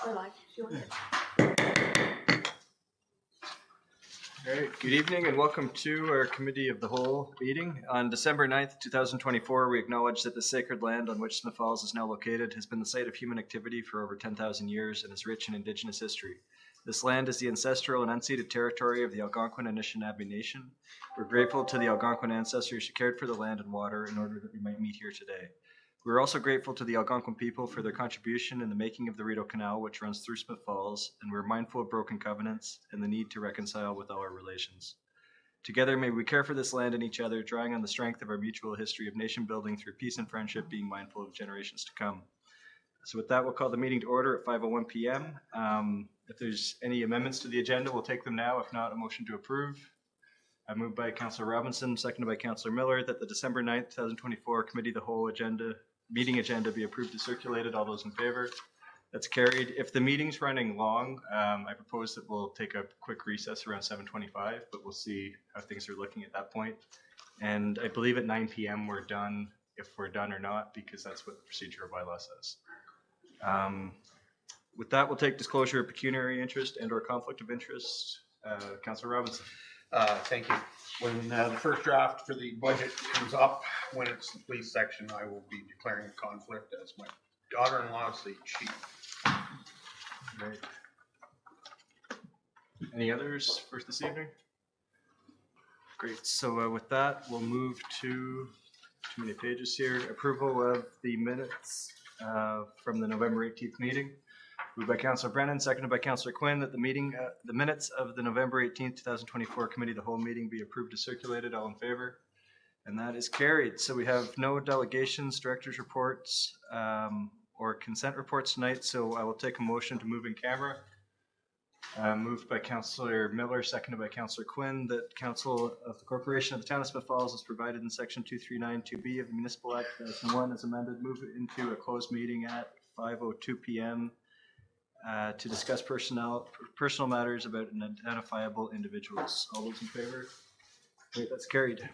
We're live, if you want it. All right, good evening and welcome to our Committee of the Whole meeting. On December 9th, 2024, we acknowledge that the sacred land on which Smith Falls is now located has been the site of human activity for over 10,000 years and is rich in Indigenous history. This land is the ancestral and unceded territory of the Algonquin Anishinaabe Nation. We're grateful to the Algonquin ancestors who cared for the land and water in order that we might meet here today. We're also grateful to the Algonquin people for their contribution in the making of the Rideau Canal, which runs through Smith Falls, and we're mindful of broken covenants and the need to reconcile with all our relations. Together, may we care for this land and each other, drawing on the strength of our mutual history of nation building through peace and friendship, being mindful of generations to come. So with that, we'll call the meeting to order at 5:01 p.m. If there's any amendments to the agenda, we'll take them now. If not, a motion to approve. I moved by Councillor Robinson, seconded by Councillor Miller, that the December 9th, 2024 Committee of the Whole meeting agenda be approved and circulated. All those in favor? That's carried. If the meeting's running long, I propose that we'll take a quick recess around 7:25, but we'll see how things are looking at that point. And I believe at 9 p.m. we're done, if we're done or not, because that's what the procedural bylaw says. With that, we'll take disclosure of pecuniary interest and or conflict of interest. Councillor Robinson. Thank you. When the first draft for the budget comes up, when it's the police section, I will be declaring a conflict as my daughter-in-law is the chief. Great. Any others for this evening? Great. So with that, we'll move to too many pages here. Approval of the minutes from the November 18th meeting. Moved by Councillor Brennan, seconded by Councillor Quinn, that the minutes of the November 18th, 2024 Committee of the Whole meeting be approved as circulated. All in favor? And that is carried. So we have no delegations, directors' reports, or consent reports tonight. So I will take a motion to move in camera. Moved by Councillor Miller, seconded by Councillor Quinn, that Council of the Corporation of the Town of Smith Falls is provided in Section 2392B of the Municipal Act 2001 as amended. Move it into a closed meeting at 5:02 p.m. To discuss personal matters about identifiable individuals. All those in favor? Great, that's carried.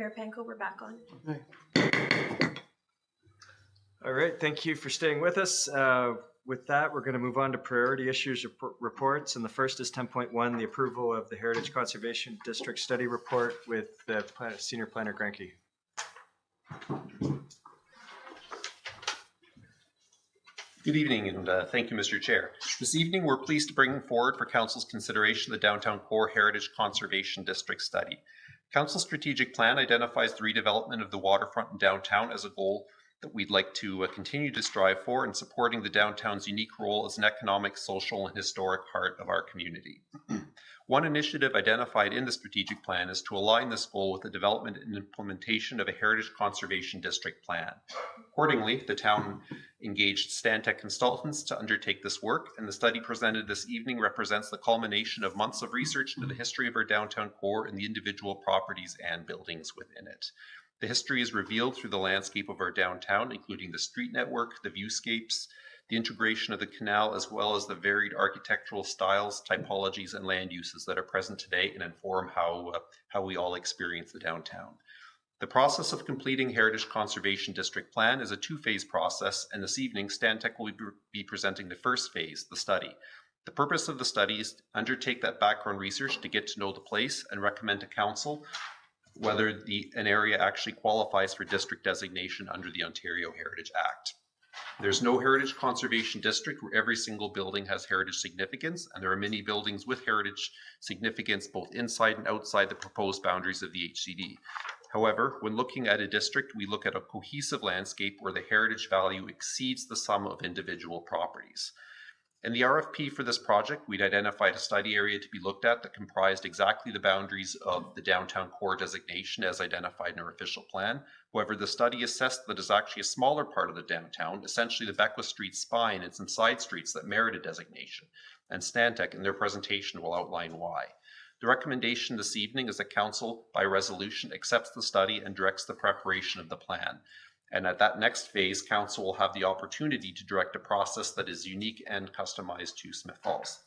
Mayor Panko, we're back on. All right, thank you for staying with us. With that, we're going to move on to priority issues reports. And the first is 10.1, the approval of the Heritage Conservation District Study Report with Senior Planner Granke. Good evening, and thank you, Mr. Chair. This evening, we're pleased to bring forward for Council's consideration the Downtown Core Heritage Conservation District Study. Council's strategic plan identifies the redevelopment of the waterfront in downtown as a goal that we'd like to continue to strive for in supporting the downtown's unique role as an economic, social, and historic heart of our community. One initiative identified in the strategic plan is to align this goal with the development and implementation of a heritage conservation district plan. Accordingly, the town engaged Stantec consultants to undertake this work, and the study presented this evening represents the culmination of months of research into the history of our downtown core and the individual properties and buildings within it. The history is revealed through the landscape of our downtown, including the street network, the viewscapes, the integration of the canal, as well as the varied architectural styles, typologies, and land uses that are present today and inform how we all experience the downtown. The process of completing Heritage Conservation District Plan is a two-phase process, and this evening, Stantec will be presenting the first phase, the study. The purpose of the study is to undertake that background research to get to know the place and recommend to Council whether an area actually qualifies for district designation under the Ontario Heritage Act. There's no heritage conservation district where every single building has heritage significance, and there are many buildings with heritage significance both inside and outside the proposed boundaries of the HCD. However, when looking at a district, we look at a cohesive landscape where the heritage value exceeds the sum of individual properties. In the RFP for this project, we'd identified a study area to be looked at that comprised exactly the boundaries of the downtown core designation as identified in our official plan. However, the study assessed that is actually a smaller part of the downtown, essentially the Beckwith Street spine and some side streets that merit a designation. And Stantec in their presentation will outline why. The recommendation this evening is that Council, by resolution, accepts the study and directs the preparation of the plan. And at that next phase, Council will have the opportunity to direct a process that is unique and customized to Smith Falls.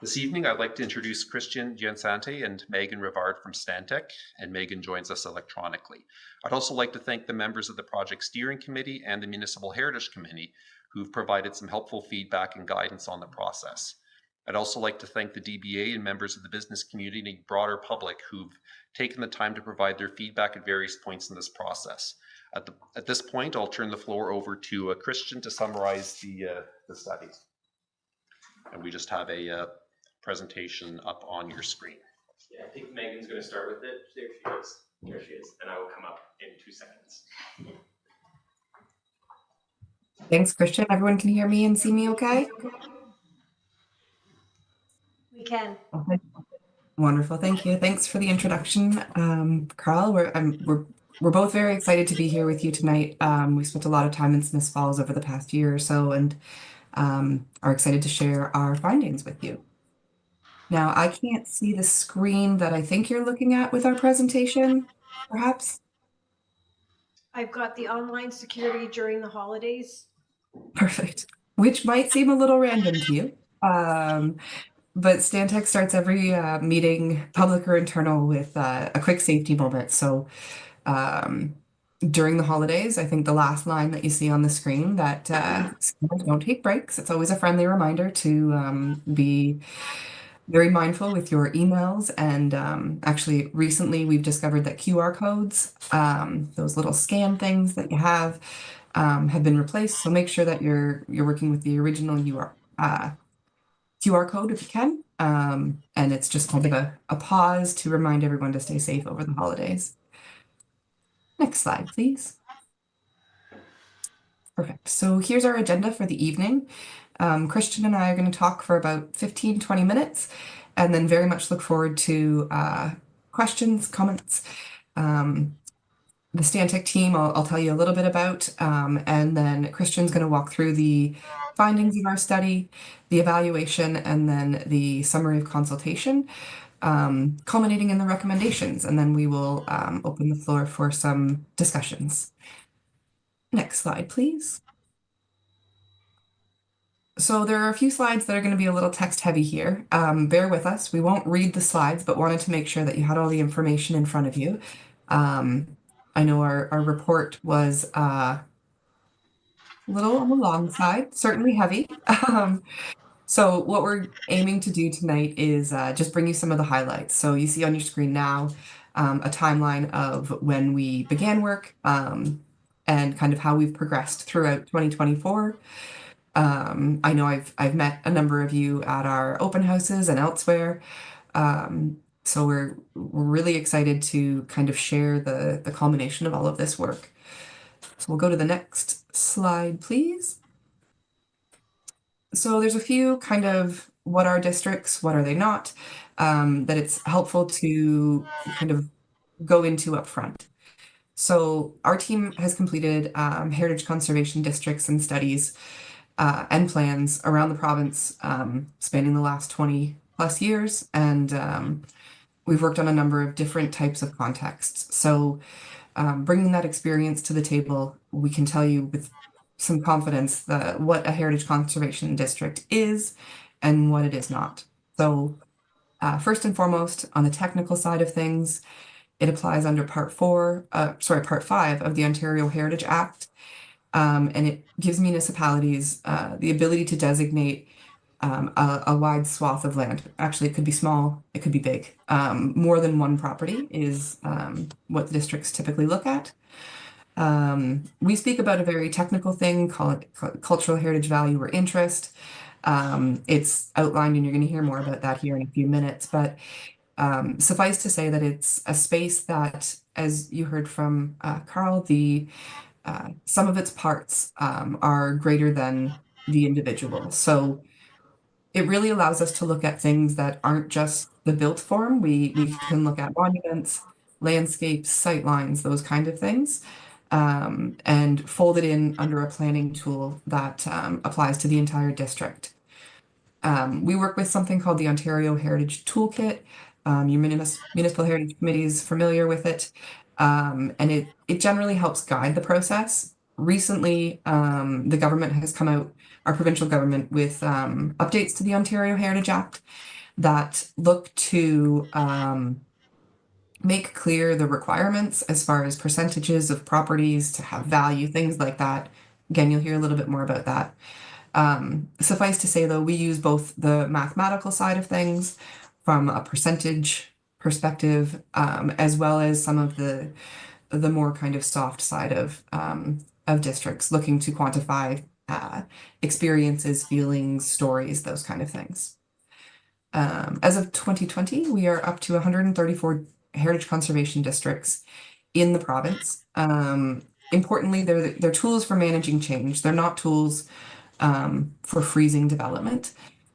This evening, I'd like to introduce Christian Giansante and Megan Rivard from Stantec, and Megan joins us electronically. I'd also like to thank the members of the Project Steering Committee and the Municipal Heritage Committee who've provided some helpful feedback and guidance on the process. I'd also like to thank the DBA and members of the business community and broader public who've taken the time to provide their feedback at various points in this process. At this point, I'll turn the floor over to Christian to summarize the study. And we just have a presentation up on your screen. Yeah, I think Megan's going to start with it. There she is. There she is. And I will come up in 2 seconds. Thanks, Christian. Everyone can hear me and see me okay? We can. Okay. Wonderful. Thank you. Thanks for the introduction, Carl. We're both very excited to be here with you tonight. We spent a lot of time in Smith Falls over the past year or so and are excited to share our findings with you. Now, I can't see the screen that I think you're looking at with our presentation, perhaps? I've got the online security during the holidays. Perfect. Which might seem a little random to you. But Stantec starts every meeting, public or internal, with a quick safety moment. So during the holidays, I think the last line that you see on the screen that don't take breaks. It's always a friendly reminder to be very mindful with your emails. And actually, recently we've discovered that QR codes, those little scan things that you have been replaced. So make sure that you're working with the original QR code if you can. And it's just kind of a pause to remind everyone to stay safe over the holidays. Next slide, please. Perfect. So here's our agenda for the evening. Christian and I are going to talk for about 15-20 minutes and then very much look forward to questions, comments. The Stantec team I'll tell you a little bit about, and then Christian's going to walk through the findings of our study, the evaluation, and then the summary of consultation, culminating in the recommendations, and then we will open the floor for some discussions. Next slide, please. So there are a few slides that are going to be a little text heavy here. Bear with us. We won't read the slides, but wanted to make sure that you had all the information in front of you. I know our report was a little on the long side, certainly heavy. So what we're aiming to do tonight is just bring you some of the highlights. So you see on your screen now a timeline of when we began work and kind of how we've progressed throughout 2024. I know I've met a number of you at our open houses and elsewhere. So we're really excited to kind of share the culmination of all of this work. So we'll go to the next slide, please. So there's a few kind of what are districts, what are they not, that it's helpful to kind of go into up front. So our team has completed heritage conservation districts and studies and plans around the province spanning the last 20 plus years. And we've worked on a number of different types of contexts. So bringing that experience to the table, we can tell you with some confidence that what a heritage conservation district is and what it is not. So first and foremost, on the technical side of things, it applies under Part 5 of the Ontario Heritage Act, and it gives municipalities the ability to designate a wide swath of land. Actually, it could be small, it could be big. More than one property is what the districts typically look at. We speak about a very technical thing, call it cultural heritage value or interest. It's outlined, and you're going to hear more about that here in a few minutes, but suffice to say that it's a space that, as you heard from Carl, some of its parts are greater than the individual. So it really allows us to look at things that aren't just the built form. We can look at monuments, landscapes, sightlines, those kind of things, and fold it in under a planning tool that applies to the entire district. We work with something called the Ontario Heritage Toolkit. Your municipal heritage committee is familiar with it, and it generally helps guide the process. Recently, the government has come out, our provincial government, with updates to the Ontario Heritage Act that look to make clear the requirements as far as percentages of properties to have value, things like that. Again, you'll hear a little bit more about that. Suffice to say, though, we use both the mathematical side of things from a percentage perspective, as well as some of the more kind of soft side of districts, looking to quantify experiences, feelings, stories, those kind of things. As of 2020, we are up to 134 heritage conservation districts in the province. Importantly, they're tools for managing change. They're not tools for freezing development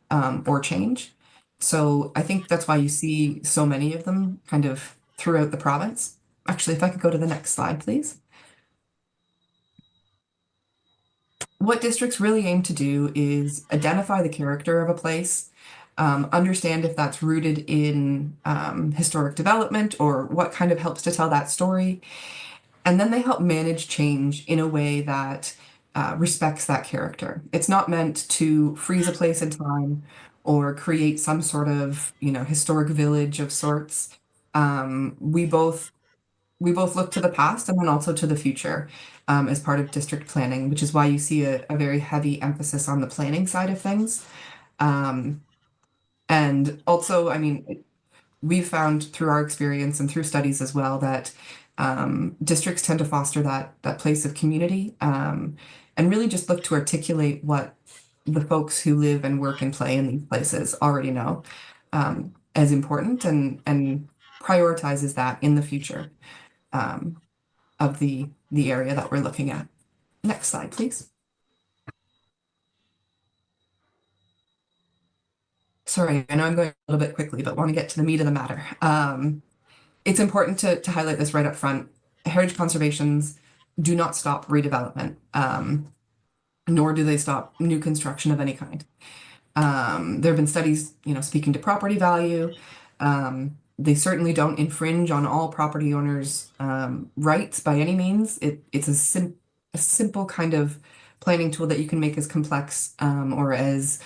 or change. So I think that's why you see so many of them kind of throughout the province. Actually, if I could go to the next slide, please. What districts really aim to do is identify the character of a place, understand if that's rooted in historic development or what kind of helps to tell that story. And then they help manage change in a way that respects that character. It's not meant to freeze a place in time or create some sort of, historic village of sorts. We both look to the past and then also to the future as part of district planning, which is why you see a very heavy emphasis on the planning side of things. And also, we've found through our experience and through studies as well that districts tend to foster that place of community and really just look to articulate what the folks who live and work and play in these places already know as important and prioritizes that in the future of the area that we're looking at. Next slide, please. Sorry, I know I'm going a little bit quickly, but want to get to the meat of the matter. It's important to highlight this right up front. Heritage conservations do not stop redevelopment, nor do they stop new construction of any kind. There have been studies, speaking to property value. They certainly don't infringe on all property owners' rights by any means. It's a simple kind of planning tool that you can make as complex or as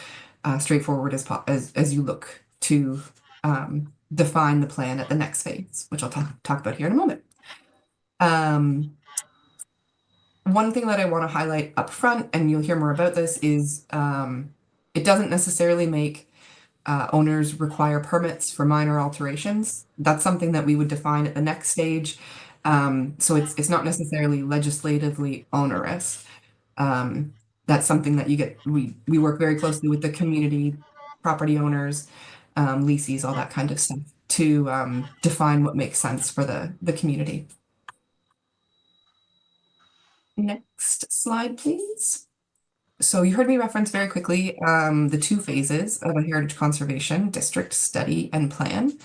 straightforward as you look to define the plan at the next phase, which I'll talk about here in a moment. One thing that I want to highlight up front, and you'll hear more about this, is it doesn't necessarily make owners require permits for minor alterations. That's something that we would define at the next stage. So it's not necessarily legislatively onerous. That's something that you get. We work very closely with the community, property owners, leases, all that kind of stuff to define what makes sense for the community. Next slide, please. So you heard me reference very quickly the 2 phases of a heritage conservation district study and plan.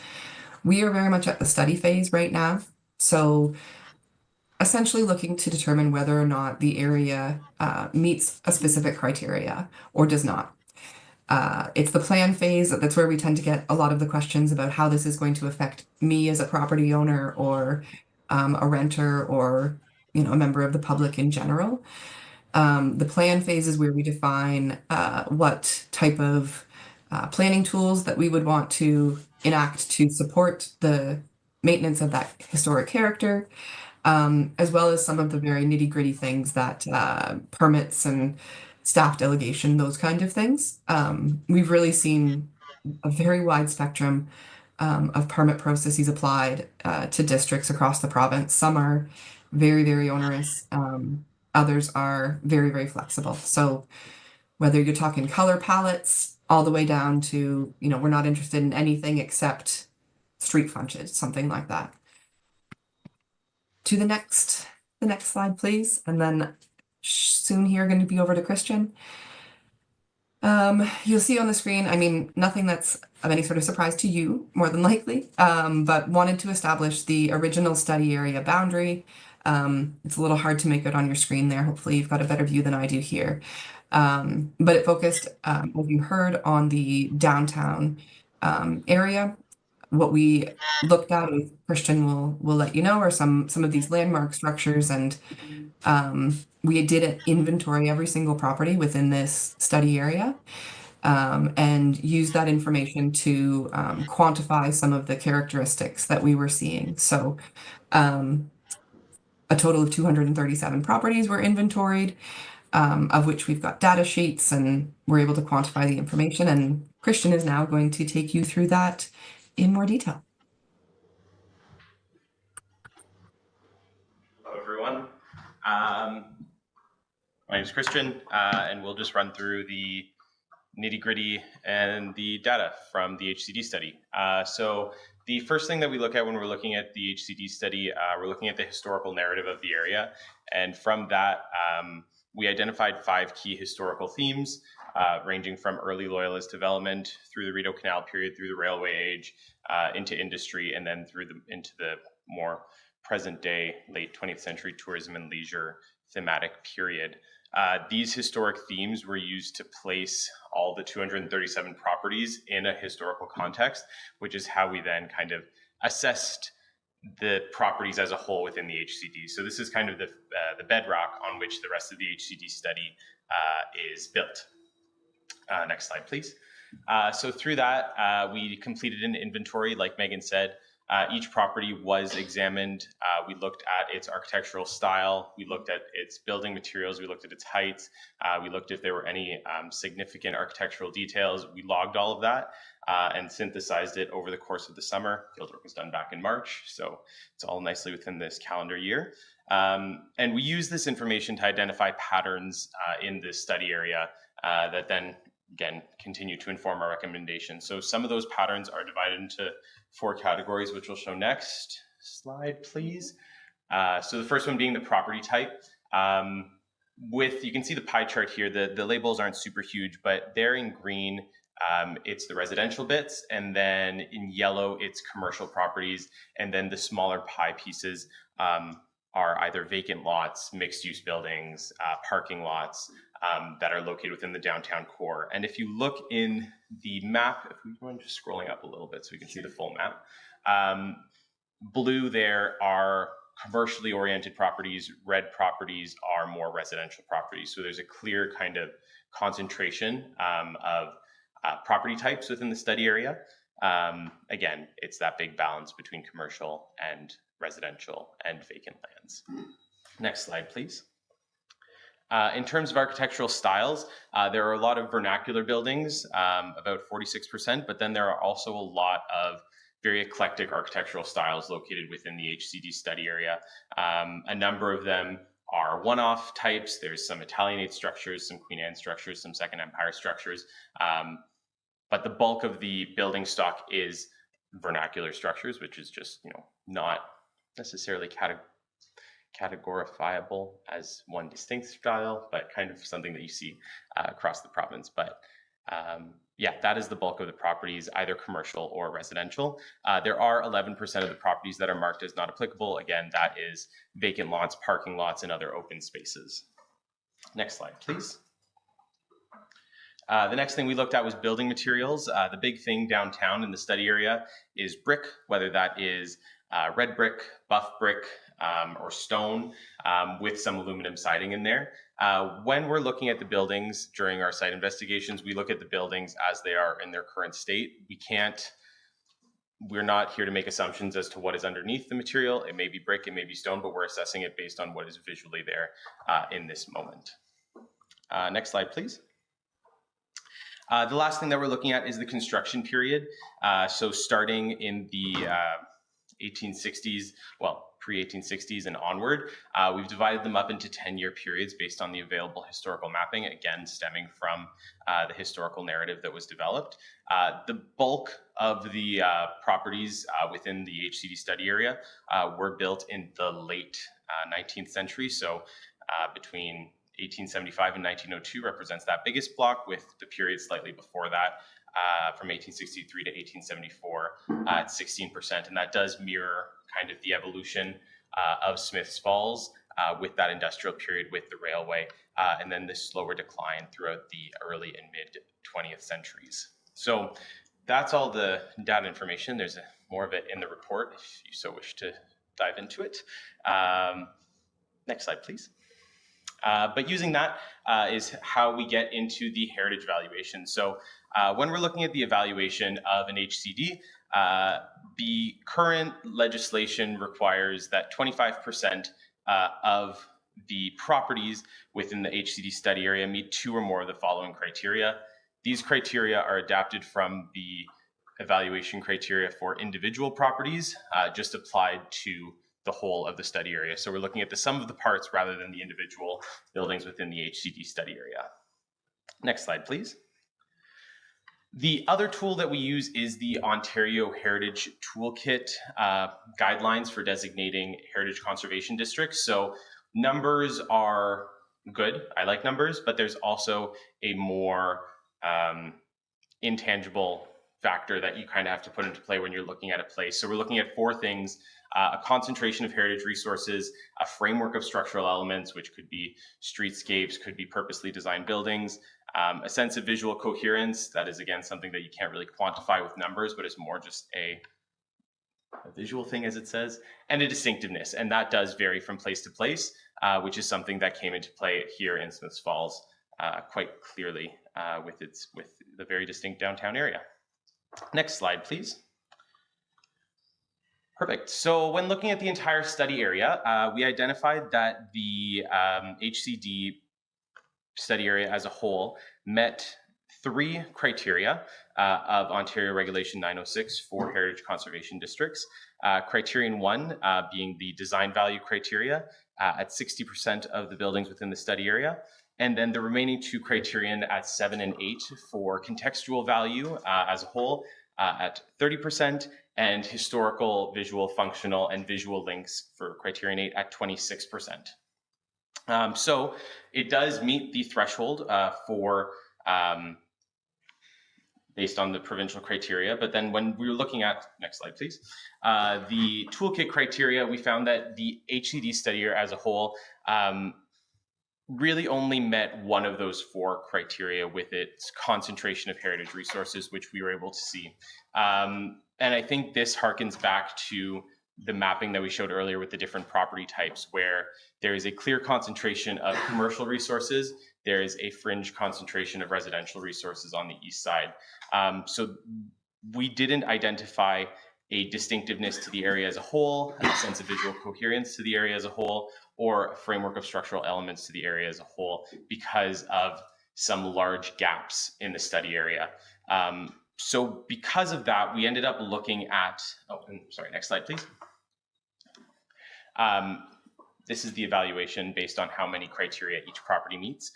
We are very much at the study phase right now. So essentially looking to determine whether or not the area meets a specific criteria or does not. It's the plan phase. That's where we tend to get a lot of the questions about how this is going to affect me as a property owner or a renter or a member of the public in general. The plan phase is where we define what type of planning tools that we would want to enact to support the maintenance of that historic character, as well as some of the very nitty-gritty things that permits and staff delegation, those kind of things. We've really seen a very wide spectrum of permit processes applied to districts across the province. Some are very, very onerous. Others are very, very flexible. So whether you're talking color palettes all the way down to, we're not interested in anything except street frontage, something like that. To the next slide, please. And then soon here going to be over to Christian. You'll see on the screen, I mean, nothing that's of any sort of surprise to you, more than likely, but wanted to establish the original study area boundary. It's a little hard to make it on your screen there. Hopefully you've got a better view than I do here. But it focused, as you heard, on the downtown area. What we looked at, as Christian will let you know, are some of these landmark structures, and we did an inventory every single property within this study area, and used that information to quantify some of the characteristics that we were seeing. So a total of 237 properties were inventoried, of which we've got data sheets, and we're able to quantify the information. And Christian is now going to take you through that in more detail. Hello, everyone. My name is Christian, and we'll just run through the nitty-gritty and the data from the HCD study. So the first thing that we look at when we're looking at the HCD study, we're looking at the historical narrative of the area. And from that, we identified 5 key historical themes, ranging from early Loyalist development through the Rideau Canal period, through the railway age, into industry, and then into the more present day, late 20th century tourism and leisure thematic period. These historic themes were used to place all the 237 properties in a historical context, which is how we then kind of assessed the properties as a whole within the HCD. So this is kind of the bedrock on which the rest of the HCD study is built. Next slide, please. So through that, we completed an inventory, like Megan said. Each property was examined. We looked at its architectural style. We looked at its building materials. We looked at its heights. We looked if there were any significant architectural details. We logged all of that and synthesized it over the course of the summer. Fieldwork was done back in March, so it's all nicely within this calendar year. And we use this information to identify patterns in this study area that then, again, continue to inform our recommendations. So some of those patterns are divided into 4 categories, which we'll show next slide, please. So the first one being the property type. You can see the pie chart here, the labels aren't super huge, but there in green, it's the residential bits, and then in yellow, it's commercial properties, and then the smaller pie pieces are either vacant lots, mixed-use buildings, parking lots that are located within the downtown core. And if you look in the map, if we mind just scrolling up a little bit so we can see the full map, blue there are commercially oriented properties, red properties are more residential properties. So there's a clear kind of concentration of property types within the study area. again, it's that big balance between commercial and residential and vacant lands. Next slide, please. In terms of architectural styles, there are a lot of vernacular buildings, about 46%, but then there are also a lot of very eclectic architectural styles located within the HCD study area. A number of them are one-off types. There's some Italianate structures, some Queen Anne structures, some Second Empire structures, but the bulk of the building stock is vernacular structures, which is just, not necessarily categorifiable as one distinct style, but kind of something that you see across the province. But yeah, that is the bulk of the properties, either commercial or residential. There are 11% of the properties that are marked as not applicable. Again, that is vacant lots, parking lots, and other open spaces. Next slide, please. The next thing we looked at was building materials. The big thing downtown in the study area is brick, whether that is red brick, buff brick, or stone, with some aluminum siding in there. When we're looking at the buildings during our site investigations, we look at the buildings as they are in their current state. We're not here to make assumptions as to what is underneath the material. It may be brick, it may be stone, but we're assessing it based on what is visually there in this moment. Next slide, please. The last thing that we're looking at is the construction period. So starting in the 1860s, well, pre-1860s and onward, we've divided them up into 10-year periods based on the available historical mapping, again, stemming from the historical narrative that was developed. The bulk of the properties within the HCD study area were built in the late 19th century. So between 1875 and 1902 represents that biggest block, with the period slightly before that, from 1863 to 1874 at 16%. And that does mirror kind of the evolution of Smiths Falls with that industrial period with the railway, and then this slower decline throughout the early and mid 20th centuries. So that's all the data information. There's more of it in the report if you so wish to dive into it. Next slide, please. But using that is how we get into the heritage valuation. So when we're looking at the evaluation of an HCD, the current legislation requires that 25% of the properties within the HCD study area meet 2 or more of the following criteria. These criteria are adapted from the evaluation criteria for individual properties, just applied to the whole of the study area. So we're looking at the sum of the parts rather than the individual buildings within the HCD study area. Next slide, please. The other tool that we use is the Ontario Heritage Toolkit guidelines for designating heritage conservation districts. So numbers are good. I like numbers, but there's also a more intangible factor that you kind of have to put into play when you're looking at a place. So we're looking at 4 things: a concentration of heritage resources, a framework of structural elements, which could be streetscapes, could be purposely designed buildings, a sense of visual coherence. That is, again, something that you can't really quantify with numbers, but it's more just a visual thing, as it says, and a distinctiveness. And that does vary from place to place, which is something that came into play here in Smiths Falls quite clearly with the very distinct downtown area. Next slide, please. Perfect. So when looking at the entire study area, we identified that the HCD study area as a whole met 3 criteria of Ontario Regulation 906 for heritage conservation districts. Criterion 1 being the design value criteria at 60% of the buildings within the study area. And then the remaining 2 criterion at 7 and 8 for contextual value as a whole at 30%, and historical, visual, functional, and visual links for criterion 8 at 26%. So it does meet the threshold for based on the provincial criteria. But then when we were looking at, next slide, please, the toolkit criteria, we found that the HCD study area as a whole really only met one of those 4 criteria with its concentration of heritage resources, which we were able to see. And I think this harkens back to the mapping that we showed earlier with the different property types, where there is a clear concentration of commercial resources. There is a fringe concentration of residential resources on the east side. So we didn't identify a distinctiveness to the area as a whole, a sense of visual coherence to the area as a whole, or a framework of structural elements to the area as a whole because of some large gaps in the study area. So because of that, we ended up looking at, next slide, please. This is the evaluation based on how many criteria each property meets.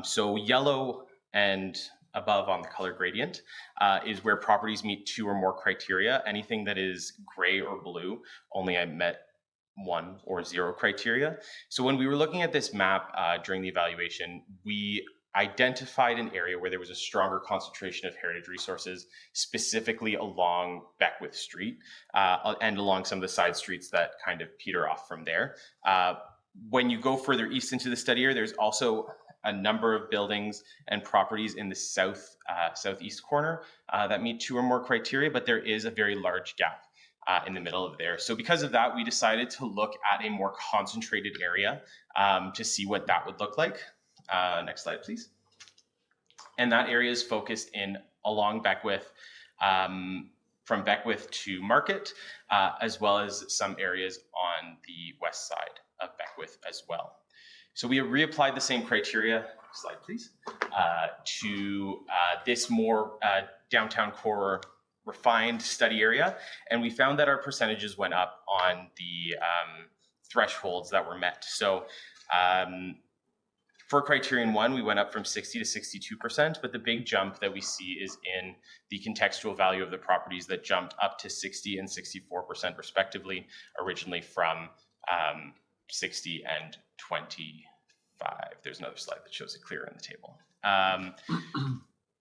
So yellow and above on the color gradient is where properties meet 2 or more criteria. Anything that is gray or blue only I met 1 or 0 criteria. So when we were looking at this map during the evaluation, we identified an area where there was a stronger concentration of heritage resources, specifically along Beckwith Street and along some of the side streets that kind of peter off from there. When you go further east into the study area, there's also a number of buildings and properties in the southeast corner that meet 2 or more criteria, but there is a very large gap in the middle of there. So because of that, we decided to look at a more concentrated area to see what that would look like. Next slide, please. And that area is focused in along Beckwith, from Beckwith to Market, as well as some areas on the west side of Beckwith as well. So we have reapplied the same criteria, slide please, to this more downtown core refined study area. And we found that our percentages went up on the thresholds that were met. So for criterion 1, we went up from 60 to 62%, but the big jump that we see is in the contextual value of the properties that jumped up to 60 and 64% respectively, originally from 60 and 25. There's another slide that shows it clearer in the table.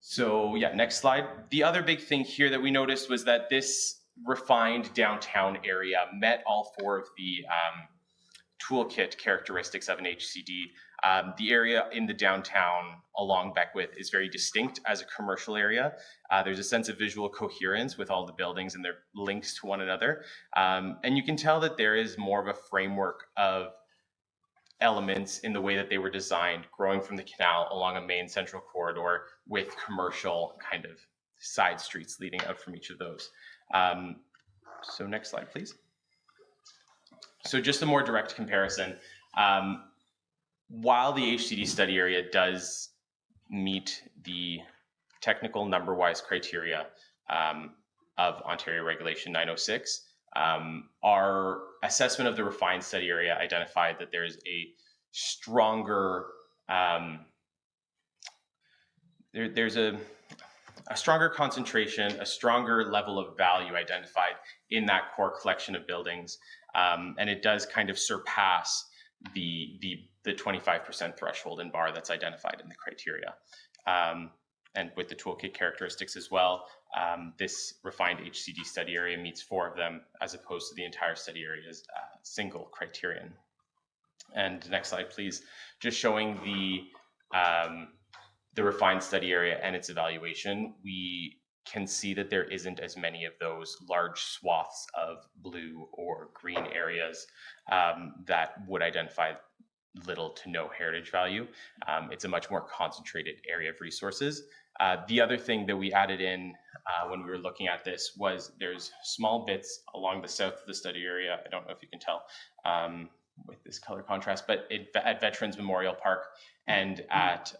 So yeah, next slide. The other big thing here that we noticed was that this refined downtown area met all 4 of the toolkit characteristics of an HCD. The area in the downtown along Beckwith is very distinct as a commercial area. There's a sense of visual coherence with all the buildings and their links to one another. And you can tell that there is more of a framework of elements in the way that they were designed, growing from the canal along a main central corridor with commercial kind of side streets leading out from each of those. So next slide, please. So just a more direct comparison. While the HCD study area does meet the technical number-wise criteria of Ontario Regulation 906, our assessment of the refined study area identified that there is a stronger, there's a stronger concentration, a stronger level of value identified in that core collection of buildings. And it does kind of surpass the 25% threshold and bar that's identified in the criteria. And with the toolkit characteristics as well, this refined HCD study area meets 4 of them as opposed to the entire study area's single criterion. And next slide, please. Just showing the refined study area and its evaluation, we can see that there isn't as many of those large swaths of blue or green areas that would identify little to no heritage value. It's a much more concentrated area of resources. The other thing that we added in when we were looking at this was there's small bits along the south of the study area. I don't know if you can tell with this color contrast, but at Veterans Memorial Park and at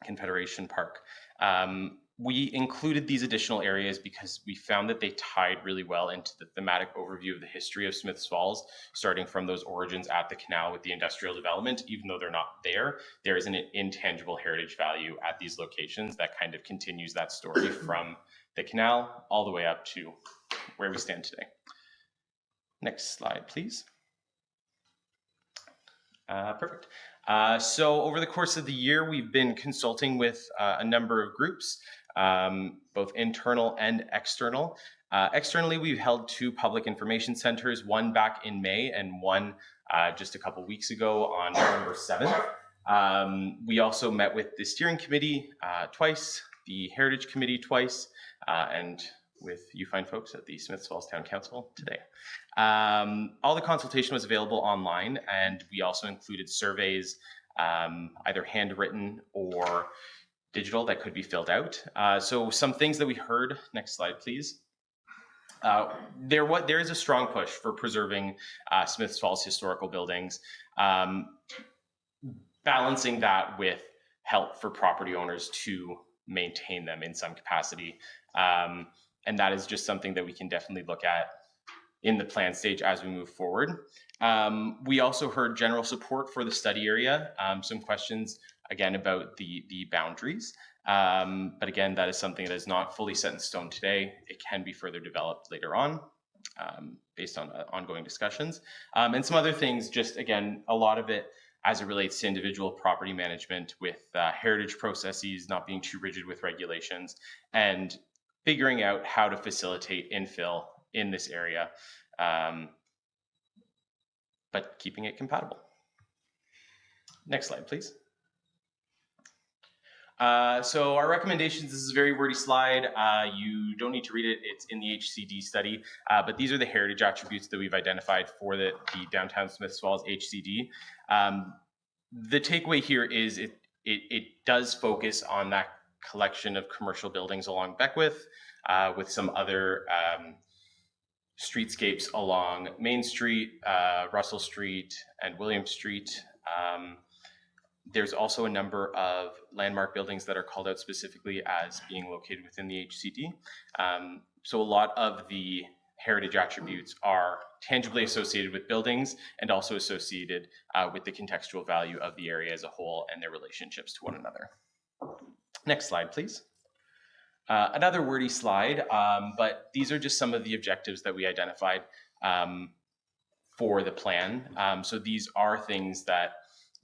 Confederation Park. We included these additional areas because we found that they tied really well into the thematic overview of the history of Smiths Falls, starting from those origins at the canal with the industrial development. Even though they're not there, there is an intangible heritage value at these locations that kind of continues that story from the canal all the way up to where we stand today. Next slide, please. Perfect. So over the course of the year, we've been consulting with a number of groups, both internal and external. Externally, we've held 2 public information centers, one back in May and one just a couple weeks ago on November 7th. We also met with the steering committee twice, the heritage committee twice, and with you fine folks at the Smiths Falls Town Council today. All the consultation was available online, and we also included surveys, either handwritten or digital that could be filled out. So some things that we heard, next slide, please. There is a strong push for preserving Smiths Falls historical buildings, balancing that with help for property owners to maintain them in some capacity. And that is just something that we can definitely look at in the plan stage as we move forward. We also heard general support for the study area, some questions again about the boundaries. But again, that is something that is not fully set in stone today. It can be further developed later on based on ongoing discussions. And some other things, just again, a lot of it as it relates to individual property management with heritage processes, not being too rigid with regulations, and figuring out how to facilitate infill in this area, but keeping it compatible. Next slide, please. So our recommendations, this is a very wordy slide. You don't need to read it, it's in the HCD study, but these are the heritage attributes that we've identified for the Downtown Smiths Falls HCD. The takeaway here is it does focus on that collection of commercial buildings along Beckwith, with some other streetscapes along Main Street, Russell Street, and William Street. There's also a number of landmark buildings that are called out specifically as being located within the HCD. So a lot of the heritage attributes are tangibly associated with buildings and also associated with the contextual value of the area as a whole and their relationships to one another. Next slide, please. Another wordy slide, but these are just some of the objectives that we identified for the plan. So these are things that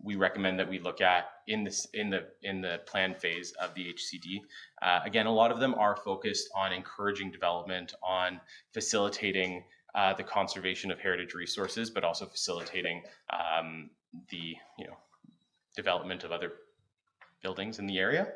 we recommend that we look at in the plan phase of the HCD. Again, a lot of them are focused on encouraging development, on facilitating the conservation of heritage resources, but also facilitating the development of other buildings in the area.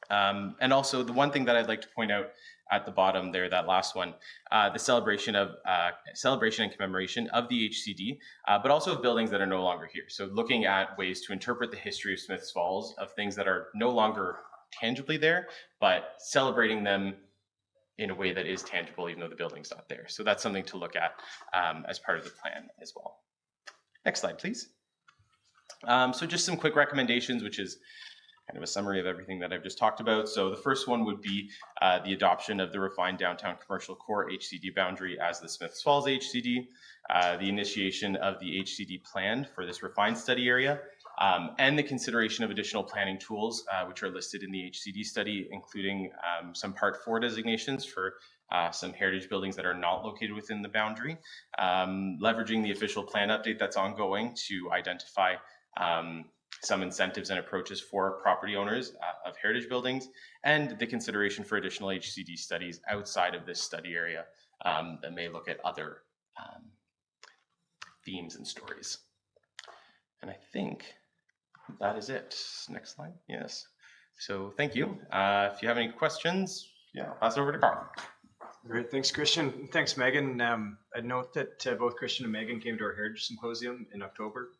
And also the one thing that I'd like to point out at the bottom there, that last one, the celebration and commemoration of the HCD, but also of buildings that are no longer here. So looking at ways to interpret the history of Smiths Falls, of things that are no longer tangibly there, but celebrating them in a way that is tangible, even though the building's not there. So that's something to look at as part of the plan as well. Next slide, please. So just some quick recommendations, which is kind of a summary of everything that I've just talked about. So the first one would be the adoption of the refined downtown commercial core HCD boundary as the Smiths Falls HCD, the initiation of the HCD plan for this refined study area, and the consideration of additional planning tools, which are listed in the HCD study, including some Part 4 designations for some heritage buildings that are not located within the boundary, leveraging the official plan update that's ongoing to identify some incentives and approaches for property owners of heritage buildings, and the consideration for additional HCD studies outside of this study area that may look at other themes and stories. And I think that is it. Next slide. Yes. So thank you. If you have any questions, I'll pass it over to Carl. Great, thanks, Christian. Thanks, Megan. I'd note that both Christian and Megan came to our Heritage Symposium in October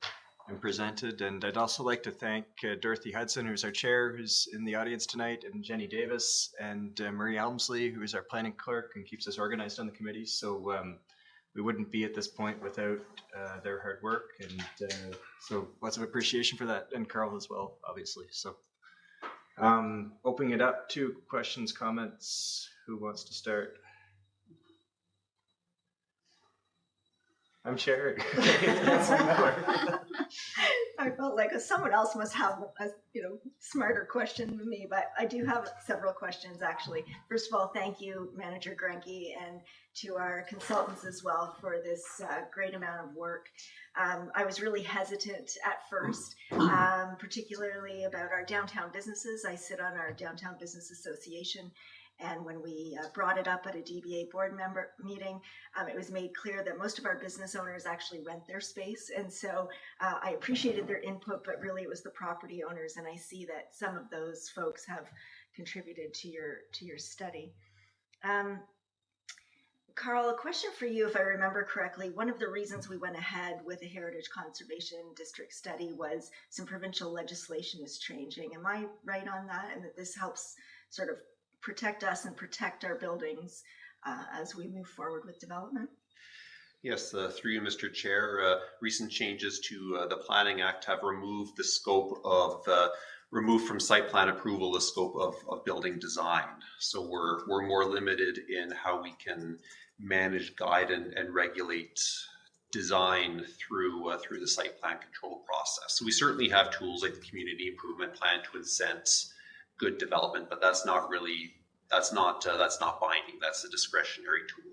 and presented. And I'd also like to thank Dorothy Hudson, who's our chair, who's in the audience tonight, and Jenny Davis, and Marie Elmsley, who is our planning clerk and keeps us organized on the committee. So we wouldn't be at this point without their hard work. And so lots of appreciation for that, and Carl as well, obviously. So opening it up to questions, comments. Who wants to start? I'm Sherry. I felt like someone else must have a smarter question than me, but I do have several questions actually. First of all, thank you, Manager Grenke, and to our consultants as well for this great amount of work. I was really hesitant at first, particularly about our downtown businesses. I sit on our Downtown Business Association. And when we brought it up at a DBA board member meeting, it was made clear that most of our business owners actually rent their space. And so I appreciated their input, but really it was the property owners. And I see that some of those folks have contributed to your study. Carl, a question for you, if I remember correctly. One of the reasons we went ahead with a Heritage Conservation District study was some provincial legislation is changing. Am I right on that? And that this helps sort of protect us and protect our buildings as we move forward with development? Yes, through you, Mr. Chair, recent changes to the Planning Act have removed the scope of removed from site plan approval the scope of building design. So we're more limited in how we can manage, guide, and regulate design through the site plan control process. So we certainly have tools like the community improvement plan to incent good development, but that's not binding. That's a discretionary tool.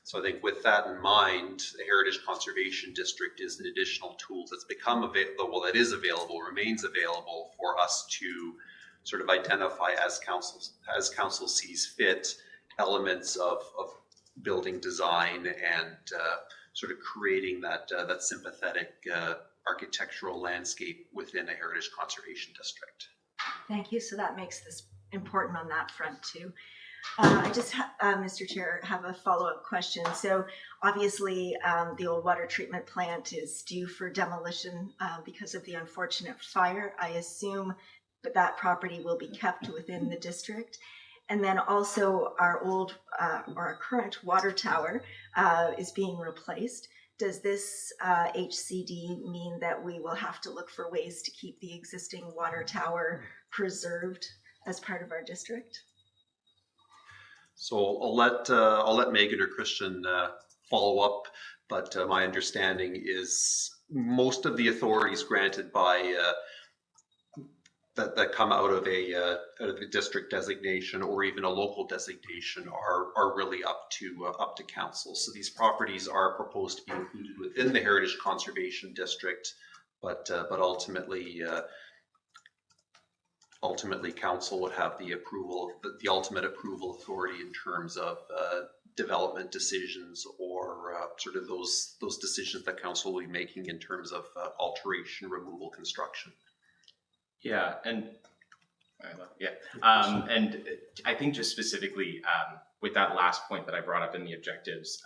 So I think with that in mind, the Heritage Conservation District is an additional tool that's become available, well, that is available, remains available for us to sort of identify as council sees fit elements of building design and sort of creating that sympathetic architectural landscape within a Heritage Conservation District. Thank you. So that makes this important on that front too. I just, Mr. Chair, have a follow-up question. So obviously the old water treatment plant is due for demolition because of the unfortunate fire. I assume that property will be kept within the district. And then also our old or our current water tower is being replaced. Does this HCD mean that we will have to look for ways to keep the existing water tower preserved as part of our district? So I'll let Megan or Christian follow up, but my understanding is most of the authorities granted by that come out of a district designation or even a local designation are really up to council. So these properties are proposed to be included within the Heritage Conservation District, but ultimately council would have the ultimate approval authority in terms of development decisions or sort of those decisions that council will be making in terms of alteration, removal, construction. Yeah, and I think just specifically with that last point that I brought up in the objectives,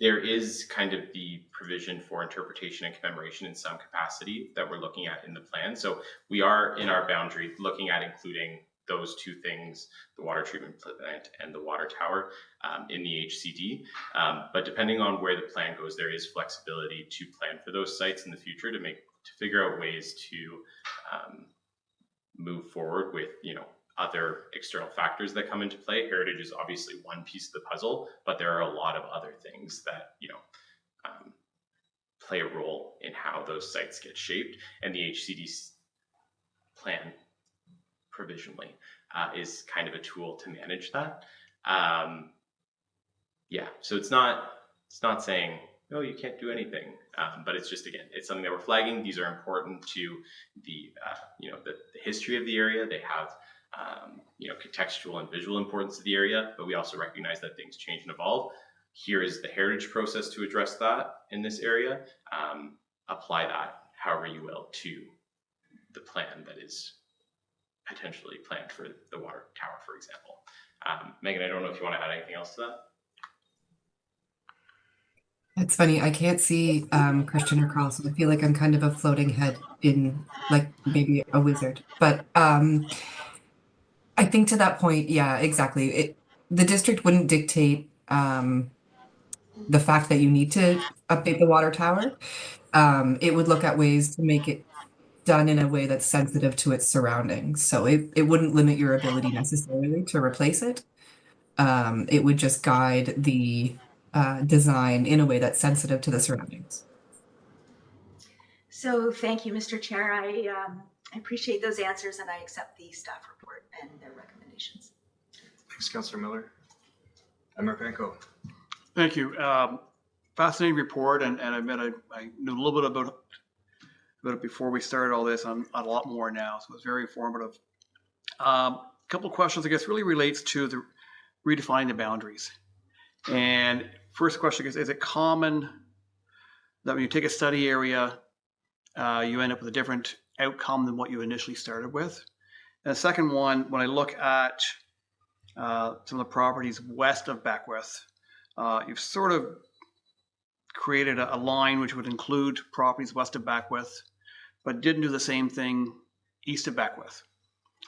there is kind of the provision for interpretation and commemoration in some capacity that we're looking at in the plan. So we are in our boundary looking at including those two things, the water treatment plant and the water tower in the HCD. But depending on where the plan goes, there is flexibility to plan for those sites in the future to figure out ways to move forward with, other external factors that come into play. Heritage is obviously one piece of the puzzle, but there are a lot of other things that, play a role in how those sites get shaped. And the HCD plan provisionally is kind of a tool to manage that. So it's not saying, no, you can't do anything. But it's just, again, it's something that we're flagging. These are important to the history of the area. They have, contextual and visual importance to the area, but we also recognize that things change and evolve. Here is the heritage process to address that in this area. Apply that however you will to the plan that is potentially planned for the water tower, for example. Megan, I don't know if you want to add anything else to that. It's funny, I can't see Christian or Carl, so I feel like I'm kind of a floating head in like maybe a wizard. But I think to that point, yeah, exactly. The district wouldn't dictate the fact that you need to update the water tower. It would look at ways to make it done in a way that's sensitive to its surroundings. So it wouldn't limit your ability necessarily to replace it. It would just guide the design in a way that's sensitive to the surroundings. So thank you, Mr. Chair. I appreciate those answers and I accept the staff report and their recommendations. Thanks, Councillor Miller. Member Panko. Thank you. Fascinating report, and I admit I knew a little bit about it before we started all this. I'm a lot more now, so it's very informative. A couple of questions, I guess, really relates to the redefining the boundaries. And first question is it common that when you take a study area, you end up with a different outcome than what you initially started with? And the second one, when I look at some of the properties west of Beckwith, you've sort of created a line which would include properties west of Beckwith, but didn't do the same thing east of Beckwith.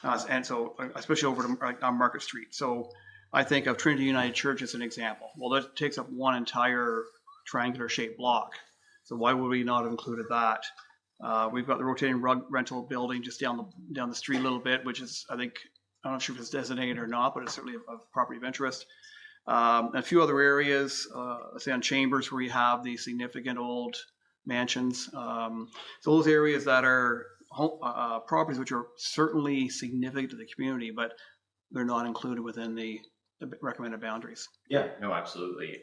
And so, especially over on Market Street. So I think of Trinity United Church as an example. Well, that takes up one entire triangular shaped block. So why would we not have included that? We've got the rotating rug rental building just down the street a little bit, which is, I think, I'm not sure if it's designated or not, but it's certainly a property of interest. A few other areas, let's say on Chambers, where you have the significant old mansions. So those areas that are properties which are certainly significant to the community, but they're not included within the recommended boundaries. Yeah, no, absolutely.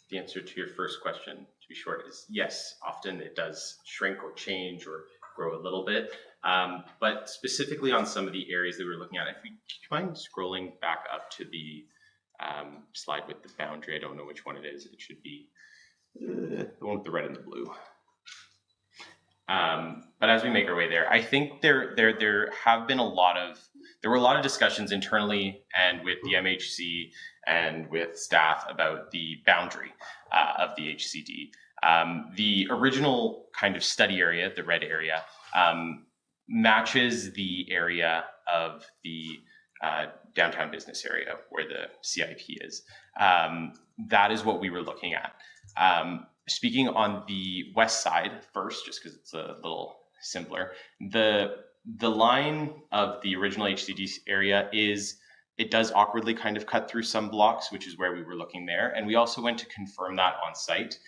The answer to your first question, to be short, is yes. Often it does shrink or change or grow a little bit. But specifically on some of the areas that we were looking at, do you mind scrolling back up to the slide with the boundary? I don't know which one it is. It should be the one with the red and the blue. But as we make our way there, I think there were a lot of discussions internally and with the MHC and with staff about the boundary of the HCD. The original kind of study area, the red area, matches the area of the downtown business area where the CIP is. That is what we were looking at. Speaking on the west side first, just because it's a little simpler, the line of the original HCD area it does awkwardly kind of cut through some blocks, which is where we were looking there. And we also went to confirm that on site.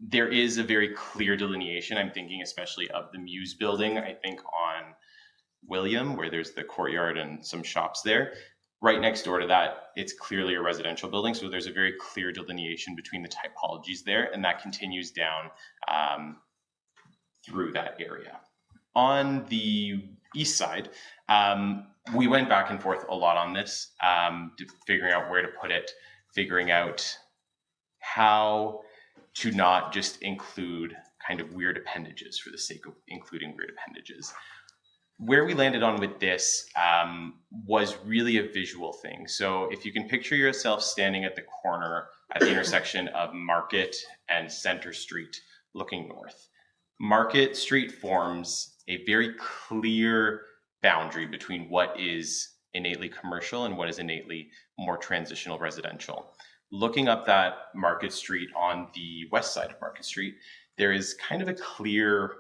There is a very clear delineation. I'm thinking especially of the Muse building, I think on William, where there's the courtyard and some shops there. Right next door to that, it's clearly a residential building. So there's a very clear delineation between the typologies there, and that continues down through that area. On the east side, we went back and forth a lot on this, figuring out where to put it, figuring out how to not just include kind of weird appendages for the sake of including weird appendages. Where we landed on with this was really a visual thing. So if you can picture yourself standing at the corner at the intersection of Market and Center Street looking north, Market Street forms a very clear boundary between what is innately commercial and what is innately more transitional residential. Looking up that Market Street on the west side of Market Street, there is kind of a clear,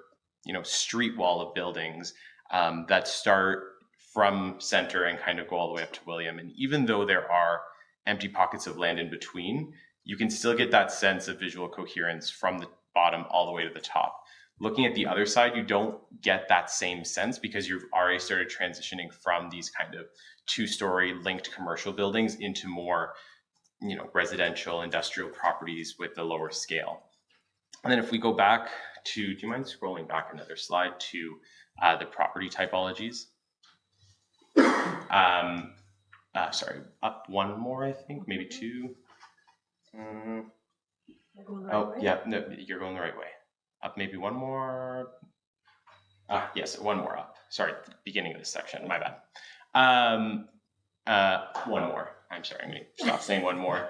street wall of buildings that start from Center and kind of go all the way up to William. And even though there are empty pockets of land in between, you can still get that sense of visual coherence from the bottom all the way to the top. Looking at the other side, you don't get that same sense because you've already started transitioning from these kind of two-story linked commercial buildings into more, residential industrial properties with the lower scale. And then if we go back to, do you mind scrolling back another slide to the property typologies? Sorry, up one more, I think, maybe two. Yeah, no, you're going the right way. Up maybe one more. Yes, one more up. Sorry, the beginning of this section, my bad. One more. I'm sorry, I'm going to stop saying one more.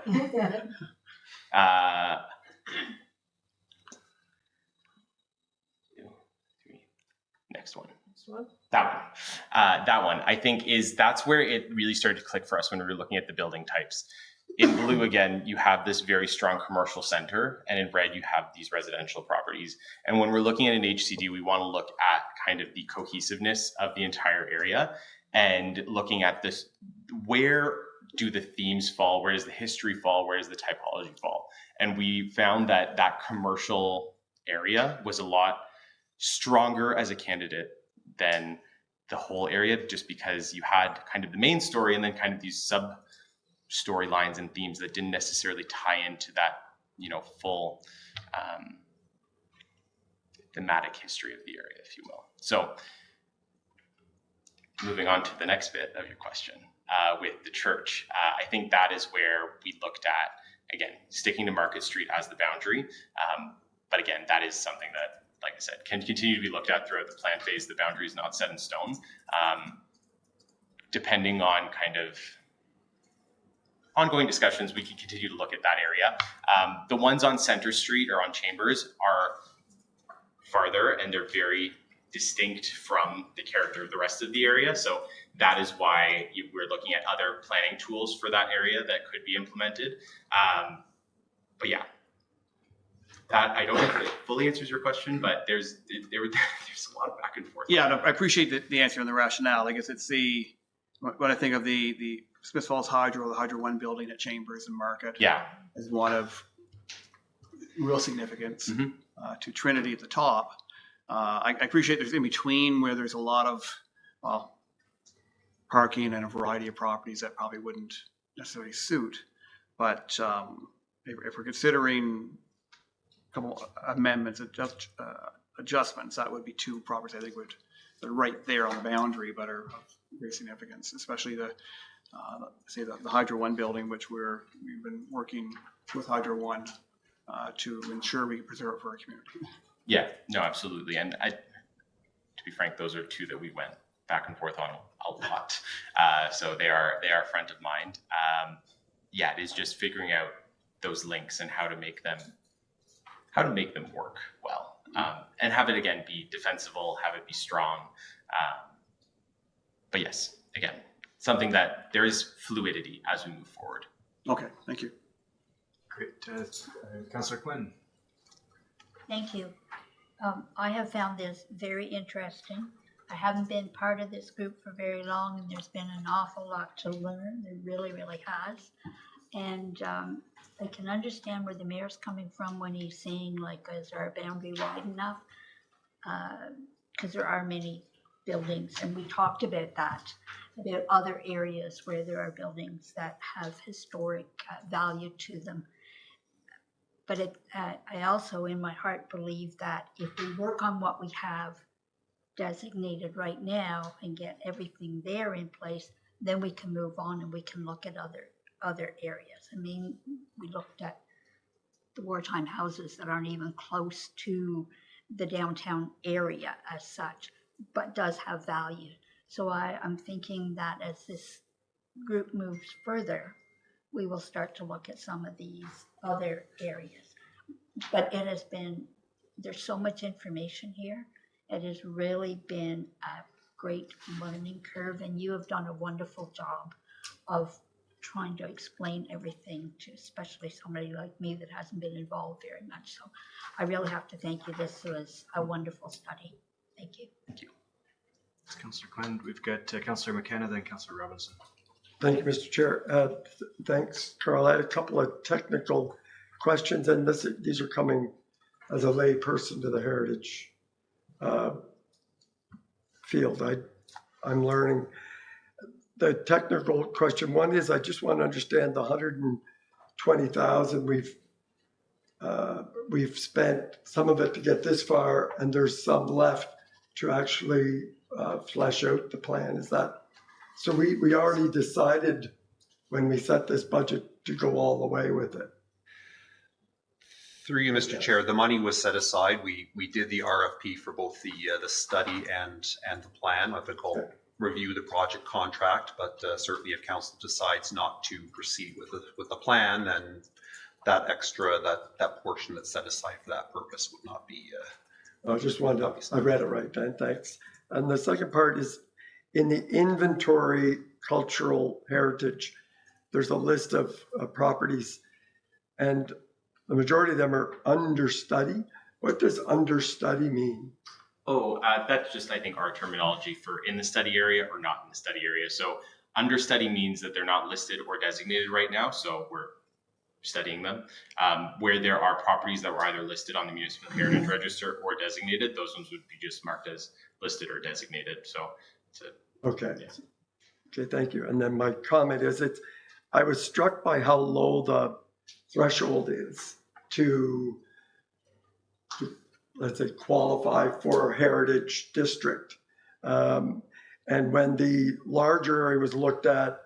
Next one. That one, I think that's where it really started to click for us when we were looking at the building types. In blue, again, you have this very strong commercial center, and in red, you have these residential properties. And when we're looking at an HCD, we want to look at kind of the cohesiveness of the entire area and looking at this, where do the themes fall? Where does the history fall? Where does the typology fall? And we found that that commercial area was a lot stronger as a candidate than the whole area, just because you had kind of the main story and then kind of these sub storylines and themes that didn't necessarily tie into that, full thematic history of the area, if you will. So moving on to the next bit of your question, with the church, I think that is where we looked at, again, sticking to Market Street as the boundary. But again, that is something that, like I said, can continue to be looked at throughout the plan phase. The boundary is not set in stone, depending on kind of ongoing discussions, we can continue to look at that area. The ones on Center Street or on Chambers are farther, and they're very distinct from the character of the rest of the area. So that is why we're looking at other planning tools for that area that could be implemented. But yeah, that I don't know if it fully answers your question, but there's a lot of back and forth. Yeah, no, I appreciate the answer and the rationale. I guess it's when I think of the Smith Falls Hydro, the Hydro One building at Chambers and Market, Yeah. as one of real significance to Trinity at the top. I appreciate there's in between where there's a lot of parking and a variety of properties that probably wouldn't necessarily suit. But if we're considering a couple amendments, adjustments, that would be two properties I think they're right there on the boundary, but are of great significance, especially the Hydro One building, which we've been working with Hydro One to ensure we preserve it for our community. Yeah, no, absolutely. And to be frank, those are two that we went back and forth on a lot. So they are front of mind. Yeah, it is just figuring out those links and how to make them work well, and have it again be defensible, have it be strong. But yes, again, something that there is fluidity as we move forward. Okay, thank you. Great. Councillor Quinn. Thank you. I have found this very interesting. I haven't been part of this group for very long, and there's been an awful lot to learn. There really, really has. And I can understand where the mayor's coming from when he's saying, like, is our boundary wide enough? Because there are many buildings, and we talked about that, about other areas where there are buildings that have historic value to them. But I also, in my heart, believe that if we work on what we have designated right now and get everything there in place, then we can move on and we can look at other areas. I mean, we looked at the wartime houses that aren't even close to the downtown area as such, but does have value. So I'm thinking that as this group moves further, we will start to look at some of these other areas. But there's so much information here. It has really been a great learning curve, and you have done a wonderful job of trying to explain everything to especially somebody like me that hasn't been involved very much. So I really have to thank you. This was a wonderful study. Thank you. Thank you. Thanks, Councillor Quinn. We've got Councillor McKenna, then Councillor Robinson. Thank you, Mr. Chair. Thanks, Carl. I had a couple of technical questions, and these are coming as a lay person to the heritage field. I'm learning. The technical question one is, I just want to understand the 120,000 we've spent some of it to get this far, and there's some left to actually flesh out the plan. Is that so? We already decided when we set this budget to go all the way with it. Through you, Mr. Chair, the money was set aside. We did the RFP for both the study and the plan. I think I'll review the project contract, but certainly if council decides not to proceed with the plan, then that extra, that portion that's set aside for that purpose would not be. I just wanted to, I read it right then, thanks. And the second part is in the inventory cultural heritage, there's a list of properties, and the majority of them are understudy. What does understudy mean? Oh, that's just, I think, our terminology for in the study area or not in the study area. So understudy means that they're not listed or designated right now. So we're studying them. Where there are properties that were either listed on the Municipal Heritage Register or designated, those ones would be just marked as listed or designated. So it's okay. Yeah. Okay, thank you. And then my comment is I was struck by how low the threshold is to let's say qualify for a heritage district. And when the larger area was looked at,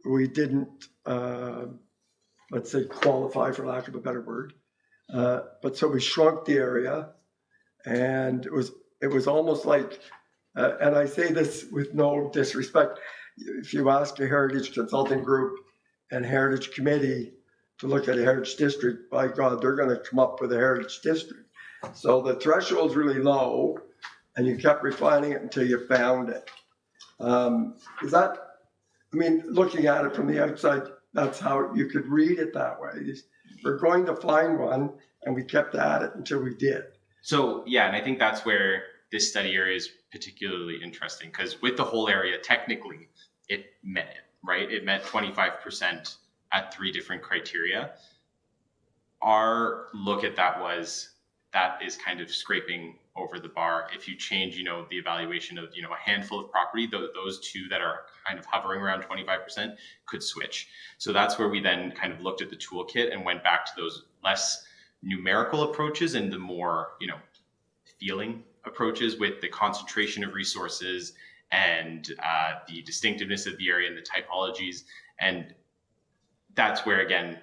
we didn't, let's say qualify for lack of a better word. But so we shrunk the area, and it was almost like, and I say this with no disrespect, if you ask a heritage consulting group and Heritage Committee to look at a heritage district, by God, they're gonna come up with a heritage district. So the threshold's really low, and you kept refining it until you found it. Is that, I mean, looking at it from the outside, that's how you could read it that way. We're going to find one, and we kept at it until we did. So yeah, and I think that's where this study area is particularly interesting, because with the whole area, technically, it met it, right? It met 25% at 3 different criteria. Our look at that is kind of scraping over the bar. If you change, the evaluation of, a handful of property, those 2 that are kind of hovering around 25% could switch. So that's where we then kind of looked at the toolkit and went back to those less numerical approaches and the more, feeling approaches with the concentration of resources and the distinctiveness of the area and the typologies. And that's where, again,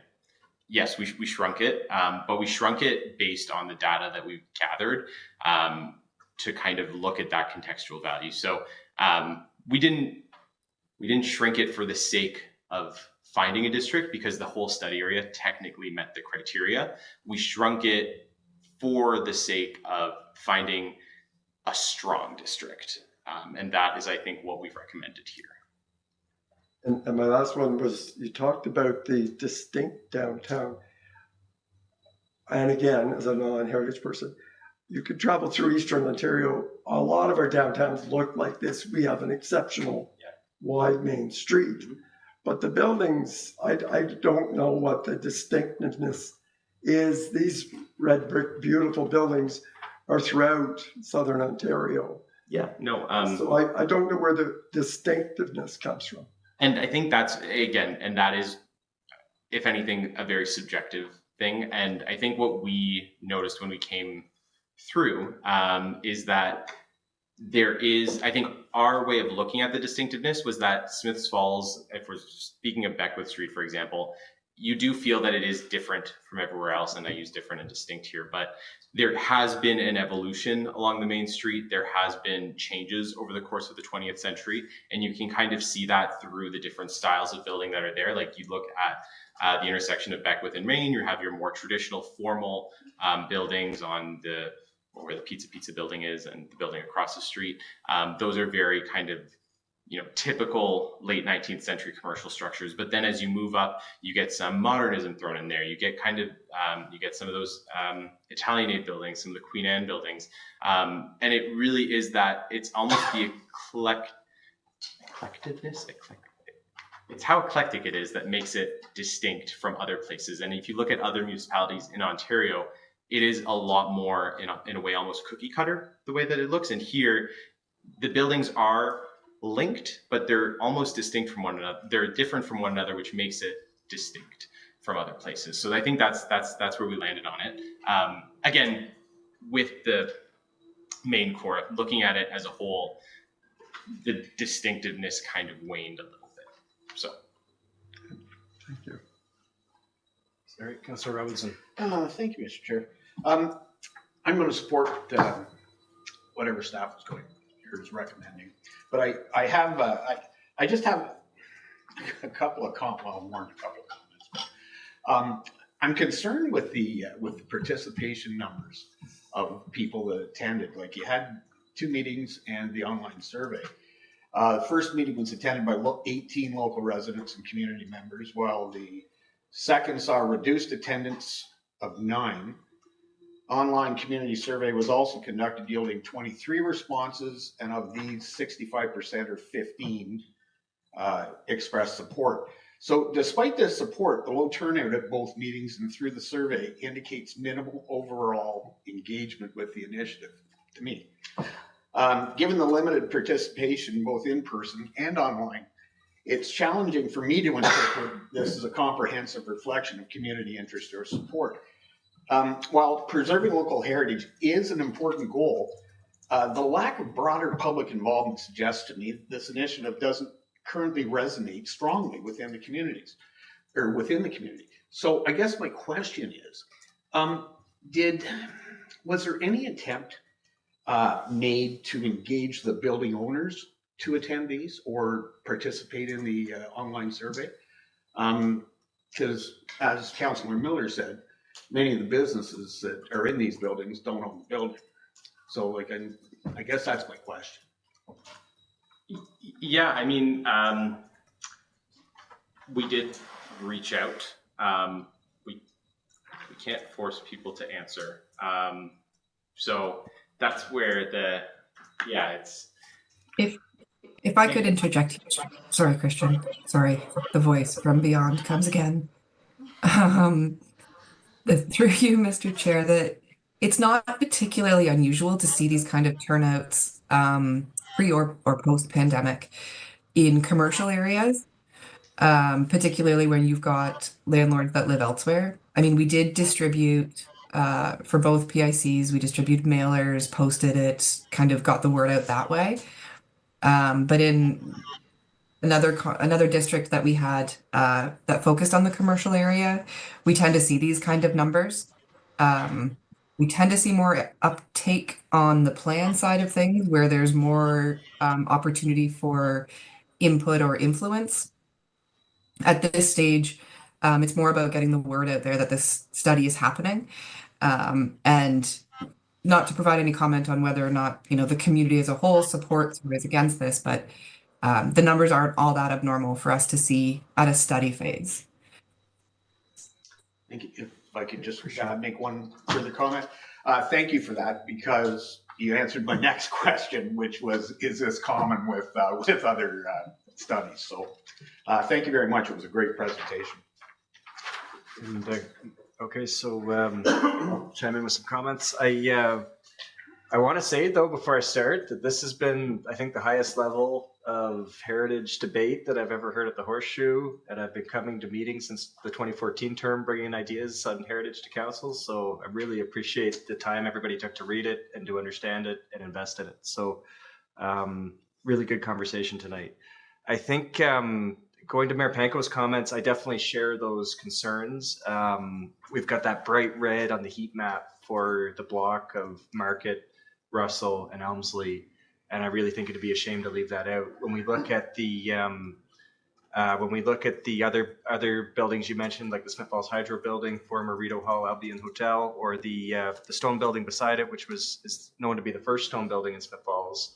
yes, we shrunk it, but we shrunk it based on the data that we've gathered to kind of look at that contextual value. So we didn't shrink it for the sake of finding a district, because the whole study area technically met the criteria. We shrunk it for the sake of finding a strong district. And that is, I think, what we've recommended here. And my last one was, you talked about the distinct downtown. And again, as a non-heritage person, you could travel through Eastern Ontario. A lot of our downtowns look like this. We have an exceptional wide main street. But the buildings, I don't know what the distinctiveness is. These red brick, beautiful buildings are throughout Southern Ontario. Yeah, no. So I don't know where the distinctiveness comes from. And I think that's, again, and that is, if anything, a very subjective thing. And I think what we noticed when we came through is that there is, I think our way of looking at the distinctiveness was that Smiths Falls, if we're speaking of Beckwith Street, for example, you do feel that it is different from everywhere else. And I use different and distinct here, but there has been an evolution along the main street. There has been changes over the course of the 20th century. And you can kind of see that through the different styles of building that are there. Like you look at the intersection of Beckwith and Main, you have your more traditional formal buildings on where the Pizza building is and the building across the street. Those are very kind of, typical late 19th century commercial structures. But then as you move up, you get some modernism thrown in there. You get kind of, you get some of those Italianate buildings, some of the Queen Anne buildings. And it really is that it's almost the eclecticness. It's how eclectic it is that makes it distinct from other places. And if you look at other municipalities in Ontario, it is a lot more, in a way, almost cookie cutter, the way that it looks. And here, the buildings are linked, but they're almost distinct from one another. They're different from one another, which makes it distinct from other places. So I think that's where we landed on it. Again, with the main core, looking at it as a whole, the distinctiveness kind of waned a little bit. So. Thank you. All right, Councillor Robinson. Thank you, Mr. Chair. I'm going to support whatever staff is recommending, but I just have a couple of comments. I'm concerned with the participation numbers of people that attended. Like, you had 2 meetings and the online survey. The first meeting was attended by 18 local residents and community members, while the second saw a reduced attendance of 9. Online community survey was also conducted, yielding 23 responses, and of these, 65% or 15 expressed support. So despite this support, the low turnout at both meetings and through the survey indicates minimal overall engagement with the initiative to me. Given the limited participation both in person and online, it's challenging for me to interpret this as a comprehensive reflection of community interest or support. While preserving local heritage is an important goal, the lack of broader public involvement suggests to me that this initiative doesn't currently resonate strongly within the communities, or within the community. So I guess my question is, was there any attempt made to engage the building owners to attend these or participate in the online survey? Because as Councillor Miller said, many of the businesses that are in these buildings don't own the building. So like, I guess that's my question. Yeah, I mean, we did reach out. We can't force people to answer. So that's where it's. If I could interject, sorry, Christian, sorry, the voice from beyond comes again. Through you, Mr. Chair, that it's not particularly unusual to see these kind of turnouts pre or post pandemic in commercial areas, particularly when you've got landlords that live elsewhere. I mean, we did distribute for both PICs, we distributed mailers, posted it, kind of got the word out that way. But in another district that we had that focused on the commercial area, we tend to see these kind of numbers. We tend to see more uptake on the plan side of things where there's more opportunity for input or influence. At this stage, it's more about getting the word out there that this study is happening. And not to provide any comment on whether or not, the community as a whole supports or is against this, but the numbers aren't all that abnormal for us to see at a study phase. Thank you. If I could just make one further comment. Thank you for that, because you answered my next question, which was, is this common with other studies? So thank you very much. It was a great presentation. And, okay, so I'll chime in with some comments. I want to say, though, before I start, that this has been, I think, the highest level of heritage debate that I've ever heard at the Horseshoe, and I've been coming to meetings since the 2014 term, bringing ideas on heritage to council. So I really appreciate the time everybody took to read it and to understand it and invest in it. So really good conversation tonight. I think going to Mayor Panko's comments, I definitely share those concerns. We've got that bright red on the heat map for the block of Market, Russell, and Elmsley, and I really think it'd be a shame to leave that out. When we look at the other buildings you mentioned, like the Smith Falls Hydro building, former Rideau Hall Albion Hotel, or the stone building beside it, which is known to be the first stone building in Smith Falls,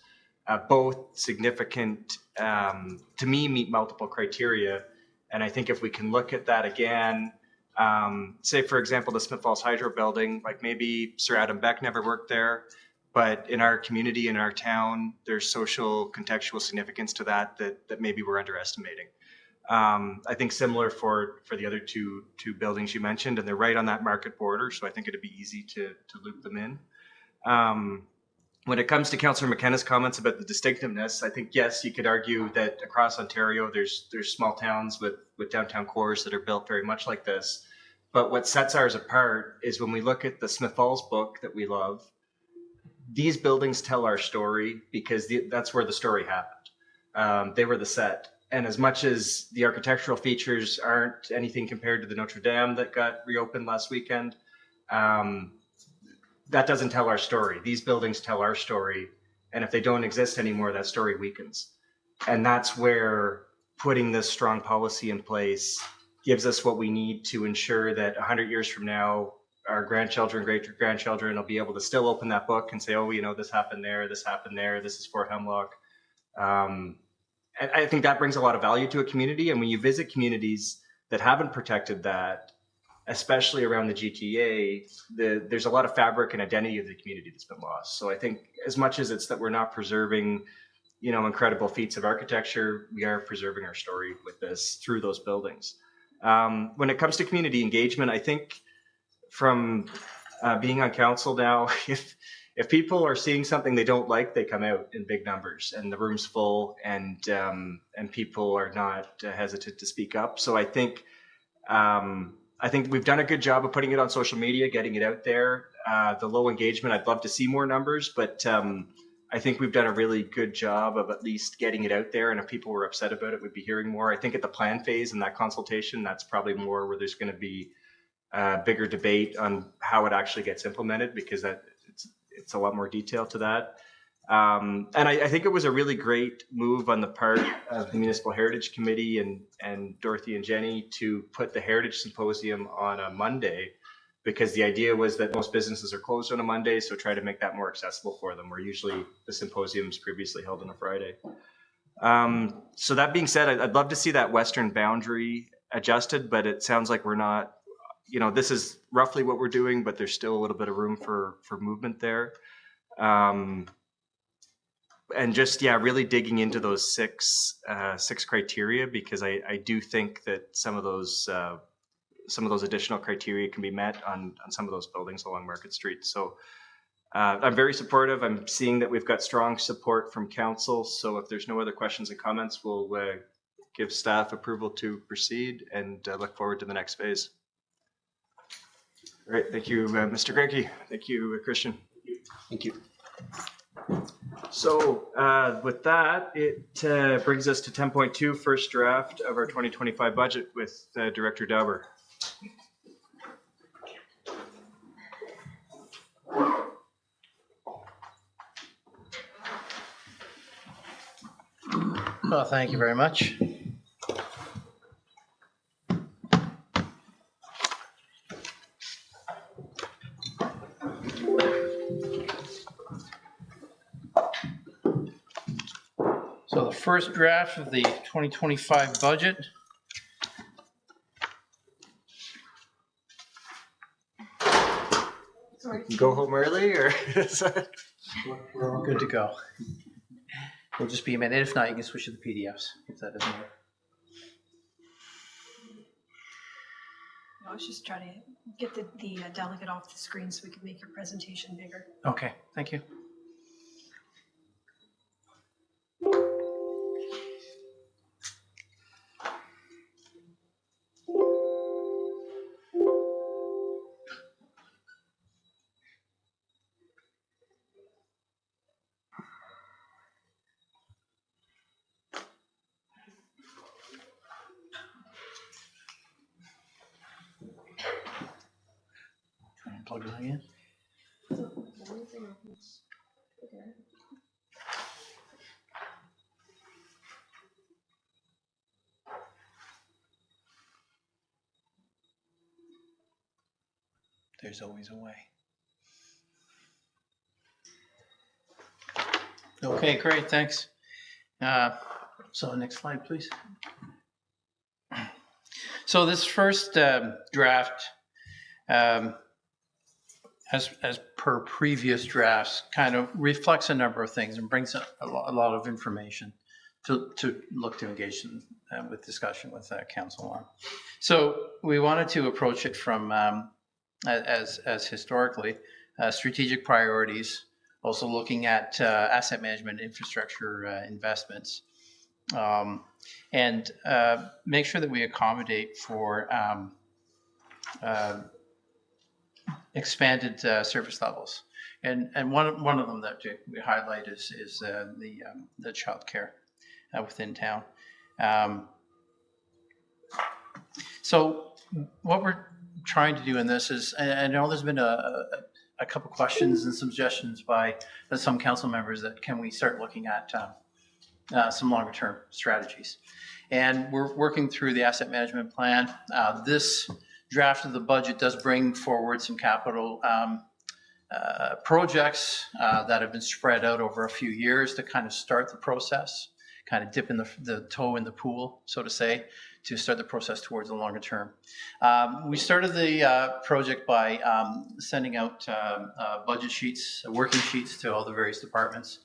both significant, to me, meet multiple criteria. And I think if we can look at that again, say, for example, the Smith Falls Hydro building, like maybe Sir Adam Beck never worked there, but in our community, in our town, there's social contextual significance to that maybe we're underestimating. I think similar for the other two buildings you mentioned, and they're right on that market border, so I think it'd be easy to loop them in. When it comes to Councillor McKenna's comments about the distinctiveness, I think, yes, you could argue that across Ontario, there's small towns with downtown cores that are built very much like this. But what sets ours apart is when we look at the Smith Falls book that we love, these buildings tell our story because that's where the story happened. They were the set. And as much as the architectural features aren't anything compared to the Notre Dame that got reopened last weekend, that doesn't tell our story. These buildings tell our story. And if they don't exist anymore, that story weakens. And that's where putting this strong policy in place gives us what we need to ensure that 100 years from now, our grandchildren, great-grandchildren will be able to still open that book and say, oh, this happened there, this is Fort Hemlock. And I think that brings a lot of value to a community. And when you visit communities that haven't protected that, especially around the GTA, there's a lot of fabric and identity of the community that's been lost. So I think as much as it's that we're not preserving, incredible feats of architecture, we are preserving our story with this through those buildings. When it comes to community engagement, I think from being on council now, if people are seeing something they don't like, they come out in big numbers, and the room's full, and people are not hesitant to speak up. So I think we've done a good job of putting it on social media, getting it out there. The low engagement, I'd love to see more numbers, but I think we've done a really good job of at least getting it out there. And if people were upset about it, we'd be hearing more. I think at the plan phase and that consultation, that's probably more where there's going to be a bigger debate on how it actually gets implemented, because it's a lot more detail to that. And I think it was a really great move on the part of the Municipal Heritage Committee and Dorothy and Jenny to put the Heritage Symposium on a Monday, because the idea was that most businesses are closed on a Monday, so try to make that more accessible for them, where usually the symposium's previously held on a Friday. So that being said, I'd love to see that western boundary adjusted, but it sounds like we're not, this is roughly what we're doing, but there's still a little bit of room for movement there. And just, really digging into those six criteria, because I do think that some of those additional criteria can be met on some of those buildings along Market Street. So I'm very supportive. I'm seeing that we've got strong support from council. So if there's no other questions and comments, we'll give staff approval to proceed and look forward to the next phase. All right, thank you, Mr. Greggy. Thank you, Christian. Thank you. So with that, it brings us to 10.2, first draft of our 2025 budget with Director Dauber. Well, thank you very much. So the first draft of the 2025 budget. Sorry. Go home early, or We're all good to go. We'll just be a minute. If not, you can switch to the PDFs if that doesn't work. I was just trying to get the delegate off the screen so we can make your presentation bigger. Okay, thank you. Try and plug it in. There's always a way. Okay, great, thanks. So next slide, please. So this first draft, as per previous drafts, kind of reflects a number of things and brings a lot of information to look to engage in, with discussion with council on. So we wanted to approach it from as historically strategic priorities, also looking at asset management infrastructure investments, and make sure that we accommodate for expanded service levels. And one of them that we highlight is the child care within town. So what we're trying to do in this is, and I know there's been a couple questions and suggestions by some council members that can we start looking at some longer term strategies. And we're working through the asset management plan. This draft of the budget does bring forward some capital projects that have been spread out over a few years to kind of start the process, kind of dipping the toe in the pool, so to say, to start the process towards the longer term. We started the project by sending out budget sheets, working sheets to all the various departments,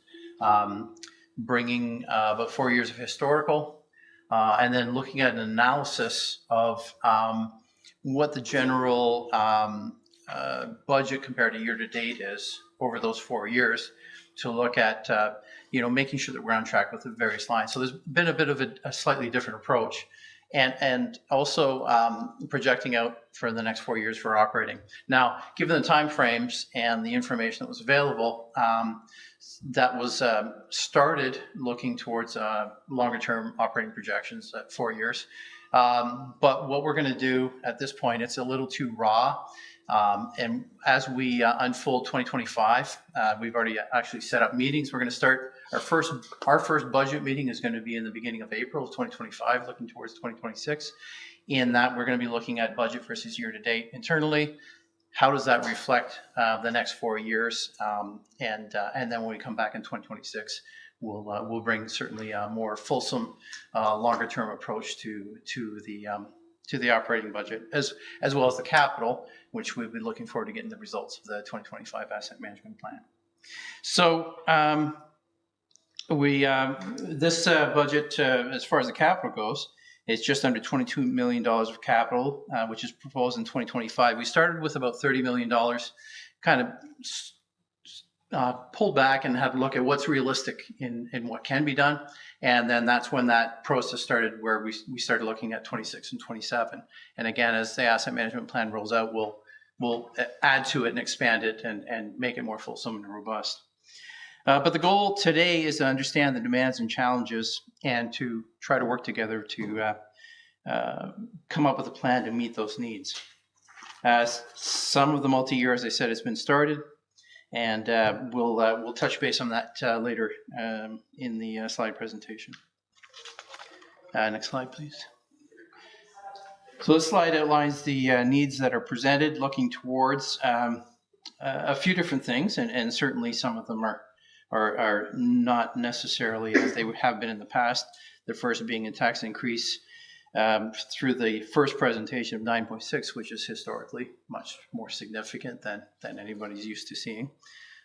bringing about 4 years of historical, and then looking at an analysis of what the general budget compared to year to date is over those 4 years, to look at making sure that we're on track with the various lines. So there's been a bit of a slightly different approach, and also projecting out for the next 4 years for operating. Now, given the timeframes and the information that was available, that was started looking towards longer term operating projections at 4 years. But what we're going to do at this point, it's a little too raw. And as we unfold 2025, we've already actually set up meetings. We're going to start our first budget meeting is going to be in the beginning of April of 2025, looking towards 2026. In that, we're going to be looking at budget versus year to date internally. How does that reflect the next 4 years? And then when we come back in 2026, we'll bring certainly a more fulsome, longer term approach to the operating budget as well as the capital, which we'll be looking forward to getting the results of the 2025 asset management plan. So this budget, as far as the capital goes, is just under $22 million of capital, which is proposed in 2025. We started with about $30 million, kind of pulled back and had a look at what's realistic in what can be done. And then that's when that process started, where we started looking at 26 and 27. And again, as the asset management plan rolls out, we'll add to it and expand it and make it more fulsome and robust. But the goal today is to understand the demands and challenges and to try to work together to come up with a plan to meet those needs. Some of the multi-year, as I said, has been started, and we'll touch base on that later in the slide presentation. Next slide, please. So this slide outlines the needs that are presented, looking towards a few different things, and certainly some of them are not necessarily as they have been in the past. The first being a tax increase through the first presentation of 9.6, which is historically much more significant than anybody's used to seeing.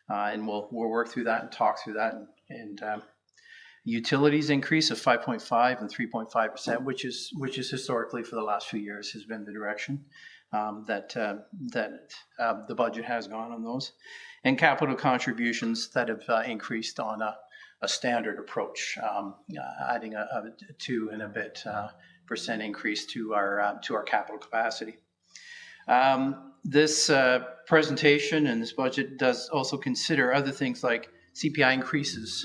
And we'll work through that and talk through that. And utilities increase of 5.5 and 3.5%, which is historically for the last few years has been the direction that the budget has gone on those. And capital contributions that have increased on a standard approach, adding a 2 and a bit % increase to our capital capacity. This presentation and this budget does also consider other things like CPI increases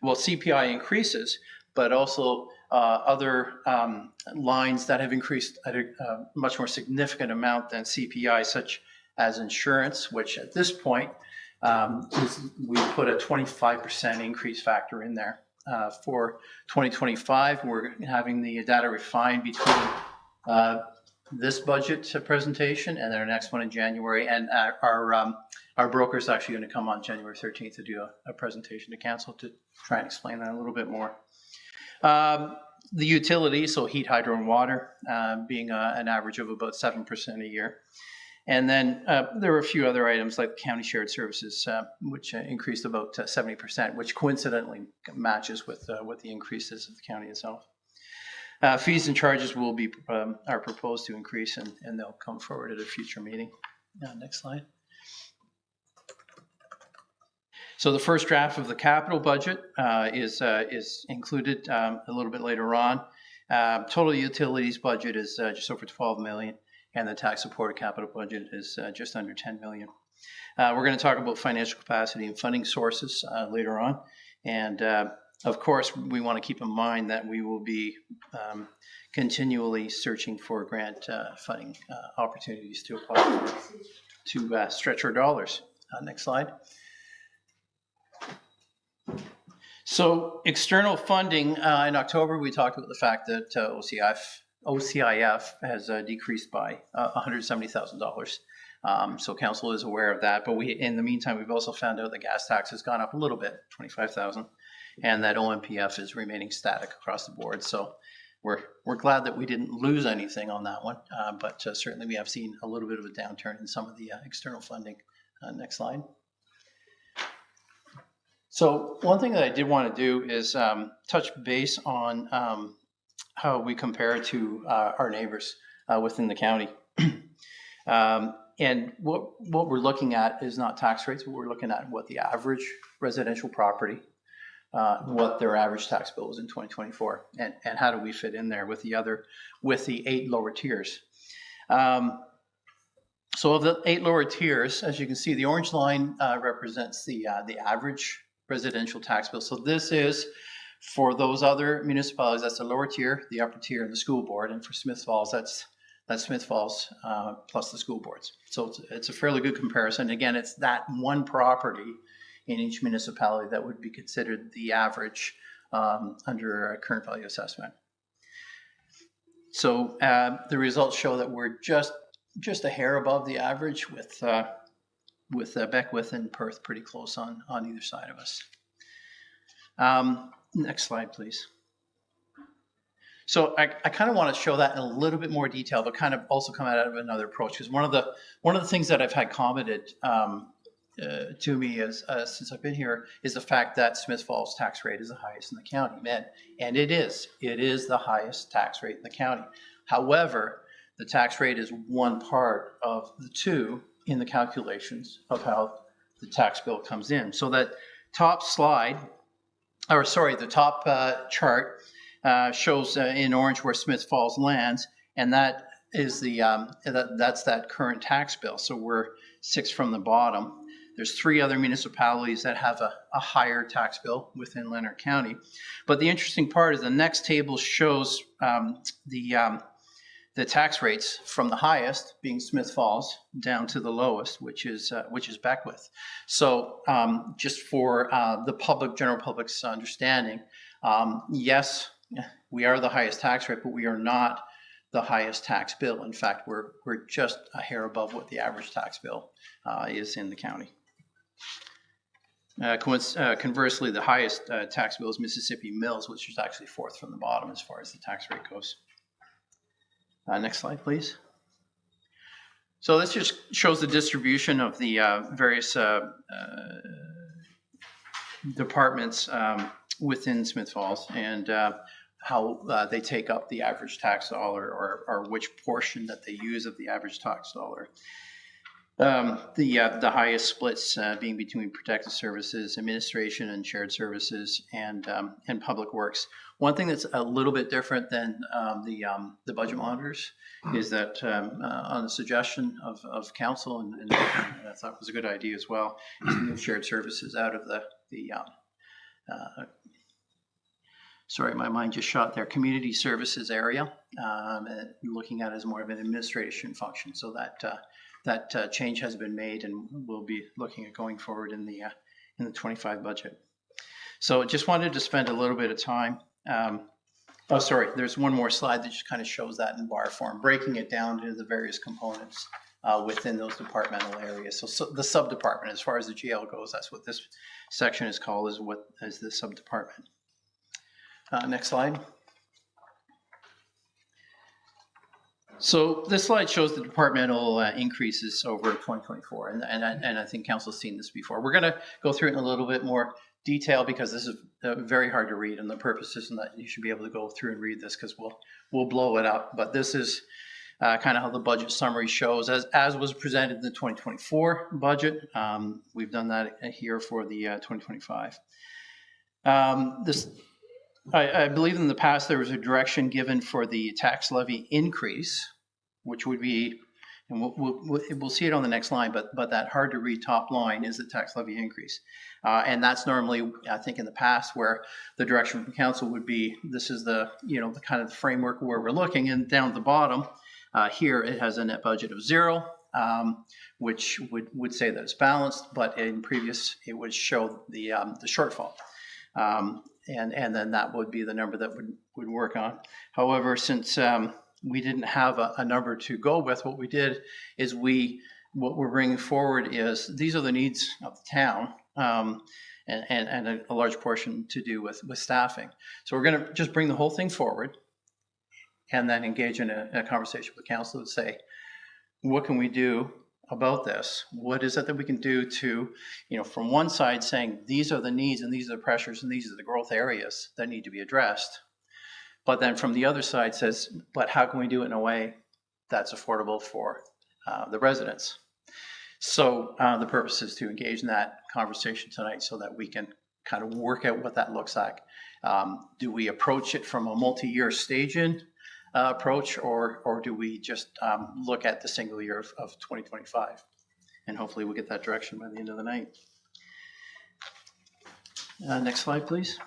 CPI increases, but also other lines that have increased at a much more significant amount than CPI, such as insurance, which at this point, we put a 25% increase factor in there. For 2025, we're having the data refined between this budget presentation and then our next one in January. And our broker is actually going to come on January 13th to do a presentation to council to try and explain that a little bit more. The utilities, so heat, hydro, and water, being an average of about 7% a year. And then there were a few other items like county shared services, which increased about 70%, which coincidentally matches with the increases of the county itself. Fees and charges are proposed to increase, and they'll come forward at a future meeting. Next slide. So the first draft of the capital budget is included a little bit later on. Total utilities budget is just over 12 million. And the tax supported capital budget is just under 10 million. We're going to talk about financial capacity and funding sources later on. And of course, we want to keep in mind that we will be continually searching for grant funding opportunities to apply for, to stretch our dollars. Next slide. So external funding, in October, we talked about the fact that OCIF has decreased by $170,000. So council is aware of that. But in the meantime, we've also found out the gas tax has gone up a little bit, 25,000, and that OMPF is remaining static across the board. So we're glad that we didn't lose anything on that one. But certainly we have seen a little bit of a downturn in some of the external funding. Next slide. So one thing that I did want to do is touch base on how we compare to our neighbors within the county. And what we're looking at is not tax rates, but we're looking at what the average residential property, what their average tax bill was in 2024, and how do we fit in there with the 8 lower tiers. So of the 8 lower tiers, as you can see, the orange line represents the average residential tax bill. So this is For those other municipalities, that's the lower tier, the upper tier, and the school board. And for Smith Falls, that's Smith Falls plus the school boards. So it's a fairly good comparison. Again, it's that one property in each municipality that would be considered the average under a current value assessment. So the results show that we're just a hair above the average, with Beckwith and Perth pretty close on either side of us. Next slide, please. So I kind of want to show that in a little bit more detail, but kind of also come out of another approach, because one of the things that I've had commented to me is since I've been here is the fact that Smith Falls tax rate is the highest in the county, and it is the highest tax rate in the county. However, the tax rate is one part of the two in the calculations of how the tax bill comes in. So that top slide, or sorry, the top chart shows in orange where Smith Falls lands, and that is that's that current tax bill. So we're 6 from the bottom. There's 3 other municipalities that have a higher tax bill within Leonard County. But the interesting part is the next table shows the tax rates from the highest, being Smith Falls, down to the lowest, which is Beckwith. So just for the general public's understanding, yes, we are the highest tax rate, but we are not the highest tax bill. In fact, we're just a hair above what the average tax bill is in the county. Conversely, the highest tax bill is Mississippi Mills, which is actually 4th from the bottom as far as the tax rate goes. Next slide, please. So this just shows the distribution of the various departments within Smith Falls, and how they take up the average tax dollar, or which portion that they use of the average tax dollar. The highest splits being between protective services, administration, and shared services, and public works. One thing that's a little bit different than the budget monitors is that on the suggestion of council, and I thought was a good idea as well, is to move shared services out of the sorry, my mind just shot there, community services area, and looking at it as more of an administration function. So that change has been made, and we'll be looking at going forward in the 25 budget. So just wanted to spend a little bit of time. Oh, sorry, there's one more slide that just kind of shows that in bar form, breaking it down into the various components within those departmental areas. So the sub-department, as far as the GL goes, that's what this section is called, is the sub-department. Next slide. So this slide shows the departmental increases over 2024, and I think council's seen this before. We're going to go through it in a little bit more detail because this is very hard to read, and the purpose isn't that you should be able to go through and read this because we'll blow it up. But this is kind of how the budget summary shows as was presented in the 2024 budget. We've done that here for the 2025. I believe in the past there was a direction given for the tax levy increase, which would be, and we'll see it on the next line, but that hard to read top line is the tax levy increase. And that's normally, I think in the past, where the direction from council would be, this is the kind of the framework where we're looking, and down at the bottom here it has a net budget of 0, which would say that it's balanced, but in previous it would show the shortfall. And then that would be the number that would work on. However, since we didn't have a number to go with, what we did is what we're bringing forward is these are the needs of the town, and a large portion to do with staffing. So we're going to just bring the whole thing forward and then engage in a conversation with council to say, what can we do about this? What is it that we can do to, from one side saying these are the needs and these are the pressures and these are the growth areas that need to be addressed. But then from the other side says, but how can we do it in a way that's affordable for the residents? So the purpose is to engage in that conversation tonight so that we can kind of work out what that looks like. Do we approach it from a multi-year staging approach, or do we just look at the single year of 2025? And hopefully we'll get that direction by the end of the night. Next slide, please.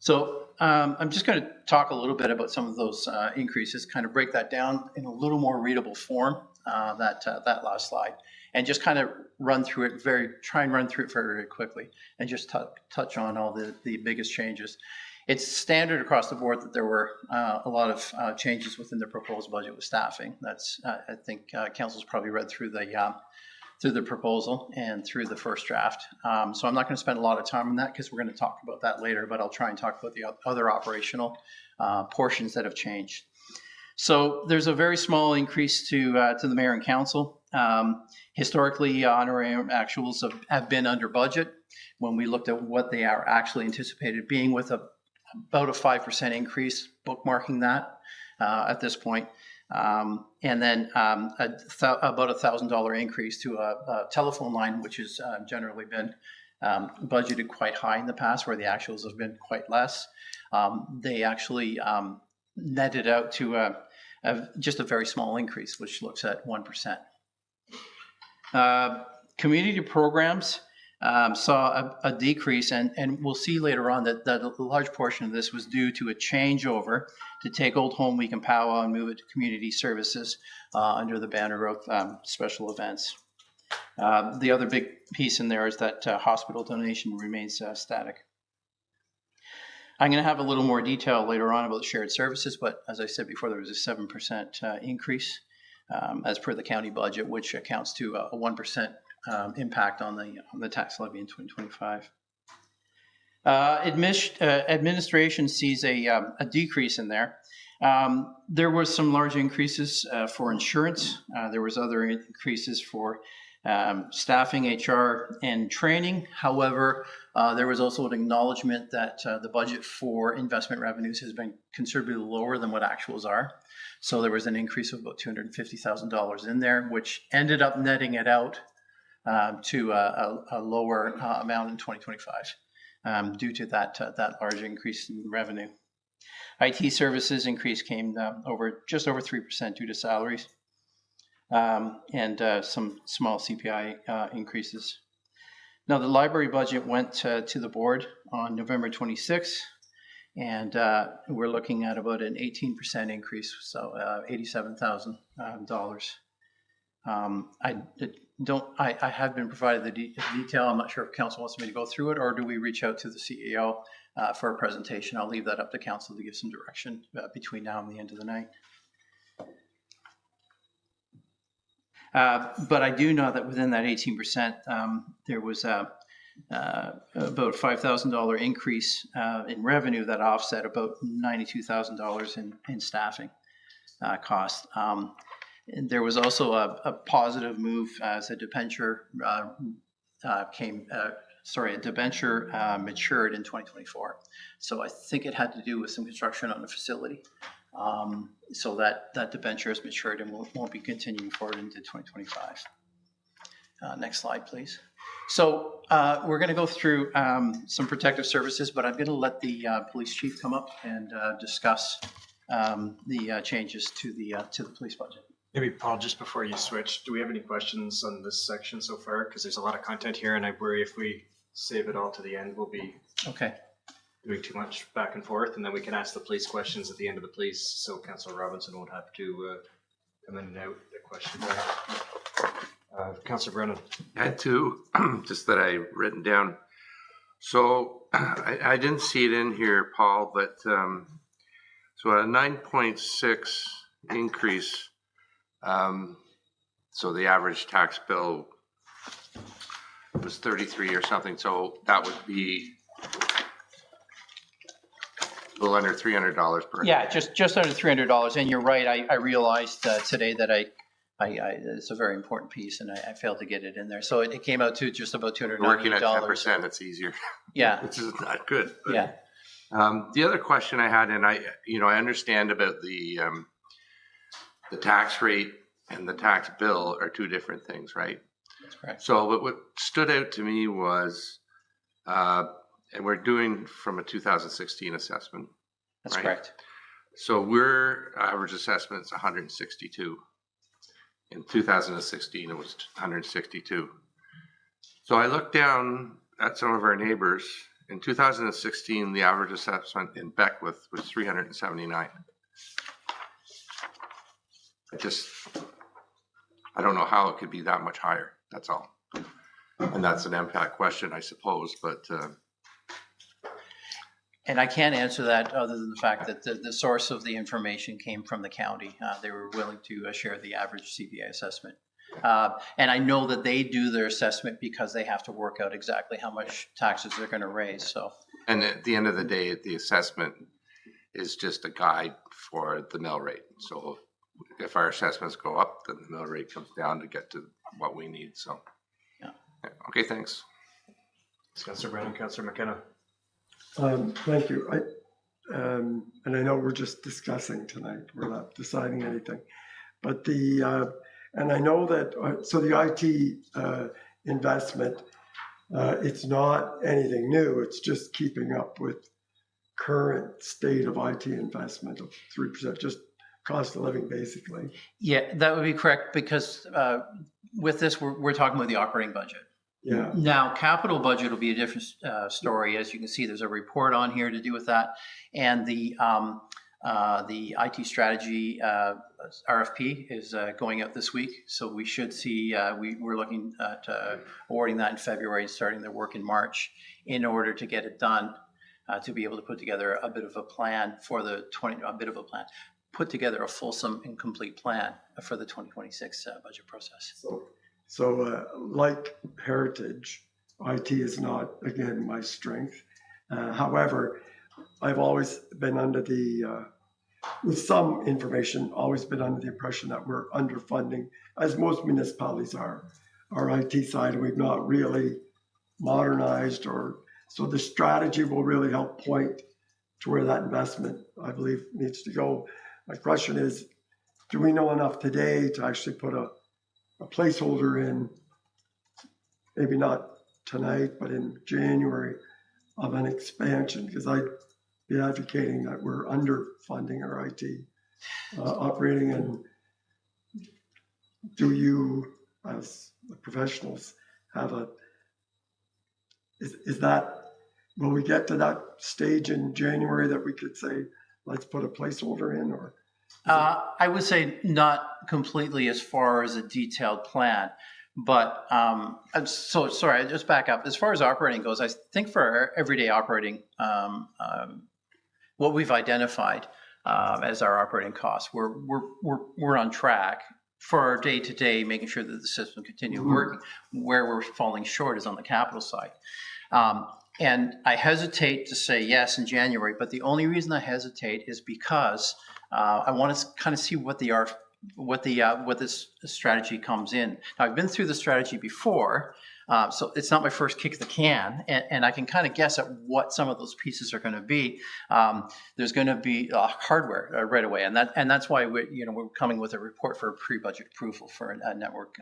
So I'm just going to talk a little bit about some of those increases, kind of break that down in a little more readable form, that last slide, and just kind of try and run through it very, very quickly, and just touch on all the biggest changes. It's standard across the board that there were a lot of changes within the proposed budget with staffing. That's I think council's probably read through the proposal and through the first draft. So I'm not going to spend a lot of time on that because we're going to talk about that later, but I'll try and talk about the other operational portions that have changed. So there's a very small increase to the mayor and council. Historically, honorarium actuals have been under budget. When we looked at what they are actually anticipated being, with about a 5% increase, bookmarking that at this point. And then about $1,000 increase to a telephone line, which has generally been budgeted quite high in the past, where the actuals have been quite less. They actually netted out to just a very small increase, which looks at 1%. Community programs saw a decrease, and we'll see later on that a large portion of this was due to a changeover to take Old Home Week in Powwow and move it to community services under the banner of special events. The other big piece in there is that hospital donation remains static. I'm going to have a little more detail later on about shared services, but as I said before, there was a 7% increase as per the county budget, which accounts to a 1% impact on the tax levy in 2025. Administration sees a decrease in there. There was some large increases for insurance. There was other increases for staffing, HR, and training. However, there was also an acknowledgement that the budget for investment revenues has been considerably lower than what actuals are. So there was an increase of about $250,000 in there, which ended up netting it out to a lower amount in 2025 due to that large increase in revenue. IT services increase came just over 3% due to salaries and some small CPI increases. Now, the library budget went to the board on November 26th, and we're looking at about an 18% increase, so $87,000. I have been provided the detail. I'm not sure if council wants me to go through it, or do we reach out to the CEO for a presentation? I'll leave that up to council to give some direction between now and the end of the night. But I do know that within that 18%, there was about $5,000 increase in revenue that offset about $92,000 in staffing costs. And there was also a positive move as a debenture matured in 2024. So I think it had to do with some construction on the facility. So that debenture has matured and won't be continuing forward into 2025. Next slide, please. So we're going to go through some protective services, but I'm going to let the police chief come up and discuss the changes to the police budget. Maybe Paul, just before you switch, do we have any questions on this section so far? Because there's a lot of content here, and I worry if we save it all to the end, we'll be doing too much back and forth, and then we can ask the police questions at the end of the police, so Councillor Robinson won't have to come in and out the question. Councillor Brennan. I had two, just that I written down. So I didn't see it in here, Paul, but so a 9.6 increase. So the average tax bill was 33 or something. So that would be a little under $300 per. Yeah, just under $300. And you're right. I realized today that it's a very important piece, and I failed to get it in there. So it came out to just about $290. Working at 10%, it's easier. Yeah, which is not good. But, yeah. The other question I had, and I understand about the tax rate and the tax bill are two different things, right? That's correct. So what stood out to me was, and we're doing from a 2016 assessment. That's right? correct. So we're average assessment is 162. In 2016, it was 162. So I looked down at some of our neighbors, In 2016, the average assessment in Beckwith was 379. I don't know how it could be that much higher, that's all. And that's an MPAC question, I suppose, but And I can't answer that other than the fact that the source of the information came from the county. They were willing to share the average CVA assessment. And I know that they do their assessment because they have to work out exactly how much taxes they're going to raise. So, and at the end of the day, the assessment is just a guide for the mill rate. So if our assessments go up, then the mill rate comes down to get to what we need. So, yeah. Okay, thanks. Councillor Brennan, Councillor McKenna. Thank you. And I know we're just discussing tonight. We're not deciding anything. But and I know that, so the IT investment, it's not anything new. It's just keeping up with current state of IT investment of 3%, just cost of living, basically. Yeah, that would be correct because with this, we're talking about the operating budget. Yeah. Now, capital budget will be a different story. As you can see, there's a report on here to do with that. And the IT strategy RFP is going out this week. So we should see, we're looking at awarding that in February and starting their work in March in order to get it done, to be able to put together a bit of a plan for the put together a fulsome and complete plan for the 2026 budget process. So like Heritage, IT is not, again, my strength. However, I've always been under with some information, always been under the impression that we're underfunding, as most municipalities are, our IT side, and we've not really modernized so the strategy will really help point to where that investment, I believe, needs to go. My question is, do we know enough today to actually put a placeholder in, maybe not tonight, but in January, of an expansion? Because I'd be advocating that we're underfunding our IT operating. And do you, as professionals, have will we get to that stage in January that we could say, let's put a placeholder in, or? I would say not completely as far as a detailed plan, but so sorry, I just back up. As far as operating goes, I think for our everyday operating, what we've identified as our operating costs, we're on track for our day to day, making sure that the system continues working. Where we're falling short is on the capital side. And I hesitate to say yes in January, but the only reason I hesitate is because I want to kind of see what this strategy comes in. Now, I've been through the strategy before, so it's not my first kick of the can, and I can kind of guess at what some of those pieces are going to be. There's going to be hardware right away, and that's why we're coming with a report for pre-budget approval for a network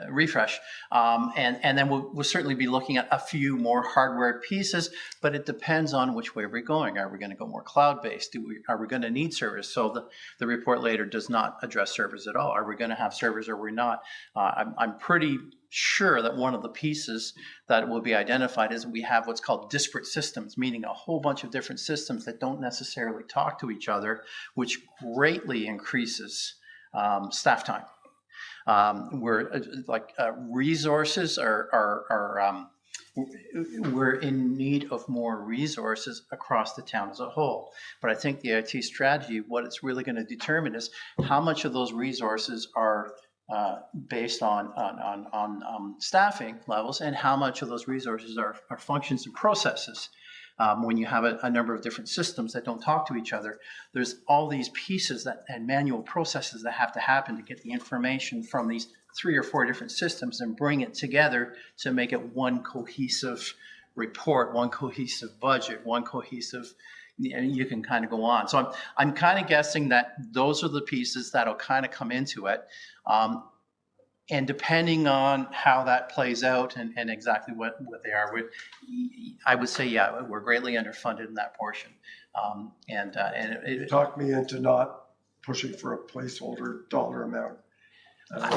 refresh, and then we'll certainly be looking at a few more hardware pieces, but it depends on which way we're going. Are we going to go more cloud-based? Are we going to need servers? So the report later does not address servers at all. Are we going to have servers or we're not? I'm pretty sure that one of the pieces that will be identified is we have what's called disparate systems, meaning a whole bunch of different systems that don't necessarily talk to each other, which greatly increases staff time. Resources we're in need of more resources across the town as a whole. But I think the IT strategy, what it's really going to determine is how much of those resources are based on staffing levels, and how much of those resources are functions and processes. When you have a number of different systems that don't talk to each other, there's all these pieces and manual processes that have to happen to get the information from these 3 or 4 different systems and bring it together to make it one cohesive report, one cohesive budget, one cohesive. And you can kind of go on. So I'm kind of guessing that those are the pieces that'll kind of come into it. And depending on how that plays out and exactly what they are, I would say, yeah, we're greatly underfunded in that portion. It talked me into not pushing for a placeholder dollar amount.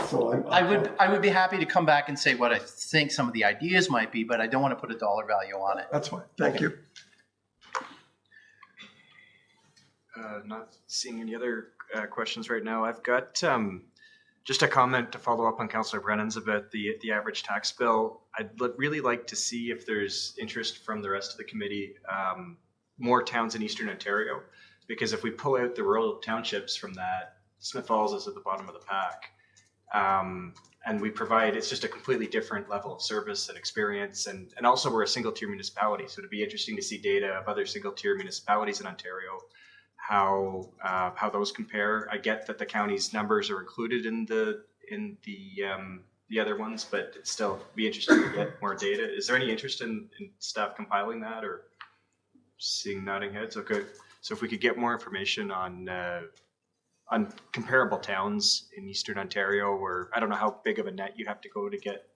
So I would be happy to come back and say what I think some of the ideas might be, but I don't want to put a dollar value on it. That's fine. Thank you. Not seeing any other questions right now. I've got just a comment to follow up on Councillor Brennan's about the average tax bill. I'd really like to see if there's interest from the rest of the committee, more towns in Eastern Ontario, because if we pull out the rural townships from that, Smith Falls is at the bottom of the pack. And we provide, it's just a completely different level of service and experience. And also we're a single tier municipality. So it'd be interesting to see data of other single tier municipalities in Ontario, how those compare. I get that the county's numbers are included in the other ones, but it'd still be interesting to get more data. Is there any interest in staff compiling that, or seeing nodding heads? Okay. So if we could get more information on comparable towns in Eastern Ontario, or I don't know how big of a net you have to go to get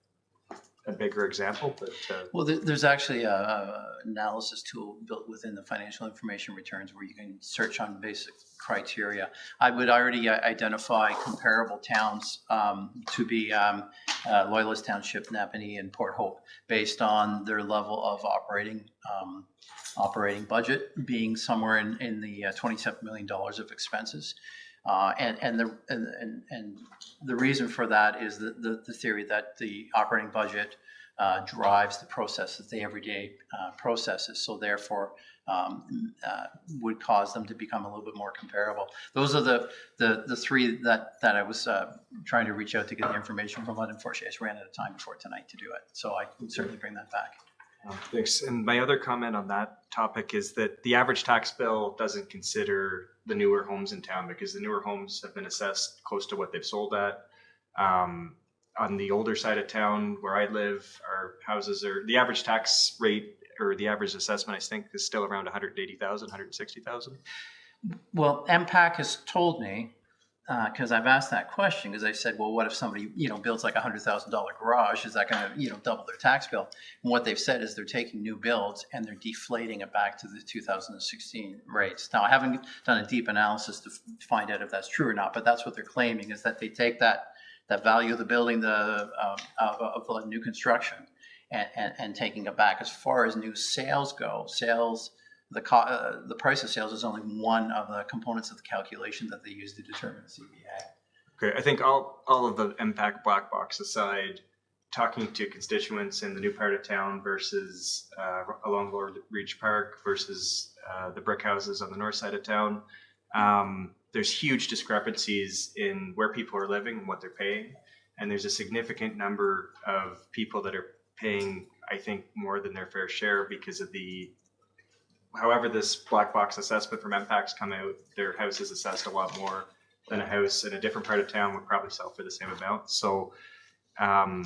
a bigger example, but well, there's actually a analysis tool built within the financial information returns where you can search on basic criteria. I would already identify comparable towns to be Loyalist Township, Napanee, and Port Hope, based on their level of operating budget being somewhere in the $27 million of expenses. And the reason for that is the theory that the operating budget drives the processes, the everyday processes. So therefore, would cause them to become a little bit more comparable. Those are the three that I was trying to reach out to get the information from, but unfortunately, I just ran out of time before tonight to do it. So I can certainly bring that back. Thanks. And my other comment on that topic is that the average tax bill doesn't consider the newer homes in town, because the newer homes have been assessed close to what they've sold at. On the older side of town where I live, our houses are, the average tax rate or the average assessment, I think, is still around 180,000, 160,000. Well, MPAC has told me, because I've asked that question, because I said, well, what if somebody, builds like $100,000 garage? Is that going to, double their tax bill? And what they've said is they're taking new builds and they're deflating it back to the 2016 rates. Now, I haven't done a deep analysis to find out if that's true or not, but that's what they're claiming, is that they take that value of the building, of the new construction, and taking it back. As far as new sales go, the price of sales is only one of the components of the calculation that they use to determine the CVA. Okay, I think all of the MPAC black box aside, talking to constituents in the new part of town versus along Lord Reach Park versus the brick houses on the north side of town, there's huge discrepancies in where people are living and what they're paying. And there's a significant number of people that are paying, I think, more than their fair share because of however this black box assessment from MPAC's come out, their house is assessed a lot more than a house in a different part of town would probably sell for the same amount. So I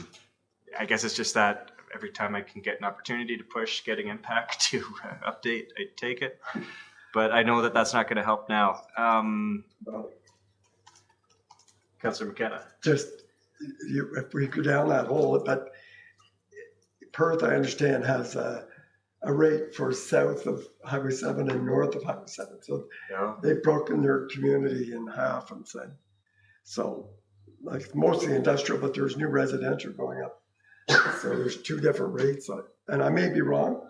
guess it's just that every time I can get an opportunity to push getting MPAC to update, I take it. But I know that that's not going to help now. Councillor McKenna. Just, if we go down that hole, but Perth, I understand, has a rate for south of Highway 7 and north of Highway 7. So yeah, they've broken their community in half and said, so like mostly industrial, but there's new residential going up. So there's two different rates. And I may be wrong,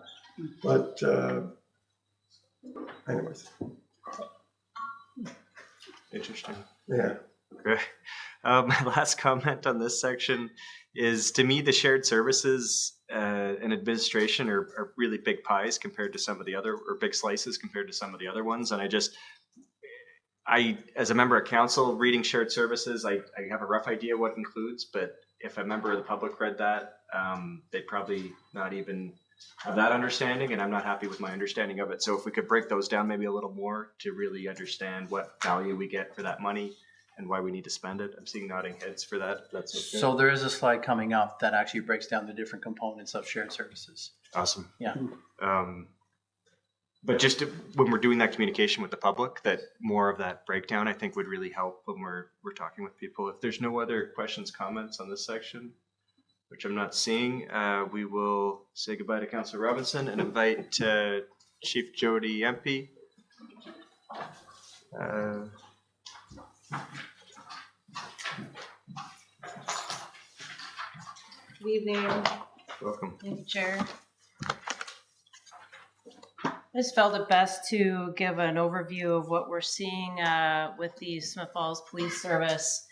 but anyways. Interesting. Yeah. Okay. My last comment on this section is, to me, the shared services and administration are really big pies compared to some of the other, or big slices compared to some of the other ones. And I, as a member of council, reading shared services, I have a rough idea what it includes, but if a member of the public read that, they'd probably not even have that understanding, and I'm not happy with my understanding of it. So if we could break those down maybe a little more to really understand what value we get for that money and why we need to spend it. I'm seeing nodding heads for that. That's okay. So there is a slide coming up that actually breaks down the different components of shared services. Awesome. Yeah. But just when we're doing that communication with the public, that more of that breakdown, I think, would really help when we're talking with people. If there's no other questions, comments on this section, which I'm not seeing, we will say goodbye to Councillor Robinson and invite Chief Jody Empey. Good evening. Welcome. Thank you, Chair. I just felt it best to give an overview of what we're seeing with the Smith Falls Police Service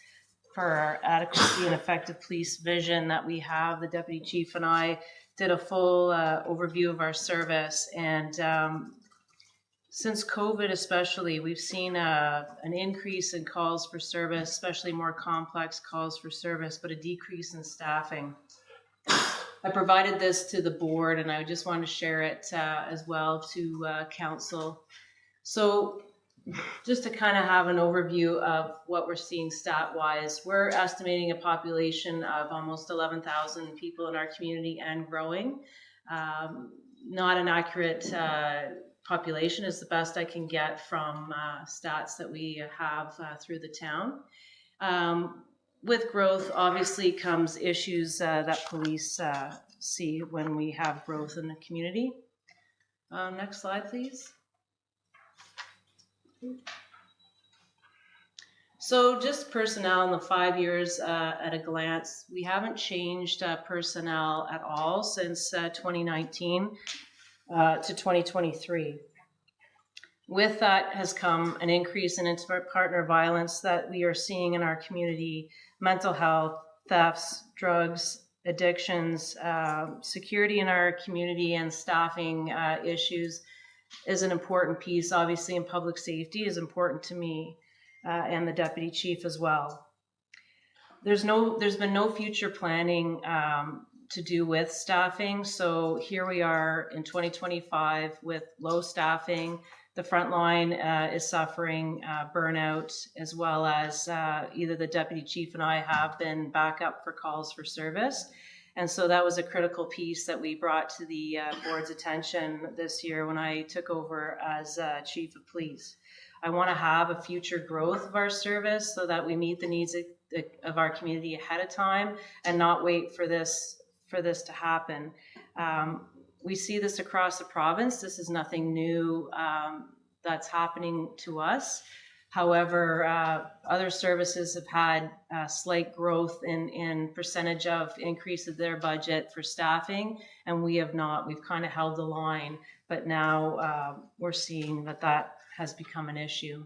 for our adequacy and effective police vision that we have. The Deputy Chief and I did a full overview of our service, and since COVID especially, we've seen an increase in calls for service, especially more complex calls for service, but a decrease in staffing. I provided this to the board, and I just wanted to share it as well to council. So just to kind of have an overview of what we're seeing stat-wise, we're estimating a population of almost 11,000 people in our community and growing. Not an accurate population is the best I can get from stats that we have through the town. With growth, obviously, comes issues that police see when we have growth in the community. Next slide, please. So just personnel in the 5 years at a glance, we haven't changed personnel at all since 2019 to 2023. With that has come an increase in intimate partner violence that we are seeing in our community, mental health, thefts, drugs, addictions, security in our community, and staffing issues is an important piece. Obviously, in public safety is important to me and the Deputy Chief as well. There's been no future planning to do with staffing. So here we are in 2025 with low staffing. The front line is suffering burnout, as well as either the Deputy Chief and I have been back up for calls for service. And so that was a critical piece that we brought to the board's attention this year when I took over as Chief of Police. I want to have a future growth of our service so that we meet the needs of our community ahead of time and not wait for this to happen. We see this across the province. This is nothing new that's happening to us. However, other services have had slight growth in percentage of increase of their budget for staffing, and we have not. We've kind of held the line, but now we're seeing that has become an issue.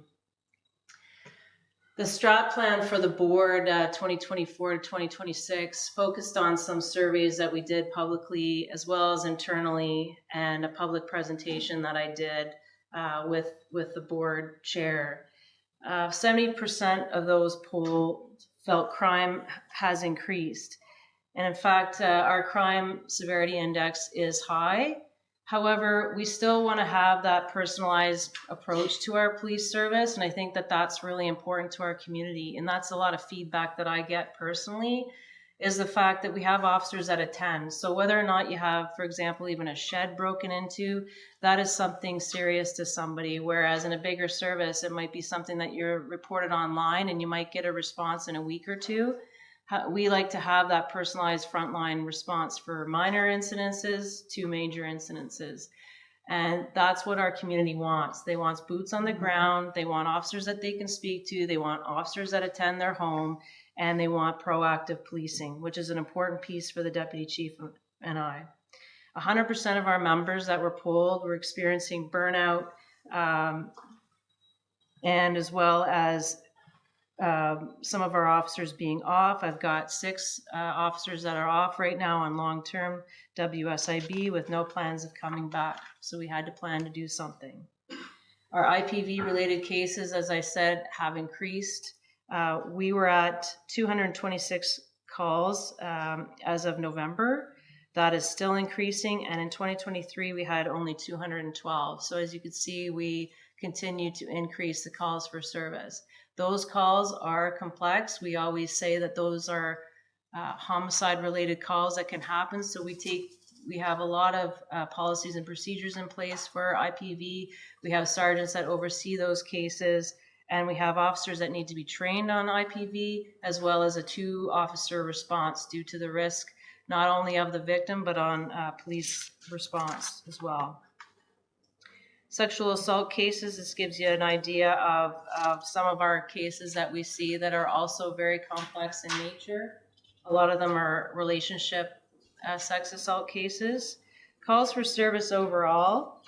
The strat plan for the board 2024 to 2026 focused on some surveys that we did publicly as well as internally, and a public presentation that I did with the board chair. 70% of those polled felt crime has increased. And in fact, our crime severity index is high. However, we still want to have that personalized approach to our police service. And I think that that's really important to our community. And that's a lot of feedback that I get personally, is the fact that we have officers that attend. So whether or not you have, for example, even a shed broken into, that is something serious to somebody. Whereas in a bigger service, it might be something that you're reported online and you might get a response in a week or two. We like to have that personalized frontline response for minor incidences to major incidences. And that's what our community wants. They want boots on the ground. They want officers that they can speak to. They want officers that attend their home. And they want proactive policing, which is an important piece for the Deputy Chief and I. 100% of our members that were polled were experiencing burnout, and as well as some of our officers being off. I've got 6 officers that are off right now on long-term WSIB with no plans of coming back. So we had to plan to do something. Our IPV-related cases, as I said, have increased. We were at 226 calls as of November. That is still increasing. And in 2023, we had only 212. So as you can see, we continue to increase the calls for service. Those calls are complex. We always say that those are homicide-related calls that can happen. So we have a lot of policies and procedures in place for IPV. We have sergeants that oversee those cases, and we have officers that need to be trained on IPV, as well as a 2-officer response due to the risk not only of the victim, but on police response as well. Sexual assault cases, this gives you an idea of some of our cases that we see that are also very complex in nature. A lot of them are relationship sex assault cases. Calls for service overall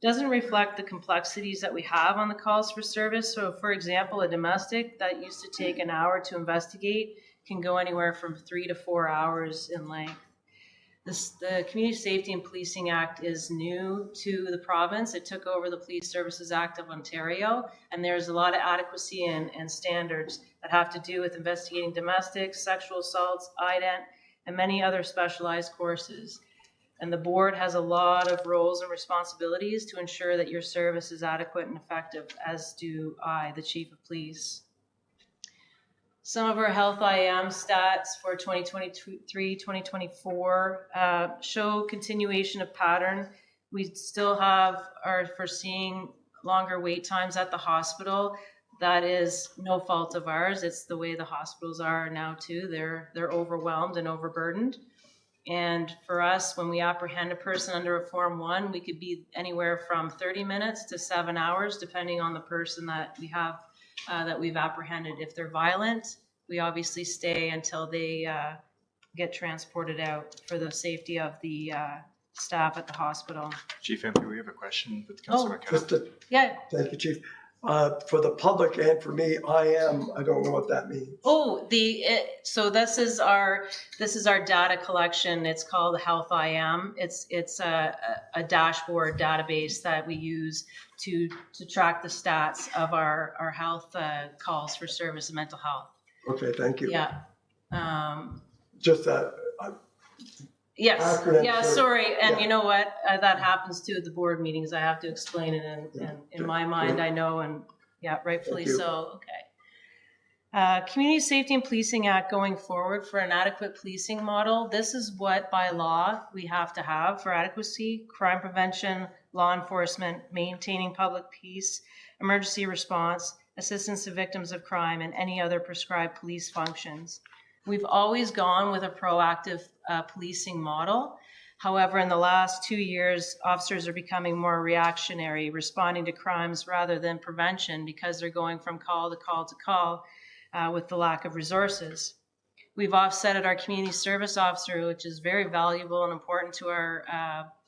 doesn't reflect the complexities that we have on the calls for service. So for example, a domestic that used to take an hour to investigate can go anywhere from 3 to 4 hours in length. The Community Safety and Policing Act is new to the province. It took over the Police Services Act of Ontario, and there's a lot of adequacy and standards that have to do with investigating domestics, sexual assaults, IDENT, and many other specialized courses. And the board has a lot of roles and responsibilities to ensure that your service is adequate and effective, as do I, the Chief of Police. Some of our health IAM stats for 2023-2024 show continuation of pattern. We still are foreseeing longer wait times at the hospital. That is no fault of ours. It's the way the hospitals are now too. They're overwhelmed and overburdened. And for us, when we apprehend a person under a Form 1, we could be anywhere from 30 minutes to 7 hours, depending on the person that we have that we've apprehended. If they're violent, we obviously stay until they get transported out for the safety of the staff at the hospital. Chief MP, we have a question with Councilor McKenna. Yeah. Thank you, Chief. For the public and for me, I don't know what that means. Oh, so this is our data collection. It's called Health IM. It's a dashboard database that we use to track the stats of our health calls for service and mental health. Okay, thank you. Yeah. Just that. Yes. Acronym, Yeah. sure. Sorry. And Yeah. you know what? That happens too at the board meetings. I have to explain it, and in my mind, I know, and yeah, rightfully Thank you. so. Okay. Community Safety and Policing Act going forward for an adequate policing model. This is what by law we have to have for adequacy: crime prevention, law enforcement, maintaining public peace, emergency response, assistance to victims of crime, and any other prescribed police functions. We've always gone with a proactive policing model. However, in the last 2 years, officers are becoming more reactionary, responding to crimes rather than prevention, because they're going from call to call to call with the lack of resources. We've offsetted our community service officer, which is very valuable and important to our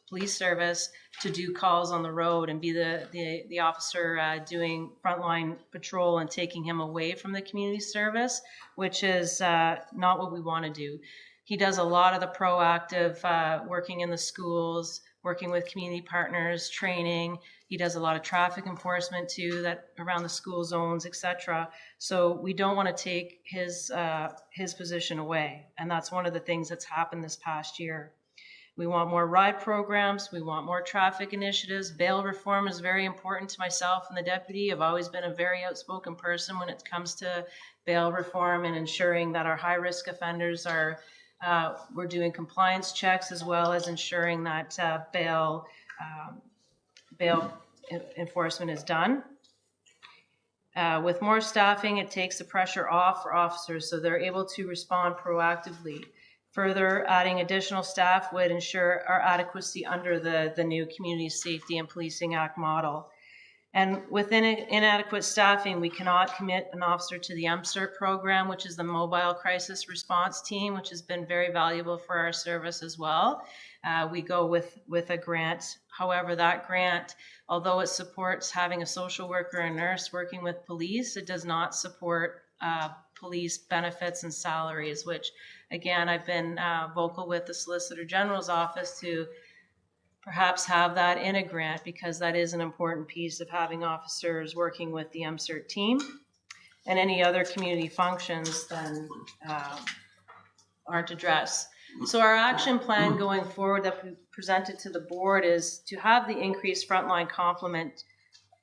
police service, to do calls on the road and be the officer doing frontline patrol and taking him away from the community service, which is not what we want to do. He does a lot of the proactive working in the schools, working with community partners, training. He does a lot of traffic enforcement too, that around the school zones, etc. So we don't want to take his position away, and that's one of the things that's happened this past year. We want more ride programs. We want more traffic initiatives. Bail reform is very important to myself and the deputy. I've always been a very outspoken person when it comes to bail reform and ensuring that our high-risk offenders are, we're doing compliance checks, as well as ensuring that bail enforcement is done. With more staffing, it takes the pressure off for officers so they're able to respond proactively. Further, adding additional staff would ensure our adequacy under the new Community Safety and Policing Act model. And within inadequate staffing, we cannot commit an officer to the MCERT program, which is the Mobile Crisis Response Team, which has been very valuable for our service as well. We go with a grant. However, that grant, although it supports having a social worker and nurse working with police, it does not support police benefits and salaries, which, again, I've been vocal with the Solicitor General's office to perhaps have that in a grant, because that is an important piece of having officers working with the MCERT team. And any other community functions then aren't addressed. So our action plan going forward that we presented to the board is to have the increased frontline complement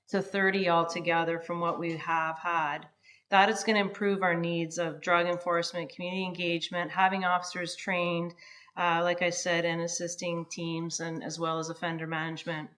to 30 altogether from what we have had. That is going to improve our needs of drug enforcement, community engagement, having officers trained, like I said, and assisting teams, and as well as offender management.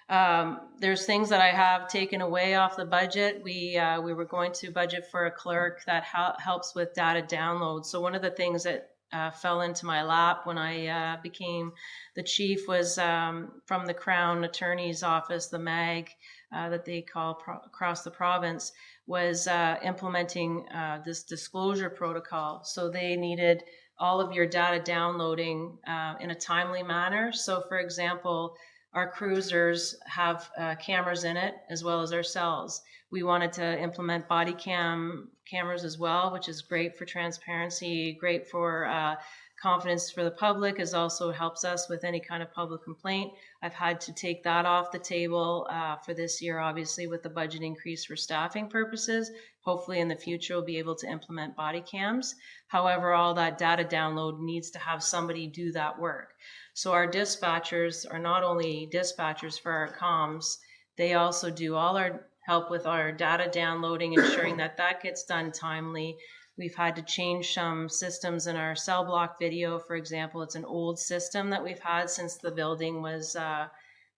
There's things that I have taken away off the budget. We were going to budget for a clerk that helps with data download. So one of the things that fell into my lap when I became the chief was from the Crown Attorney's Office, the MAG, that they call across the province, was implementing this disclosure protocol. So they needed all of your data downloading in a timely manner. So for example, our cruisers have cameras in it as well as our cells. We wanted to implement body cameras as well, which is great for transparency, great for confidence for the public, as also helps us with any kind of public complaint. I've had to take that off the table for this year, obviously, with the budget increase for staffing purposes. Hopefully in the future, we'll be able to implement body cams. However, all that data download needs to have somebody do that work. So our dispatchers are not only dispatchers for our comms, they also do all our help with our data downloading, ensuring that that gets done timely. We've had to change some systems in our cell block video. For example, it's an old system that we've had since the building was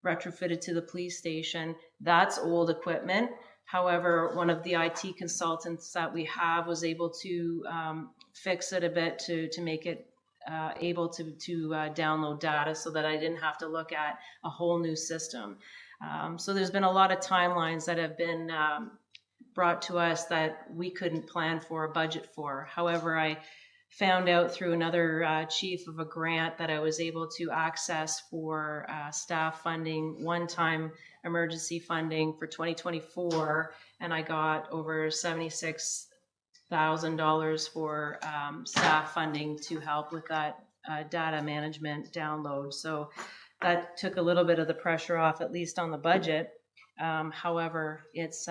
retrofitted to the police station. That's old equipment. However, one of the IT consultants that we have was able to fix it a bit to make it able to download data so that I didn't have to look at a whole new system. So there's been a lot of timelines that have been brought to us that we couldn't plan for or budget for. However, I found out through another chief of a grant that I was able to access for staff funding, one-time emergency funding for 2024, and I got over $76,000 for staff funding to help with that data management download. So that took a little bit of the pressure off, at least on the budget. However, it's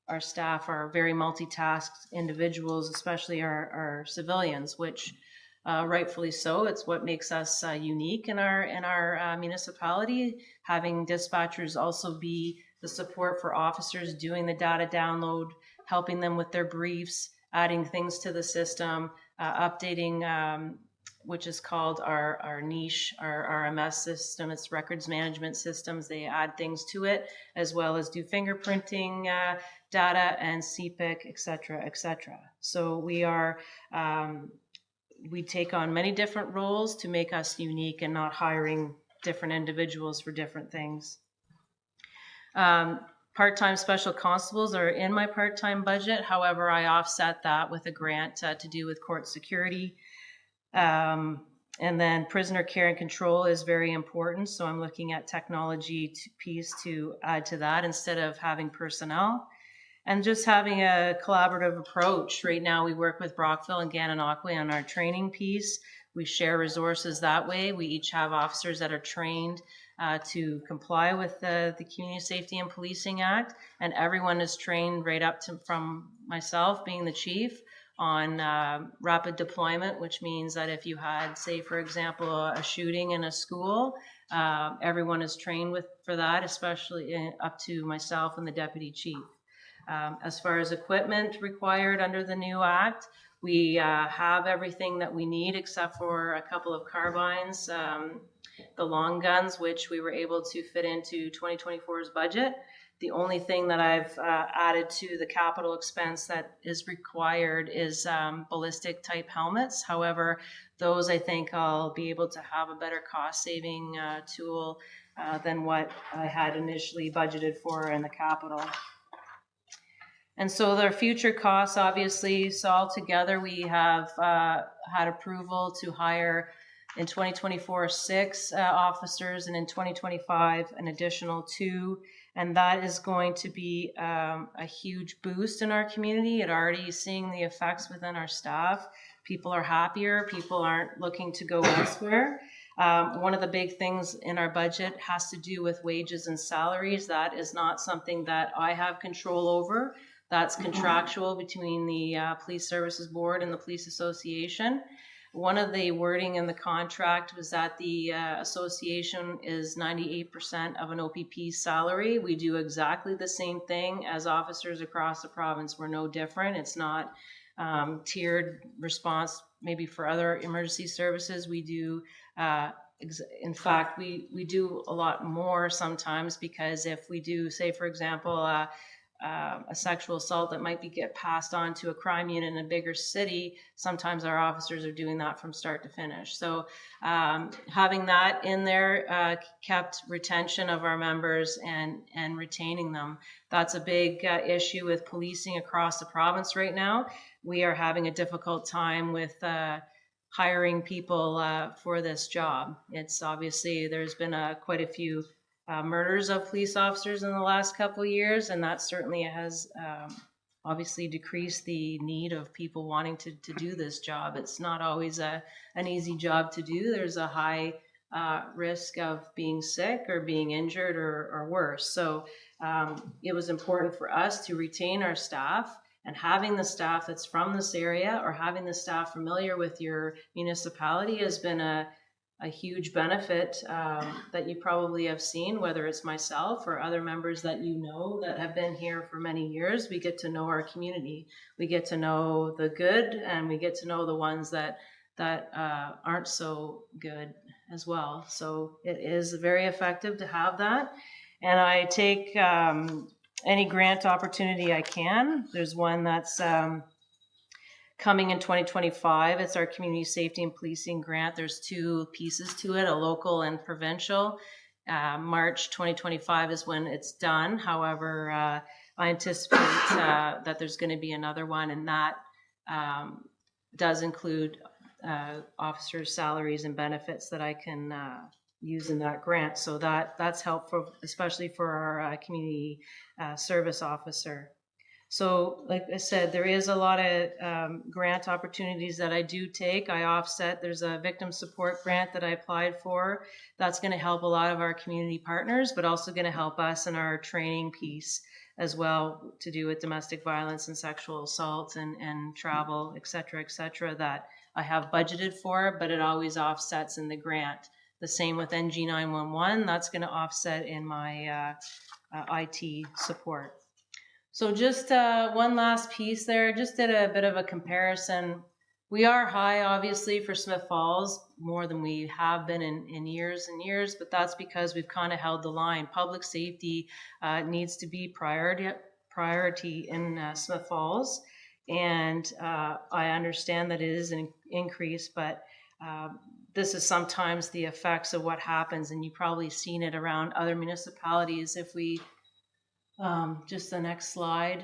our staff are very multitasked individuals, especially our civilians, which rightfully so. It's what makes us unique in our municipality. Having dispatchers also be the support for officers doing the data download, helping them with their briefs, adding things to the system, updating, which is called our niche, our RMS system. It's records management systems. They add things to it, as well as do fingerprinting data and CPIC, et cetera, et cetera. So we are, we take on many different roles to make us unique and not hiring different individuals for different things. Part-time special constables are in my part-time budget. However, I offset that with a grant to do with court security. And then prisoner care and control is very important. So I'm looking at technology piece to add to that instead of having personnel. And just having a collaborative approach. Right now we work with Brockville and Gananoque on our training piece. We share resources that way. We each have officers that are trained to comply with the Community Safety and Policing Act. And everyone is trained right up to from myself being the chief on rapid deployment, which means that if you had, say, for example, a shooting in a school, everyone is trained for that, especially up to myself and the deputy chief. As far as equipment required under the new act, we have everything that we need except for a couple of carbines, the long guns, which we were able to fit into 2024's budget. The only thing that I've added to the capital expense that is required is ballistic type helmets. However, those I think I'll be able to have a better cost saving tool than what I had initially budgeted for in the capital. And so their future costs, obviously, so altogether we have had approval to hire in 2024 6 officers, and in 2025 an additional 2. And that is going to be a huge boost in our community. It already is seeing the effects within our staff. People are happier. People aren't looking to go elsewhere. One of the big things in our budget has to do with wages and salaries. That is not something that I have control over. That's contractual between the Police Services Board and the Police Association. One of the wording in the contract was that the association is 98% of an OPP salary. We do exactly the same thing as officers across the province. We're no different. It's not tiered response maybe for other emergency services. We do, in fact, we do a lot more sometimes, because if we do, say, for example, a sexual assault that might get passed on to a crime unit in a bigger city, sometimes our officers are doing that from start to finish. So having that in there kept retention of our members and retaining them. That's a big issue with policing across the province right now. We are having a difficult time with hiring people for this job. It's obviously, there's been quite a few murders of police officers in the last couple of years, and that certainly has obviously decreased the need of people wanting to do this job. It's not always an easy job to do. There's a high risk of being sick or being injured or worse. So it was important for us to retain our staff, and having the staff that's from this area or having the staff familiar with your municipality has been a huge benefit that you probably have seen, whether it's myself or other members that you know that have been here for many years. We get to know our community. We get to know the good, and we get to know the ones that aren't so good as well. So it is very effective to have that. And I take any grant opportunity I can. There's one that's coming in 2025. It's our Community Safety and Policing Grant. There's two pieces to it, a local and provincial. March 2025 is when it's done. However, I anticipate that there's going to be another one, and that does include officers' salaries and benefits that I can use in that grant. So that's helpful, especially for our community service officer. So like I said, there is a lot of grant opportunities that I do take. I offset. There's a victim support grant that I applied for. That's going to help a lot of our community partners, but also going to help us in our training piece as well, to do with domestic violence and sexual assault and travel, et cetera, that I have budgeted for, but it always offsets in the grant. The same with NG 911, that's going to offset in my IT support. So just one last piece there, just did a bit of a comparison. We are high, obviously, for Smith Falls, more than we have been in years and years, but that's because we've kind of held the line. Public safety needs to be priority in Smith Falls, and I understand that it is an increase, but this is sometimes the effects of what happens, and you've probably seen it around other municipalities. If we just the next slide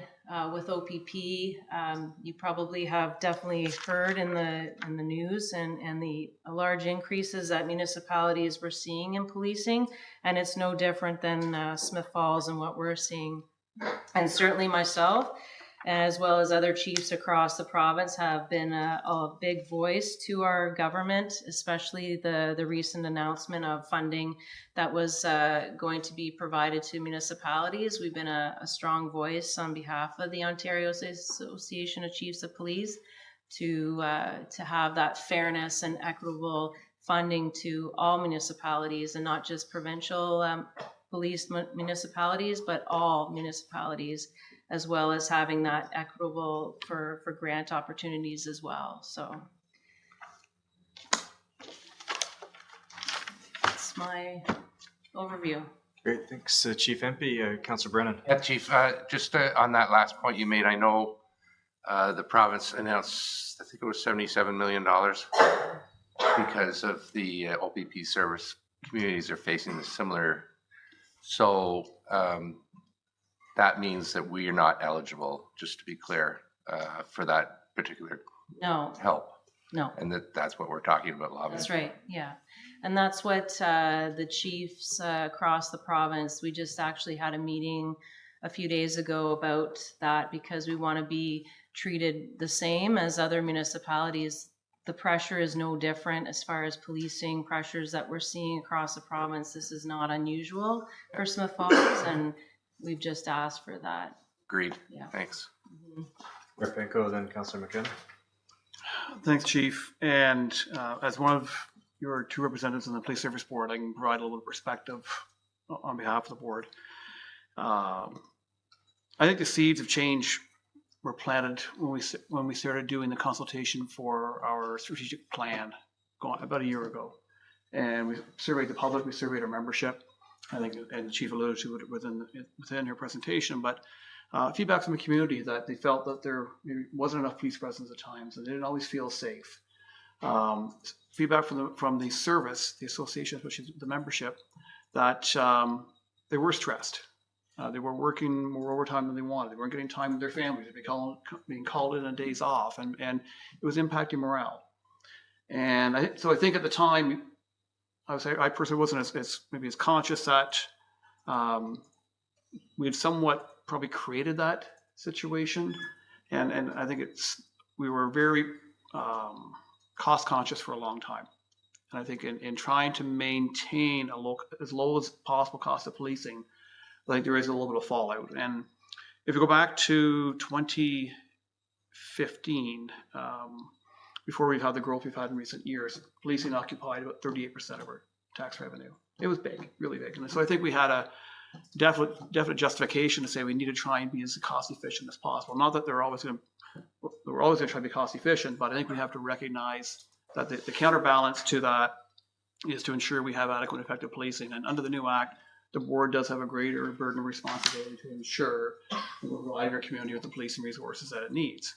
with OPP, you probably have definitely heard in the news and the large increases that municipalities were seeing in policing, and it's no different than Smith Falls and what we're seeing. And certainly myself, as well as other chiefs across the province, have been a big voice to our government, especially the recent announcement of funding that was going to be provided to municipalities. We've been a strong voice on behalf of the Ontario Association of Chiefs of Police to have that fairness and equitable funding to all municipalities, and not just provincial police municipalities, but all municipalities, as well as having that equitable for grant opportunities as well. So that's my overview. Great, thanks, Chief Empey. Councillor Brennan. Yeah, Chief, just on that last point you made, I know the province announced, I think it was $77 million because of the OPP service communities are facing a similar. So that means that we are not eligible, just to be clear, for that particular help. No. And that's what we're talking about, lobbying. That's right, yeah. And that's what the chiefs across the province, we just actually had a meeting a few days ago about that, because we want to be treated the same as other municipalities. The pressure is no different as far as policing pressures that we're seeing across the province. This is not unusual for Smith Falls, and we've just asked for that. Agreed. Yeah. Thanks. Rep. Benko, then Councillor McKenna. Thanks, Chief. And as one of your two representatives on the Police Service Board, I can provide a little perspective on behalf of the board. I think the seeds of change were planted when we started doing the consultation for our strategic plan about a year ago. And we surveyed the public, we surveyed our membership. I think, and the Chief alluded to it within her presentation, but feedback from the community that they felt that there wasn't enough police presence at times and they didn't always feel safe. Feedback from the service, the association, which is the membership, that they were stressed. They were working more overtime than they wanted. They weren't getting time with their families. They'd be being called in on days off, and it was impacting morale. And I think at the time, I would say I personally wasn't as conscious that we had somewhat probably created that situation, and I think we were very cost conscious for a long time. And I think in trying to maintain as low as possible cost of policing, I think there is a little bit of fallout. And if you go back to 2015, before we've had the growth we've had in recent years, policing occupied about 38% of our tax revenue. It was big, really big. And so I think we had a definite justification to say we need to try and be as cost efficient as possible. Not that we're always going to try to be cost efficient, but I think we have to recognize that the counterbalance to that is to ensure we have adequate and effective policing. And under the new act, the board does have a greater burden of responsibility to ensure we're providing our community with the policing resources that it needs.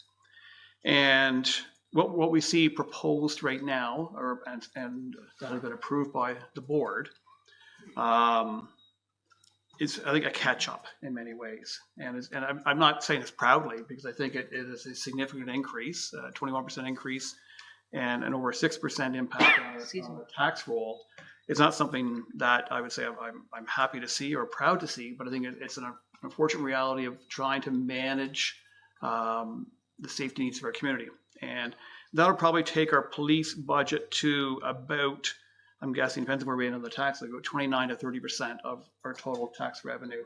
And what we see proposed right now, and that has been approved by the board, is, I think, a catch-up in many ways. And I'm not saying this proudly, because I think it is a significant increase, 21% increase, and an over 6% impact on the tax roll. It's not something that I would say I'm happy to see or proud to see, but I think it's an unfortunate reality of trying to manage the safety needs of our community. And that'll probably take our police budget to about, I'm guessing, depends on where we end on the tax, like about 29 to 30% of our total tax revenue.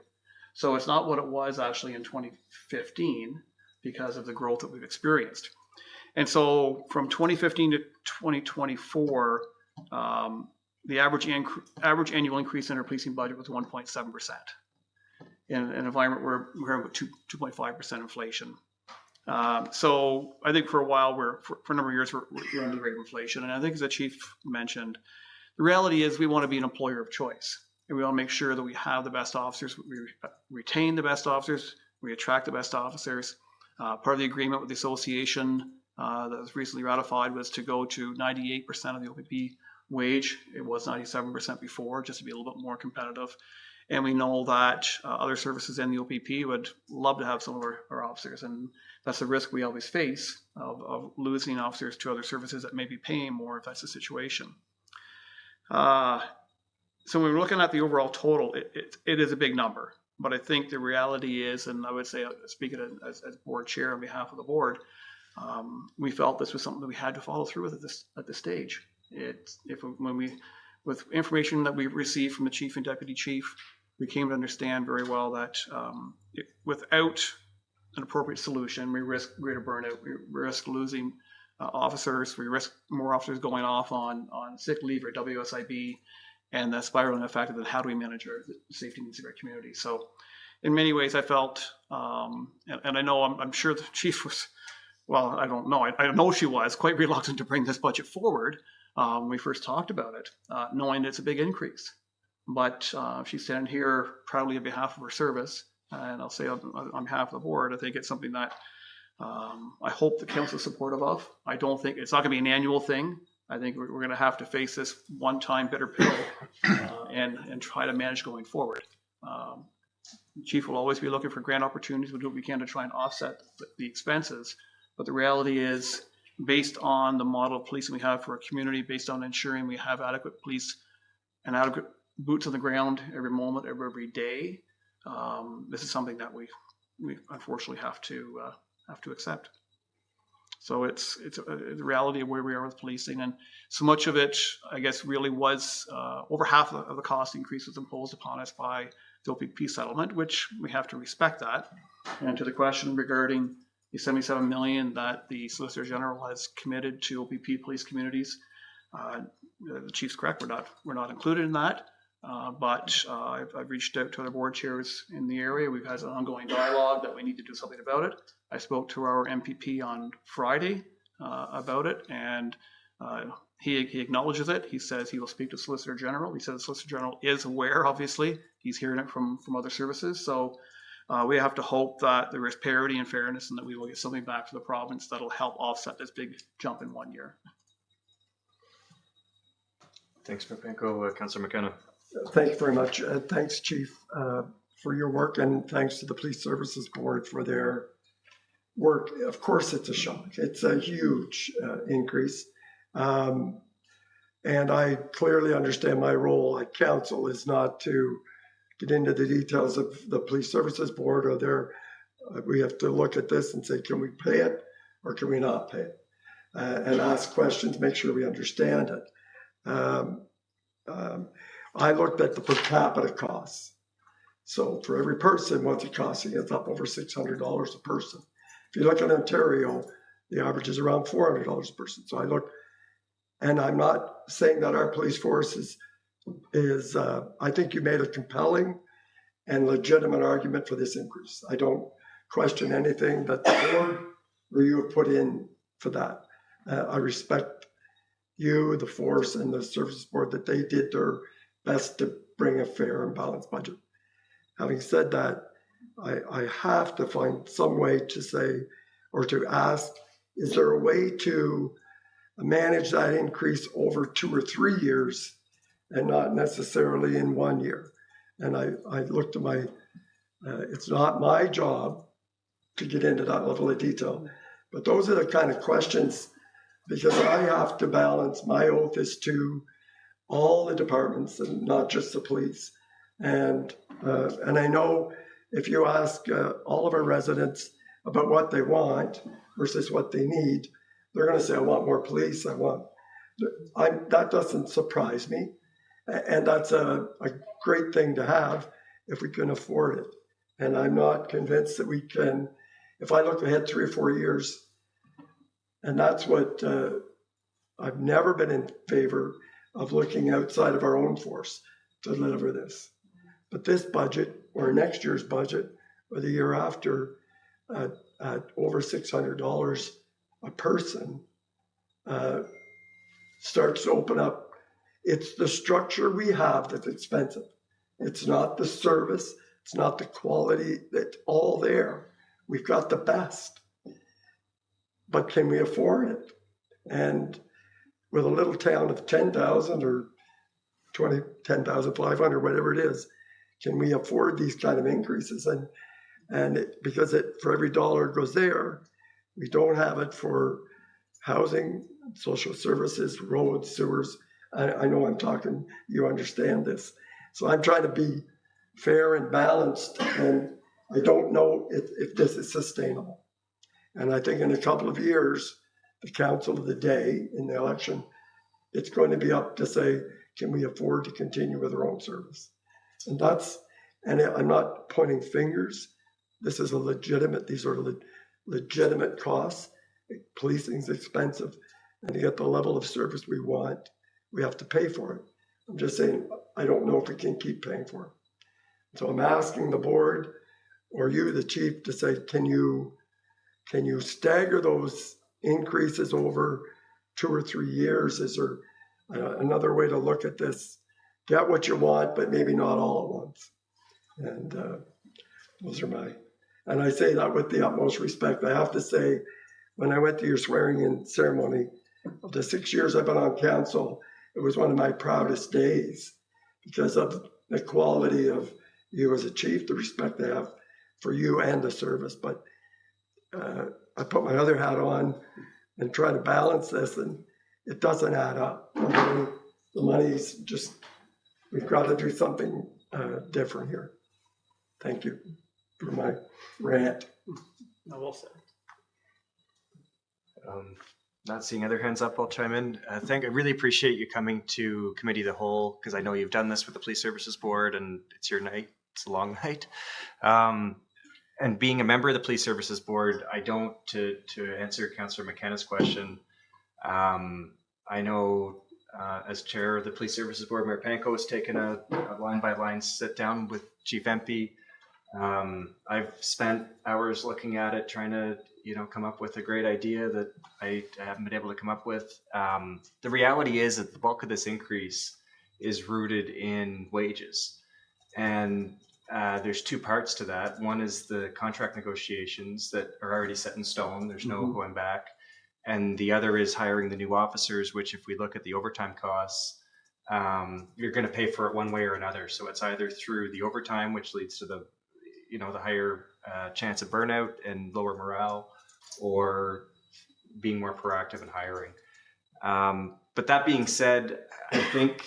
So it's not what it was actually in 2015 because of the growth that we've experienced. And so from 2015 to 2024, the average annual increase in our policing budget was 1.7%. In an environment where we're having 2.5% inflation. So I think for a while, for a number of years, we're under the rate of inflation. And I think, as the chief mentioned, the reality is we want to be an employer of choice. And we want to make sure that we have the best officers, we retain the best officers, we attract the best officers. Part of the agreement with the association that was recently ratified was to go to 98% of the OPP wage. It was 97% before, just to be a little bit more competitive. And we know that other services in the OPP would love to have some of our officers. And that's the risk we always face of losing officers to other services that may be paying more if that's the situation. So when we're looking at the overall total, it is a big number. But I think the reality is, and I would say, speaking as board chair on behalf of the board, we felt this was something that we had to follow through with at this stage. With information that we received from the chief and deputy chief, we came to understand very well that without an appropriate solution, we risk greater burnout, we risk losing officers, we risk more officers going off on sick leave or WSIB, and the spiraling effect of then how do we manage the safety needs of our community. So in many ways I felt, and I know I'm sure the chief was, well, I don't know, I know she was quite reluctant to bring this budget forward when we first talked about it, knowing it's a big increase. But she's standing here proudly on behalf of her service, and I'll say on behalf of the board, I think it's something that I hope the council is supportive of. I don't think, it's not going to be an annual thing. I think we're going to have to face this one-time bitter pill and try to manage going forward. The chief will always be looking for grant opportunities. We'll do what we can to try and offset the expenses. But the reality is, based on the model of policing we have for our community, based on ensuring we have adequate police and adequate boots on the ground every moment, every day, this is something that we unfortunately have to accept. So it's the reality of where we are with policing, and so much of it, I guess, really was over half of the cost increase was imposed upon us by the OPP settlement, which we have to respect that. And to the question regarding the $77 million that the Solicitor General has committed to OPP police communities, the chief's correct. We're not included in that. But I've reached out to other board chairs in the area. We've had an ongoing dialogue that we need to do something about it. I spoke to our MPP on Friday about it, and he acknowledges it. He says he will speak to the Solicitor General. He said the Solicitor General is aware, obviously. He's hearing it from other services. So We have to hope that there is parity and fairness and that we will get something back for the province that'll help offset this big jump in 1 year. Thanks, Mayor Panko. Councillor McKenna. Thank you very much. Thanks, Chief, for your work, and thanks to the Police Services Board for their work. Of course, it's a shock. It's a huge increase. And I clearly understand my role at council is not to get into the details of the Police Services Board or their, we have to look at this and say, can we pay it or can we not pay it? And ask questions, make sure we understand it. I looked at the per capita costs. So for every person, what's it costing? It's up over $600 a person. If you look at Ontario, the average is around $400 a person. So I look, and I'm not saying that our police force is I think you made a compelling and legitimate argument for this increase. I don't question anything that the board or you have put in for that. I respect you, the force, and the services board that they did their best to bring a fair and balanced budget. Having said that, I have to find some way to say or to ask, is there a way to manage that increase over 2 or 3 years and not necessarily in 1 year? And I looked at my, it's not my job to get into that level of detail, but those are the kind of questions, because I have to balance, my oath is to all the departments and not just the police. And I know if you ask all of our residents about what they want versus what they need, they're going to say, I want more police. That doesn't surprise me. And that's a great thing to have if we can afford it. And I'm not convinced that we can, if I look ahead 3 or 4 years, and that's what I've never been in favor of, looking outside of our own force to deliver this. But this budget, or next year's budget, or the year after, at over $600 a person, starts to open up. It's the structure we have that's expensive. It's not the service. It's not the quality. It's all there. We've got the best. But can we afford it? And with a little town of 10,000 or 10,500, whatever it is, can we afford these kind of increases? Because for every dollar goes there, we don't have it for housing, social services, roads, sewers. I know I'm talking, you understand this. So I'm trying to be fair and balanced, and I don't know if this is sustainable. And I think in a couple of years, the council of the day in the election, it's going to be up to say, can we afford to continue with our own service? And I'm not pointing fingers. This is these are legitimate costs. Policing is expensive, and to get the level of service we want, we have to pay for it. I'm just saying, I don't know if we can keep paying for it. So I'm asking the board, or you, the chief, to say, can you stagger those increases over 2 or 3 years? Is there another way to look at this? Get what you want, but maybe not all at once. And those are and I say that with the utmost respect. I have to say, when I went to your swearing in ceremony, of the 6 years I've been on council, it was one of my proudest days because of the quality of you as a chief, the respect I have for you and the service. But I put my other hat on and try to balance this, and it doesn't add up. The money's just, we've got to do something different here. Thank you for my rant. No, well said. Not seeing other hands up, I'll chime in. I really appreciate you coming to Committee of the Whole, because I know you've done this with the Police Services Board and it's your night. It's a long night. And being a member of the Police Services Board, I don't, to answer Councillor McKenna's question, I know as chair of the Police Services Board, Mayor Panko has taken a line-by-line sit-down with Chief Empey. I've spent hours looking at it, trying to come up with a great idea that I haven't been able to come up with. The reality is that the bulk of this increase is rooted in wages. And there's two parts to that. One is the contract negotiations that are already set in stone. There's no going back. And the other is hiring the new officers, which if we look at the overtime costs, you're going to pay for it one way or another. So it's either through the overtime, which leads to the higher chance of burnout and lower morale, or being more proactive in hiring. But that being said, I think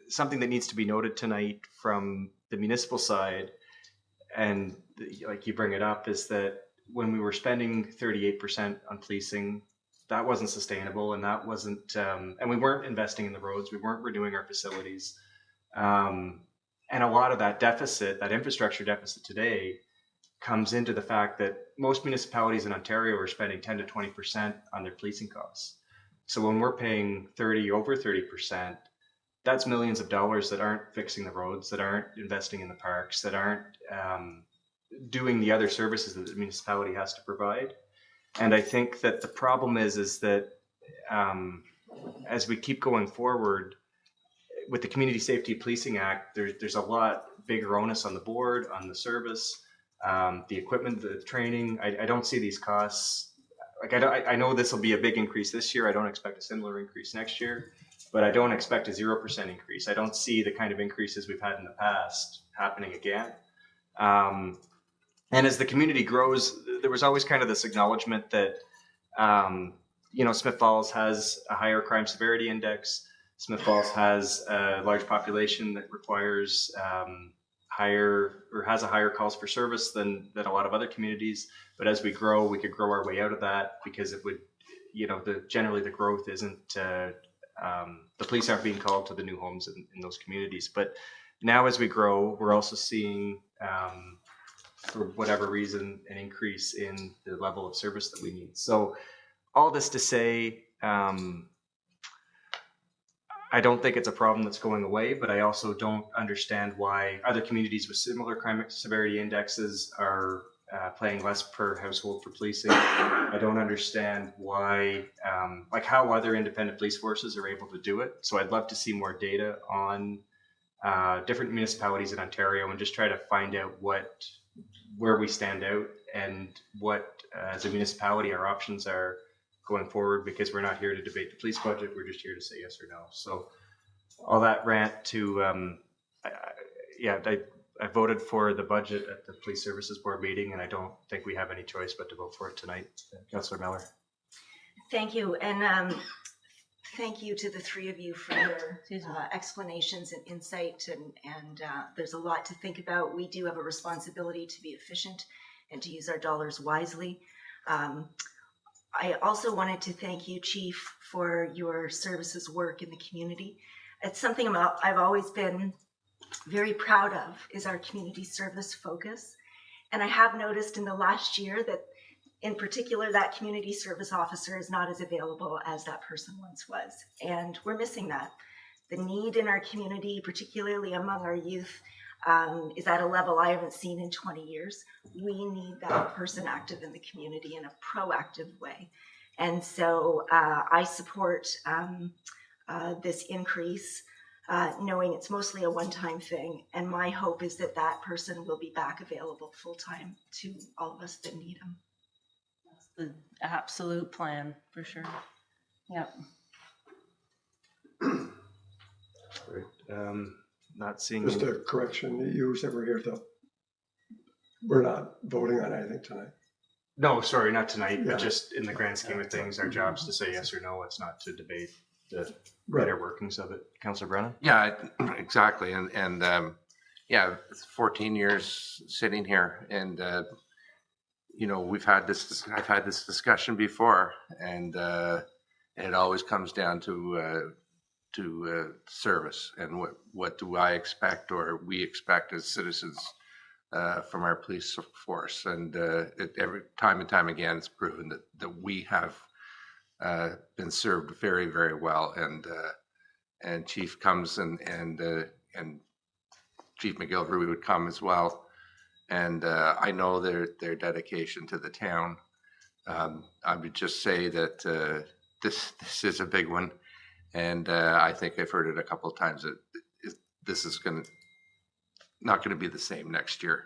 something that needs to be noted tonight from the municipal side, and like you bring it up, is that when we were spending 38% on policing, that wasn't sustainable, and that wasn't, and we weren't investing in the roads, we weren't renewing our facilities. And a lot of that deficit, that infrastructure deficit today, comes into the fact that most municipalities in Ontario are spending 10 to 20% on their policing costs. So when we're paying over 30%, that's millions of dollars that aren't fixing the roads, that aren't investing in the parks, that aren't doing the other services that the municipality has to provide. And I think that the problem is that as we keep going forward with the Community Safety Policing Act, there's a lot bigger onus on the board, on the service, the equipment, the training. I don't see these costs. Like I know this will be a big increase this year. I don't expect a similar increase next year, but I don't expect a 0% increase. I don't see the kind of increases we've had in the past happening again. And as the community grows, there was always kind of this acknowledgement that, Smith Falls has a higher crime severity index. Smith Falls has a large population that requires has a higher calls for service than a lot of other communities. But as we grow, we could grow our way out of that, because it would, generally the growth isn't, the police aren't being called to the new homes in those communities. But now as we grow, we're also seeing, for whatever reason, an increase in the level of service that we need. So all this to say, I don't think it's a problem that's going away, but I also don't understand why other communities with similar crime severity indexes are paying less per household for policing. I don't understand why, how other independent police forces are able to do it. So I'd love to see more data on different municipalities in Ontario, and just try to find out where we stand out, and what, as a municipality, our options are going forward, because we're not here to debate the police budget. We're just here to say yes or no. So all that rant to, I voted for the budget at the Police Services Board meeting, and I don't think we have any choice but to vote for it tonight. Councillor Miller. Thank you. And thank you to the three of you for your explanations and insight. And there's a lot to think about. We do have a responsibility to be efficient and to use our dollars wisely. I also wanted to thank you, Chief, for your services work in the community. It's something I've always been very proud of, is our community service focus. And I have noticed in the last year that, in particular, that community service officer is not as available as that person once was. And we're missing that. The need in our community, particularly among our youth, is at a level I haven't seen in 20 years. We need that person active in the community in a proactive way. And so I support this increase, knowing it's mostly a one-time thing. And my hope is that that person will be back available full-time to all of us that need them. That's the absolute plan, for sure. Yep. Right. Not seeing. Just a correction, you said we're here till, we're not voting on anything tonight. No, sorry, not tonight, Yeah. but just in the grand scheme of things, our job's to say yes or no. It's not to debate the Right. inner workings of it. Councillor Brennan? Yeah, exactly. And it's 14 years sitting here, and I've had this discussion before, and it always comes down to service, and what do I expect, or we expect as citizens from our police force. And every time and time again, it's proven that we have been served very, very well. And Chief comes, and Chief McGilvery would come as well. And I know their dedication to the town. I would just say that this is a big one. And I think I've heard it a couple of times that this is going to not going to be the same next year.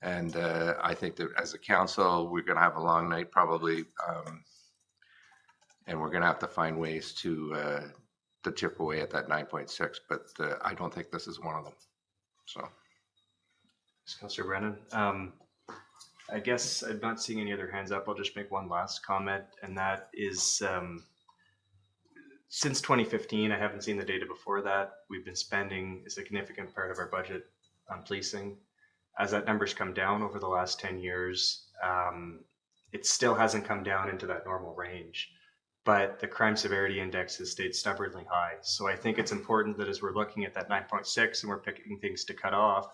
And I think that as a council, we're going to have a long night probably, and we're going to have to find ways to chip away at that 9.6. But I don't think this is one of them. So, Councillor Brennan. I guess I'm not seeing any other hands up. I'll just make one last comment, and that is since 2015, I haven't seen the data before that, we've been spending a significant part of our budget on policing. As that number's come down over the last 10 years, it still hasn't come down into that normal range, but the crime severity index has stayed stubbornly high. So I think it's important that as we're looking at that 9.6 and we're picking things to cut off,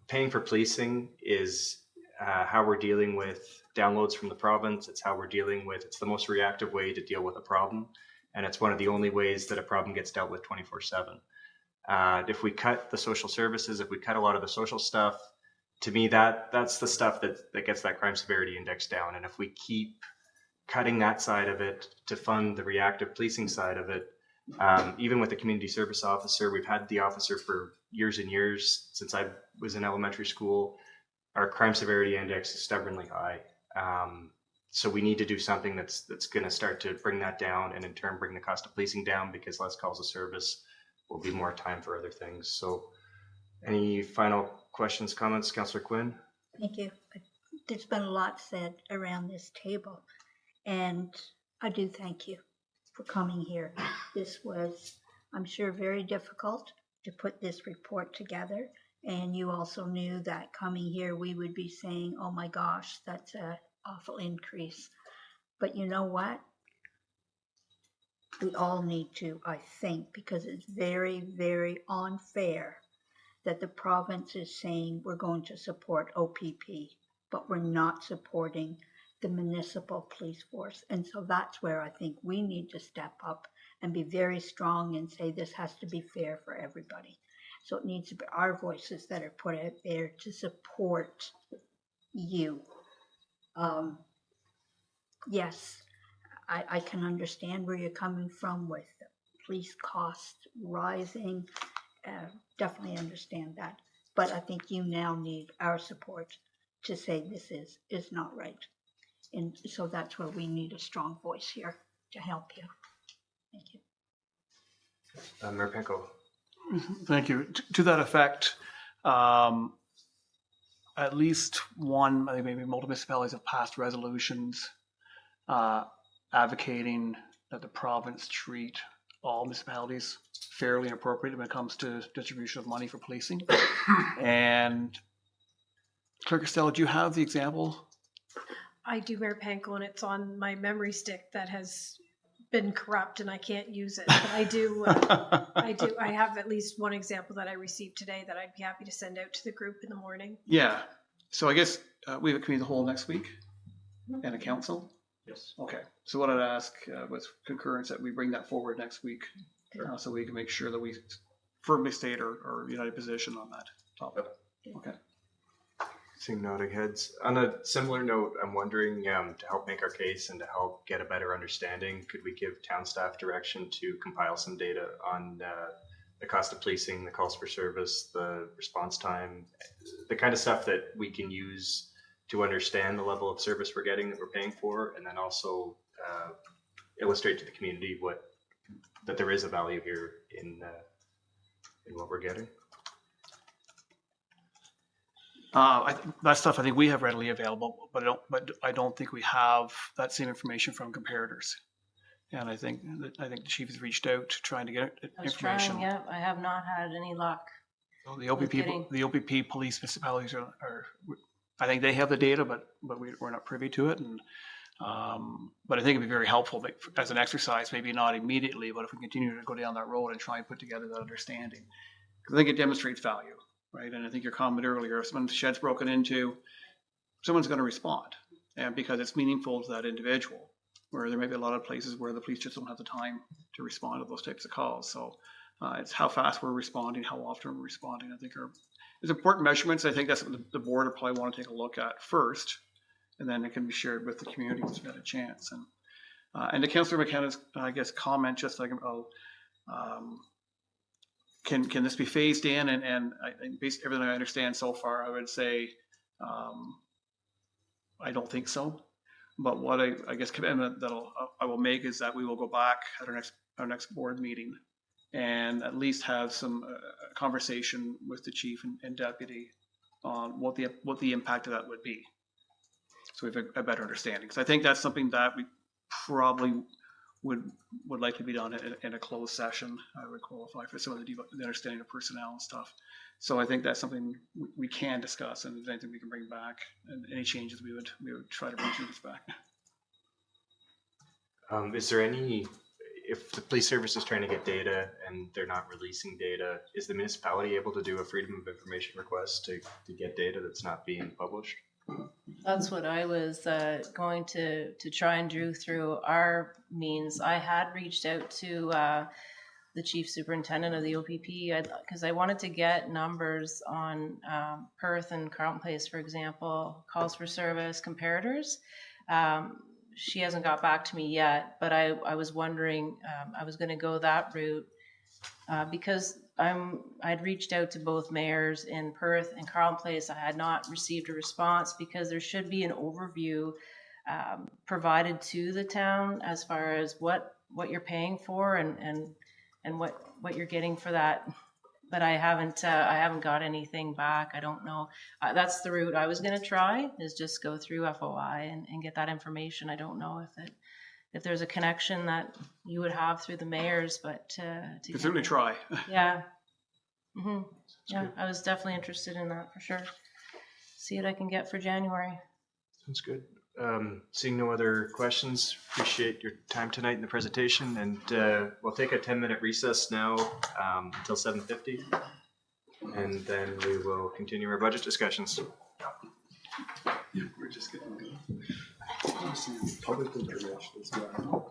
paying for policing is how we're dealing with downloads from the province. It's how we're dealing with, it's the most reactive way to deal with a problem. And it's one of the only ways that a problem gets dealt with 24/7. If we cut the social services, if we cut a lot of the social stuff, to me, that's the stuff that gets that crime severity index down. And if we keep cutting that side of it to fund the reactive policing side of it, even with the community service officer, we've had the officer for years and years since I was in elementary school. Our crime severity index is stubbornly high. So we need to do something that's going to start to bring that down, and in turn bring the cost of policing down, because less calls of service will be more time for other things. So any final questions, comments, Councillor Quinn? Thank you. There's been a lot said around this table, and I do thank you for coming here. This was, I'm sure, very difficult to put this report together, and you also knew that coming here we would be saying, oh my gosh, that's an awful increase. But you know what? We all need to, I think, because it's very, very unfair that the province is saying we're going to support OPP, but we're not supporting the municipal police force. And so that's where I think we need to step up and be very strong and say this has to be fair for everybody. So it needs to be our voices that are put out there to support you. Yes, I can understand where you're coming from with the police costs rising. Definitely understand that. But I think you now need our support to say this is not right. And so that's where we need a strong voice here to help you. Thank you. Mayor Penko. Thank you. To that effect, at least one, I think maybe multiple municipalities have passed resolutions advocating that the province treat all municipalities fairly and appropriately when it comes to distribution of money for policing. And Clerk Costello, do you have the example? I do, Mayor Panko, and it's on my memory stick that has been corrupt and I can't use it. But I do, I have at least one example that I received today that I'd be happy to send out to the group in the morning. Yeah. So I guess we have a committee of the whole next week and a council. Yes. Okay. So what I'd ask with concurrence that we bring that forward next week, so we can make sure that we firmly state our united position on that topic. Okay. Seeing nodding heads. On a similar note, I'm wondering, to help make our case and to help get a better understanding, could we give town staff direction to compile some data on the cost of policing, the calls for service, the response time, the kind of stuff that we can use to understand the level of service we're getting, that we're paying for, and then also illustrate to the community that there is a value here in what we're getting. That stuff I think we have readily available, but I don't think we have that same information from comparators. And I think the chief has reached out trying to get information. Yeah, I have not had any luck. So the OPP police municipalities are I think they have the data, but we're not privy to it. And but I think it'd be very helpful as an exercise, maybe not immediately, but if we continue to go down that road and try and put together that understanding, because I think it demonstrates value, right? And I think your comment earlier, if someone's shed's broken into, someone's going to respond, and because it's meaningful to that individual. Where there may be a lot of places where the police just don't have the time to respond to those types of calls. So it's how fast we're responding, how often we're responding. I think there's important measurements. I think that's what the board will probably want to take a look at first, and then it can be shared with the community once we've had a chance. And to Councillor McKenna's, I guess, comment, just like can this be phased in? And based everything I understand so far, I would say I don't think so. But what I guess commitment that I will make is that we will go back at our next board meeting and at least have some conversation with the chief and deputy on what the impact of that would be, so we have a better understanding. Because I think that's something that we probably would likely be done in a closed session. I would qualify for some of the understanding of personnel and stuff. So I think that's something we can discuss, and if there's anything we can bring back, and any changes we would try to bring changes back. Is there any, if the police service is trying to get data and they're not releasing data, is the municipality able to do a freedom of information request to get data that's not being published? That's what I was going to try and do through our means. I had reached out to the chief superintendent of the OPP because I wanted to get numbers on Perth and Carleton Place, for example, calls for service comparators. She hasn't got back to me yet, but I was wondering, I was going to go that route because I'd reached out to both mayors in Perth and Carleton Place. I had not received a response because there should be an overview provided to the town as far as what you're paying for and what you're getting for that. But I haven't got anything back. I don't know. That's the route I was going to try, is just go through FOI and get that information. I don't know if there's a connection that you would have through the mayors, but to certainly try. Yeah. Mm-hmm. Yeah, I was definitely interested in that for sure. See what I can get for January. Sounds good. Seeing no other questions, appreciate your time tonight in the presentation, and we'll take a 10-minute recess now until 7:50, and then we will continue our budget discussions. Yeah, we're just getting good. Public information as well.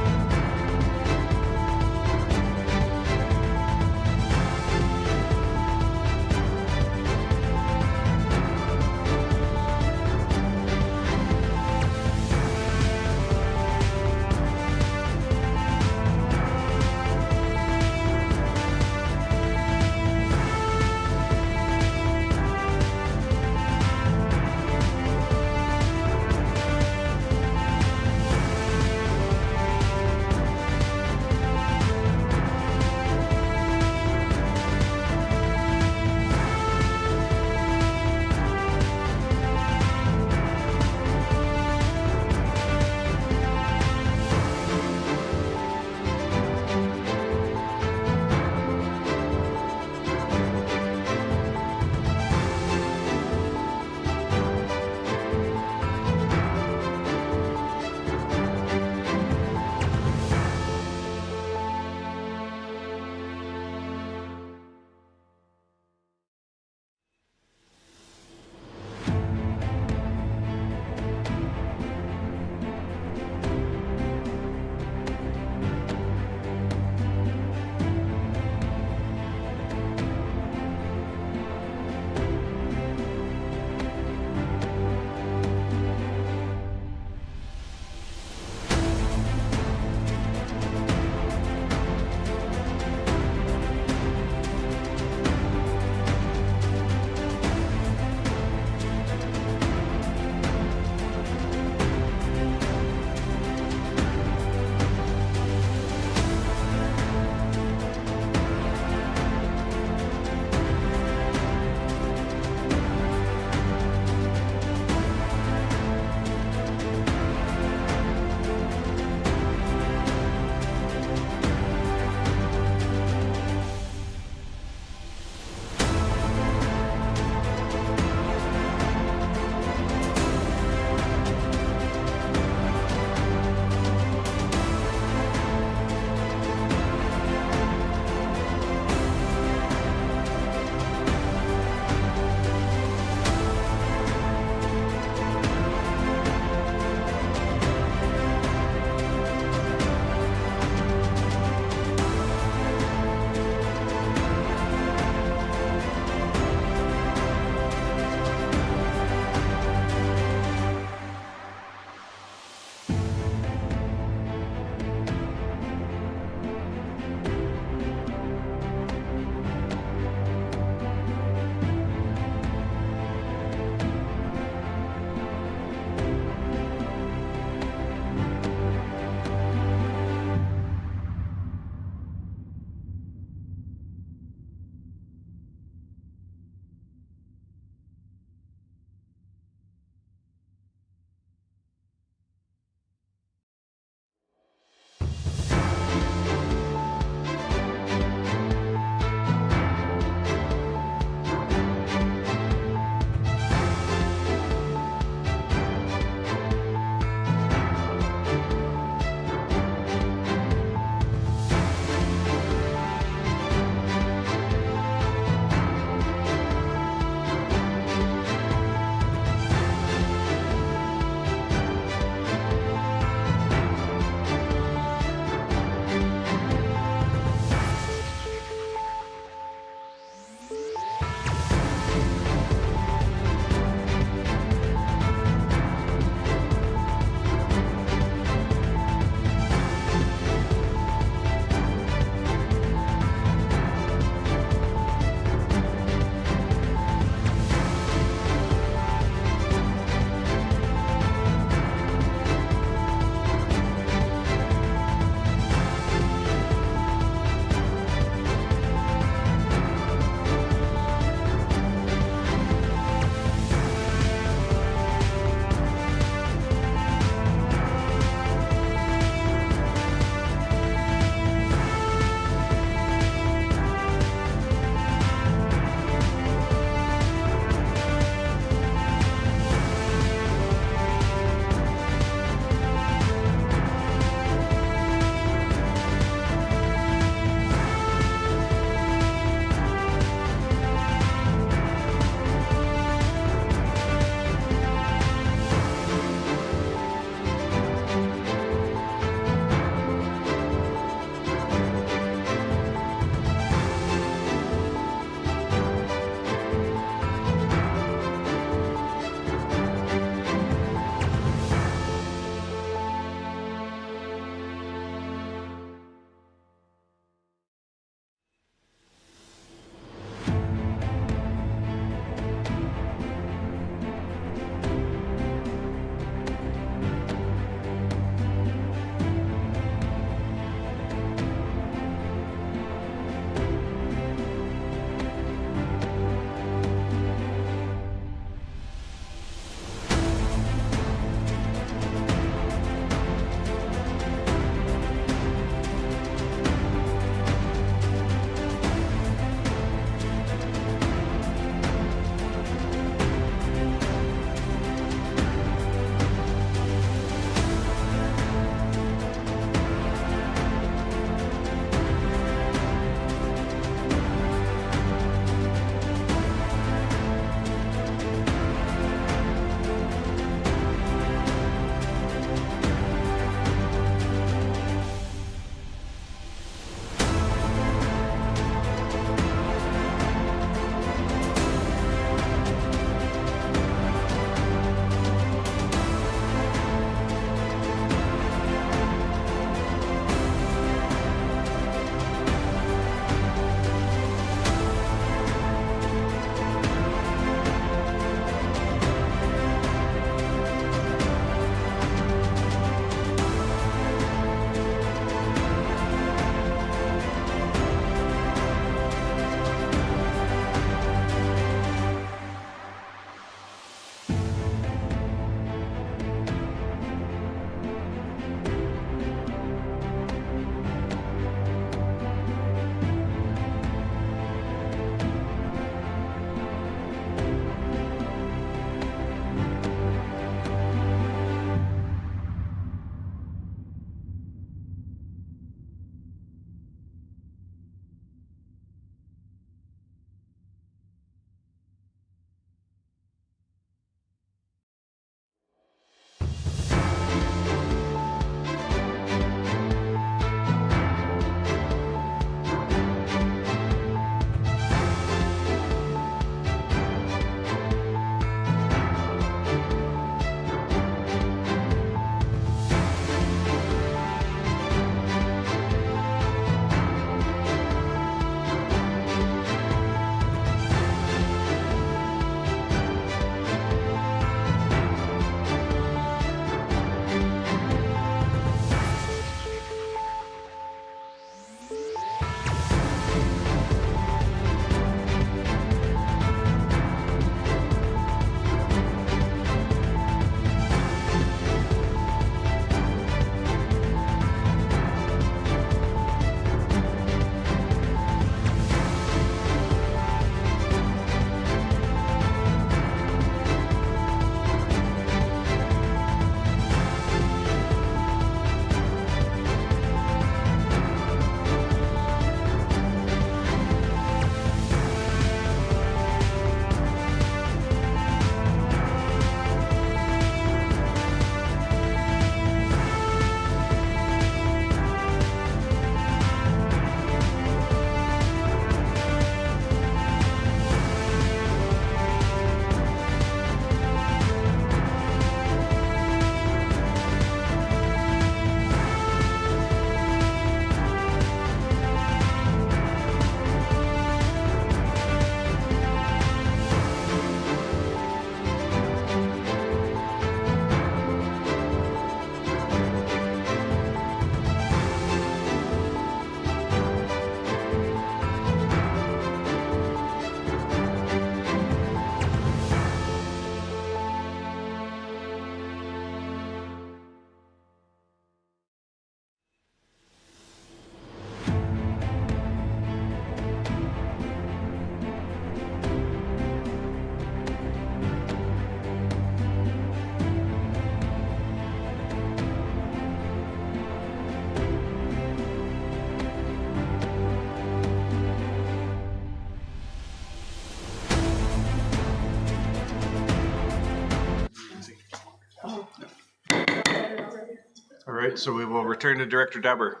right, so we will return to Director Debber.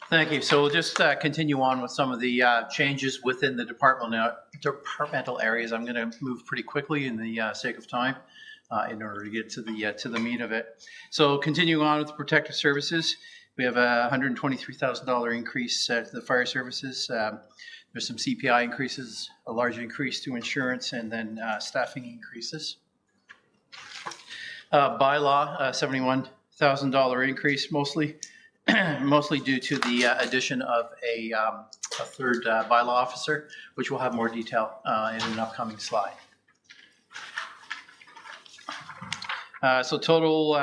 Thank you. So we'll just continue on with some of the changes within the departmental areas. I'm going to move pretty quickly in the sake of time in order to get to the meat of it. So continuing on with the protective services, we have a $123,000 increase to the fire services. There's some CPI increases, a large increase to insurance, and then staffing increases. Bylaw, $71,000 increase, mostly due to the addition of a third bylaw officer, which we'll have more detail in an upcoming slide. So total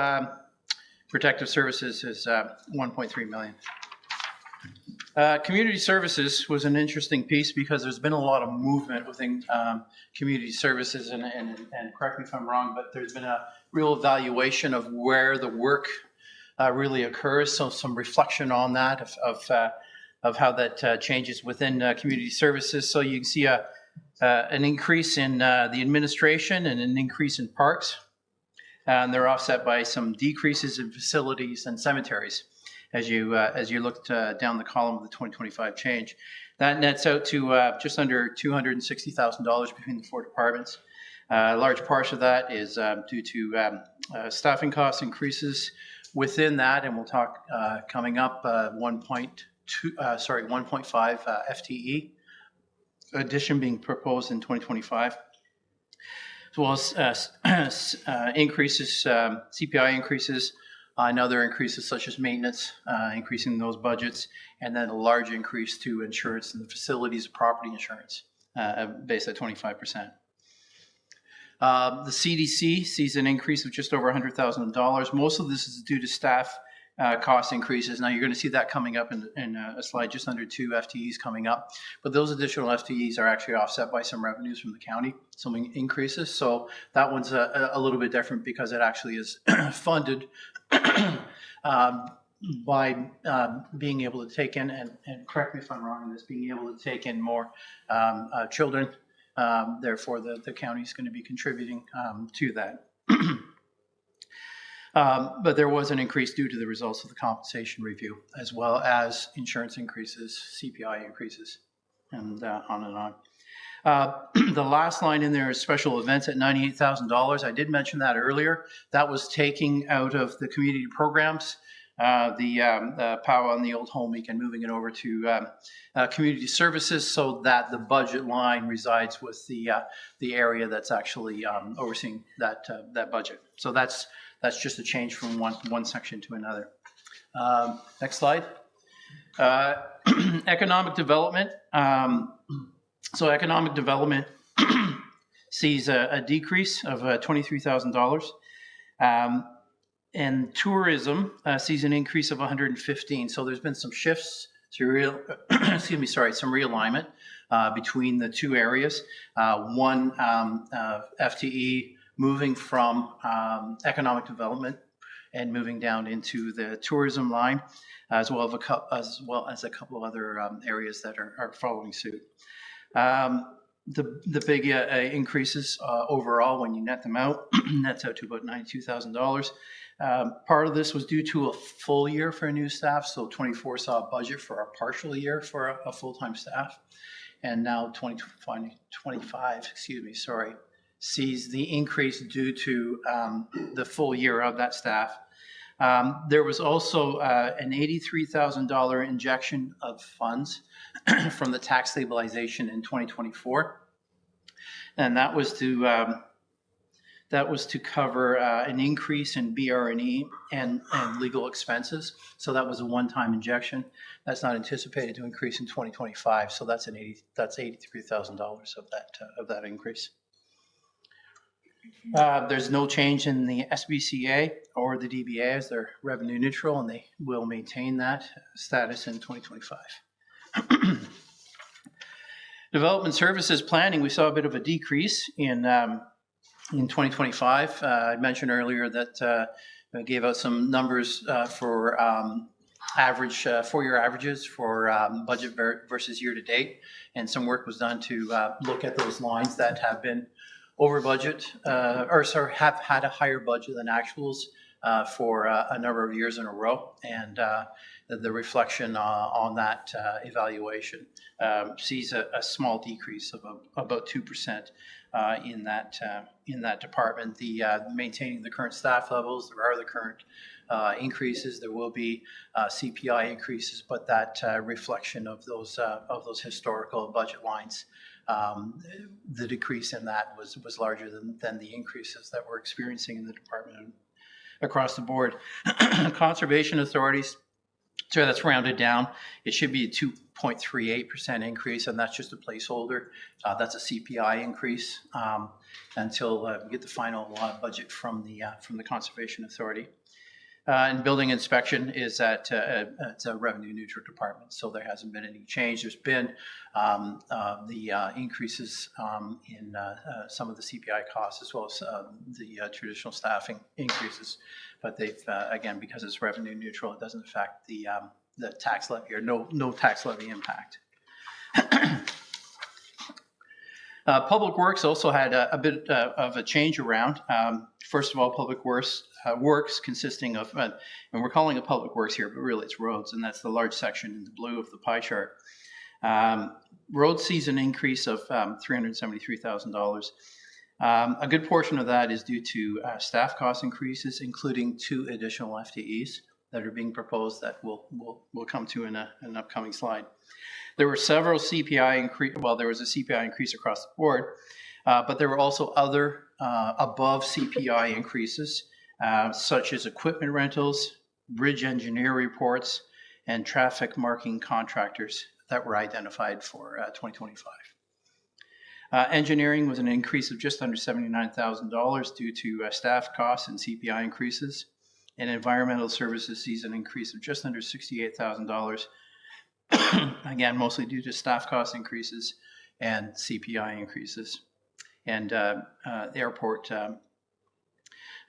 protective services is $1.3 million. Community services was an interesting piece because there's been a lot of movement within community services, and correct me if I'm wrong, but there's been a real evaluation of where the work really occurs. So some reflection on that of how that changes within community services. So you can see an increase in the administration and an increase in parks, and they're offset by some decreases in facilities and cemeteries. As you looked down the column of the 2025 change, that nets out to just under $260,000 between the four departments. A large part of that is due to staffing cost increases within that, and we'll talk coming up 1.5 FTE addition being proposed in 2025, as well as increases, CPI increases, and other increases such as maintenance, increasing those budgets, and then a large increase to insurance and the facilities property insurance, based at 25%. The CDC sees an increase of just over $100,000. Most of this is due to staff cost increases. Now you're going to see that coming up in a slide, just under 2 FTEs coming up. But those additional FTEs are actually offset by some revenues from the county, some increases. So that one's a little bit different because it actually is funded by being able to take in, and correct me if I'm wrong in this, being able to take in more children. Therefore, the county is going to be contributing to that. But there was an increase due to the results of the compensation review, as well as insurance increases, CPI increases, and on and on. The last line in there is special events at $98,000. I did mention that earlier. That was taking out of the community programs, the POW and the Old Home Week, and moving it over to community services, so that the budget line resides with the area that's actually overseeing that budget. So that's just a change from one section to another. Next slide. Economic development. So economic development sees a decrease of $23,000. And tourism sees an increase of 115. So there's been some shifts, some realignment between the two areas. One FTE moving from economic development and moving down into the tourism line, as well as a couple of other areas that are following suit. The big increases overall, when you net them out, nets out to about $92,000. Part of this was due to a full year for new staff. So 24 saw a budget for a partial year for a full-time staff. And now 2025, sees the increase due to the full year of that staff. There was also an $83,000 injection of funds from the tax stabilization in 2024. And that was to cover an increase in BR&E and legal expenses. So that was a one-time injection. That's not anticipated to increase in 2025. So that's $83,000 of that increase. There's no change in the SBCA or the DBA, as they're revenue neutral, and they will maintain that status in 2025. Development services planning, we saw a bit of a decrease in 2025. I mentioned earlier that I gave out some numbers for average 4-year averages for budget versus year to date, and some work was done to look at those lines that have been over budget, have had a higher budget than actuals for a number of years in a row, and the reflection on that evaluation sees a small decrease of about 2% in that department. Maintaining the current staff levels, there are the current increases. There will be CPI increases, but that reflection of those historical budget lines, the decrease in that was larger than the increases that we're experiencing in the department across the board. Conservation authorities, so that's rounded down. It should be a 2.38% increase, and that's just a placeholder. That's a CPI increase until we get the final budget from the Conservation Authority. And building inspection is it's a revenue neutral department, so there hasn't been any change. There's been the increases in some of the CPI costs, as well as the traditional staffing increases, but they've again, because it's revenue neutral, it doesn't affect the tax levy, or no tax levy impact. Public Works also had a bit of a change around. First of all, Public Works consisting of, and we're calling it Public Works here, but really it's roads, and that's the large section in the blue of the pie chart. Roads sees an increase of $373,000. A good portion of that is due to staff cost increases, including 2 additional FTEs that are being proposed that we'll come to in an upcoming slide. There were several CPI increase. Well, there was a CPI increase across the board, but there were also other above CPI increases, such as equipment rentals, bridge engineer reports, and traffic marking contractors that were identified for 2025. Engineering was an increase of just under $79,000 due to staff costs and CPI increases, and environmental services sees an increase of just under $68,000. Again, mostly due to staff cost increases and CPI increases. And the airport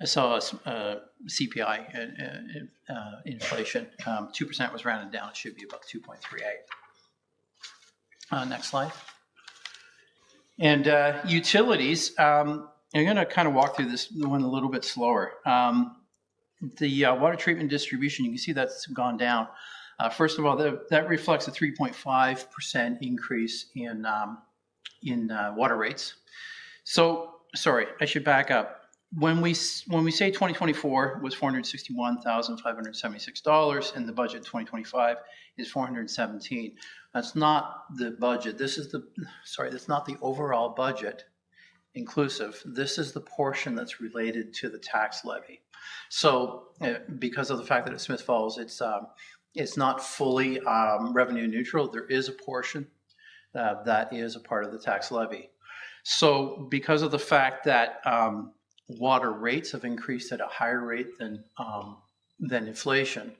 saw CPI inflation. 2% was rounded down. It should be about 2.38. Next slide. And utilities, I'm going to kind of walk through this one a little bit slower. The water treatment distribution, you can see that's gone down. First of all, that reflects a 3.5% increase in water rates. So, sorry, I should back up. When we say 2024 was $461,576, and the budget 2025 is $417, that's not the budget. That's not the overall budget inclusive. This is the portion that's related to the tax levy. So, because of the fact that at Smith Falls, it's not fully revenue neutral. There is a portion that is a part of the tax levy. So because of the fact that water rates have increased at a higher rate than inflation,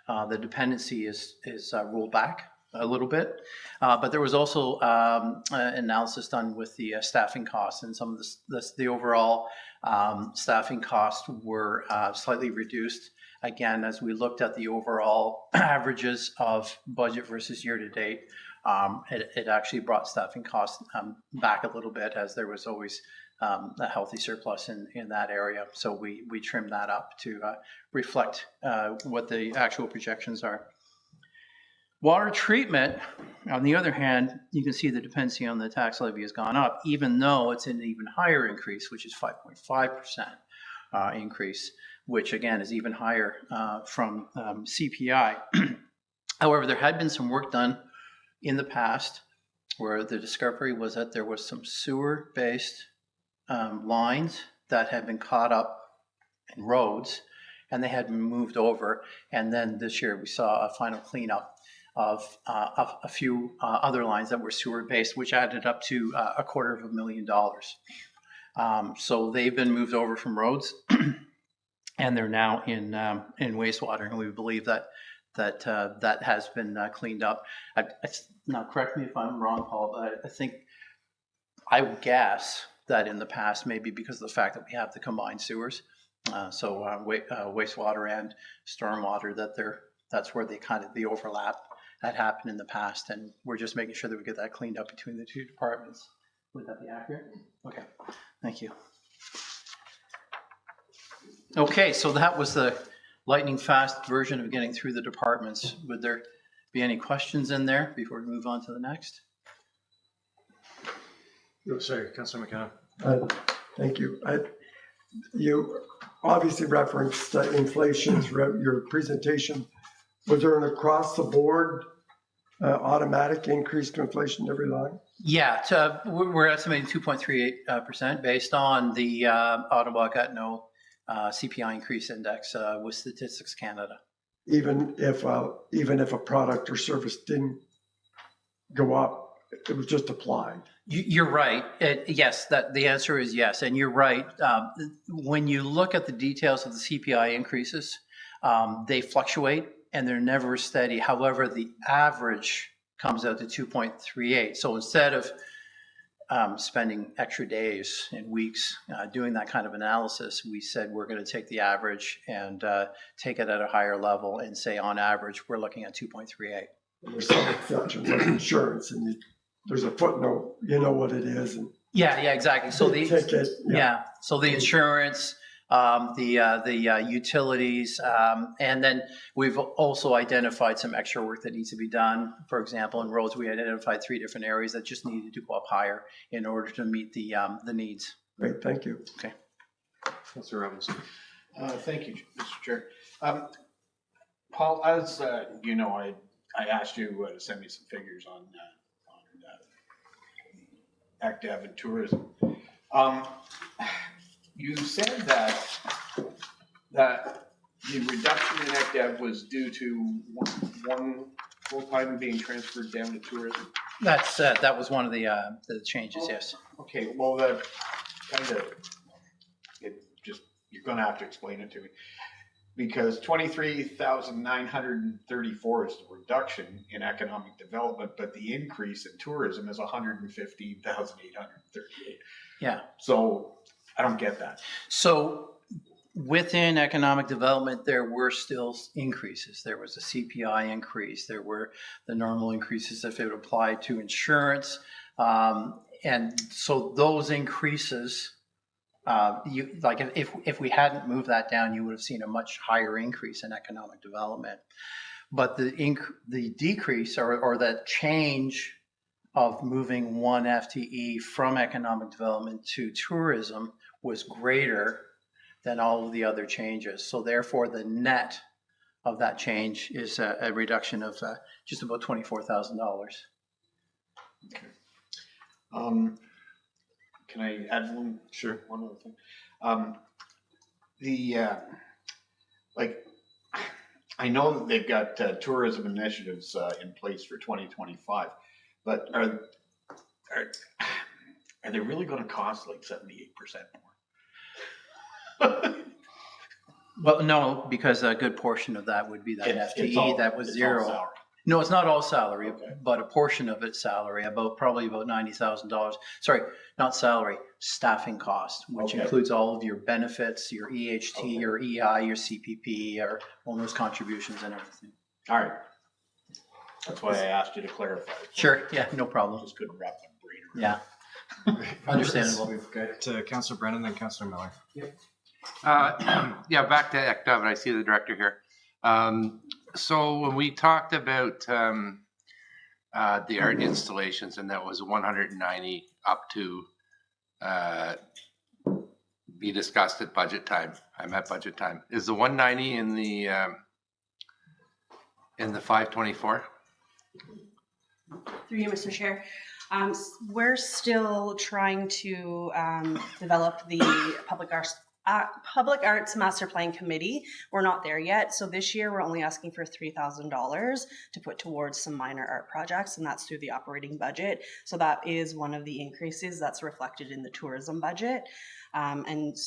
the dependency is rolled back a little bit. But there was also analysis done with the staffing costs, and some of the overall staffing costs were slightly reduced. Again, as we looked at the overall averages of budget versus year to date, it actually brought staffing costs back a little bit, as there was always a healthy surplus in that area. So we trimmed that up to reflect what the actual projections are. Water treatment, on the other hand, you can see the dependency on the tax levy has gone up, even though it's an even higher increase, which is 5.5% increase, which again is even higher from CPI. However, there had been some work done in the past where the discovery was that there was some sewer-based lines that had been caught up in roads, and they had been moved over. And then this year we saw a final cleanup of a few other lines that were sewer-based, which added up to $250,000. So they've been moved over from roads, and they're now in wastewater, and we believe that has been cleaned up. Now, correct me if I'm wrong, Paul, but I would guess that in the past, maybe because of the fact that we have the combined sewers, wastewater and stormwater, that's where the overlap had happened in the past, and we're just making sure that we get that cleaned up between the two departments. Would that be accurate? Okay, Thank you. Okay, so that was the lightning fast version of getting through the departments. Would there be any questions in there before we move on to the next? Oh, sorry, Councillor McKenna. Thank you. You obviously referenced inflation throughout your presentation. Was there an across the board automatic increase to inflation in every line? Yeah, we're estimating 2.38% based on the Ottawa-Gatineau CPI increase index with Statistics Canada. Even if a product or service didn't go up, it was just applied. You're right. Yes, the answer is yes, and you're right. When you look at the details of the CPI increases, they fluctuate and they're never steady. However, the average comes out to 2.38. So instead of spending extra days and weeks doing that kind of analysis, we said we're going to take the average and take it at a higher level and say on average we're looking at 2.38. There's some exceptions like insurance, and there's a footnote. You know what it is. And yeah, exactly. So the ticket, so the insurance, the utilities, and then we've also identified some extra work that needs to be done. For example, in roads, we identified 3 different areas that just needed to go up higher in order to meet the needs. Great, thank you. Okay. Councillor Robinson. Thank you, Mr. Chair. Paul, as you know, I asked you to send me some figures on ACTEV and tourism. You said that the reduction in ACTEV was due to one full-time being transferred down to tourism. That was one of the changes. Yes. Okay. Well, that kind of you're going to have to explain it to me, because 23,934 is the reduction in economic development, but the increase in tourism is 115,838. Yeah. So I don't get that. So within economic development, there were still increases. There was a CPI increase. There were the normal increases if it applied to insurance. And so those increases, if we hadn't moved that down, you would have seen a much higher increase in economic development. But the decrease or that change of moving one FTE from economic development to tourism was greater than all of the other changes. So therefore, the net of that change is a reduction of just about $24,000. Okay. Can I add one? Sure. One other thing. I know that they've got tourism initiatives in place for 2025, but are they really going to cost like 78% more? Well, no, because a good portion of that would be that FTE that was zero. No, it's not all salary, but a portion of it's salary, probably about $90,000. Sorry, not salary, staffing cost, which includes all of your benefits, your EHT, your EI, your CPP, or all those contributions and everything. All right. That's why I asked you to clarify. Sure, yeah, no problem. Just couldn't wrap my brain around. Yeah. Understandable. We've got Councillor Brennan, then Councillor Miller. Yep. Back to ACTEV, and I see the director here. So when we talked about the art installations, and that was 190 up to be discussed at budget time. I'm at budget time. Is the 190 in the 524? Through you, Mr. Chair. We're still trying to develop the Public Arts Master Plan Committee. We're not there yet. So this year we're only asking for $3,000 to put towards some minor art projects, and that's through the operating budget. So that is one of the increases that's reflected in the tourism budget. And